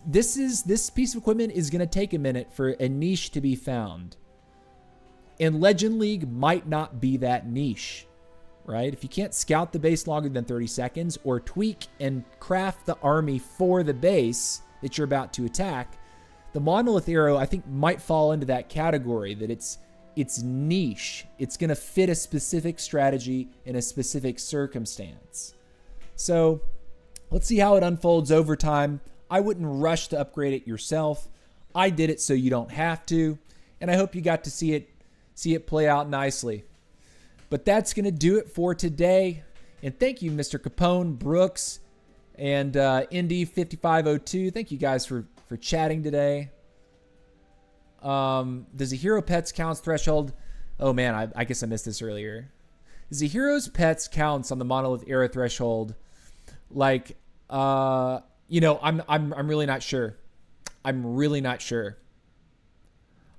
This piece of equipment is going to take a minute for a niche to be found. And Legend League might not be that niche, right? If you can't scout the base longer than 30 seconds or tweak and craft the army for the base that you're about to attack, the Monolith Arrow, I think, might fall into that category, that it's niche. It's going to fit a specific strategy in a specific circumstance. So let's see how it unfolds over time. I wouldn't rush to upgrade it yourself. I did it so you don't have to, and I hope you got to see it play out nicely. But that's going to do it for today. And thank you, Mr. Capone, Brooks, and Indy5502. Thank you guys for chatting today. Does a hero pet's counts threshold? Oh man, I guess I missed this earlier. Is a hero's pet's counts on the Monolith Arrow threshold? Like, I'm really not sure. I'm really not sure.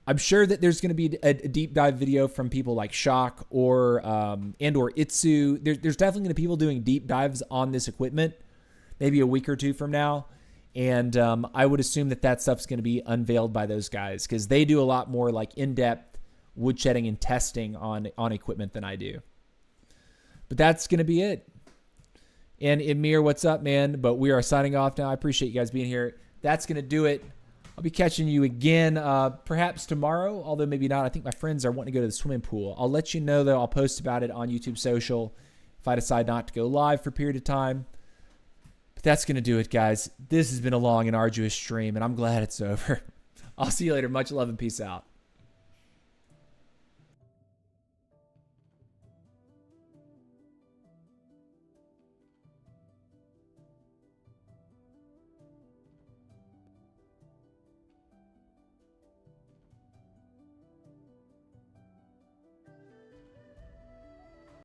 I'm sure that there's going to be a deep dive video from people like Shock or Itsu. There's definitely going to be people doing deep dives on this equipment, maybe a week or two from now. And I would assume that stuff's going to be unveiled by those guys because they do a lot more like in-depth woodshedding and testing on equipment than I do. But that's going to be it. And Emir, what's up, man? But we are signing off now. I appreciate you guys being here. That's going to do it. I'll be catching you again perhaps tomorrow, although maybe not. I think my friends are wanting to go to the swimming pool. I'll let you know, though. I'll post about it on YouTube Social if I decide not to go live for a period of time. But that's going to do it, guys. This has been a long and arduous stream, and I'm glad it's over. I'll see you later. Much love and peace out.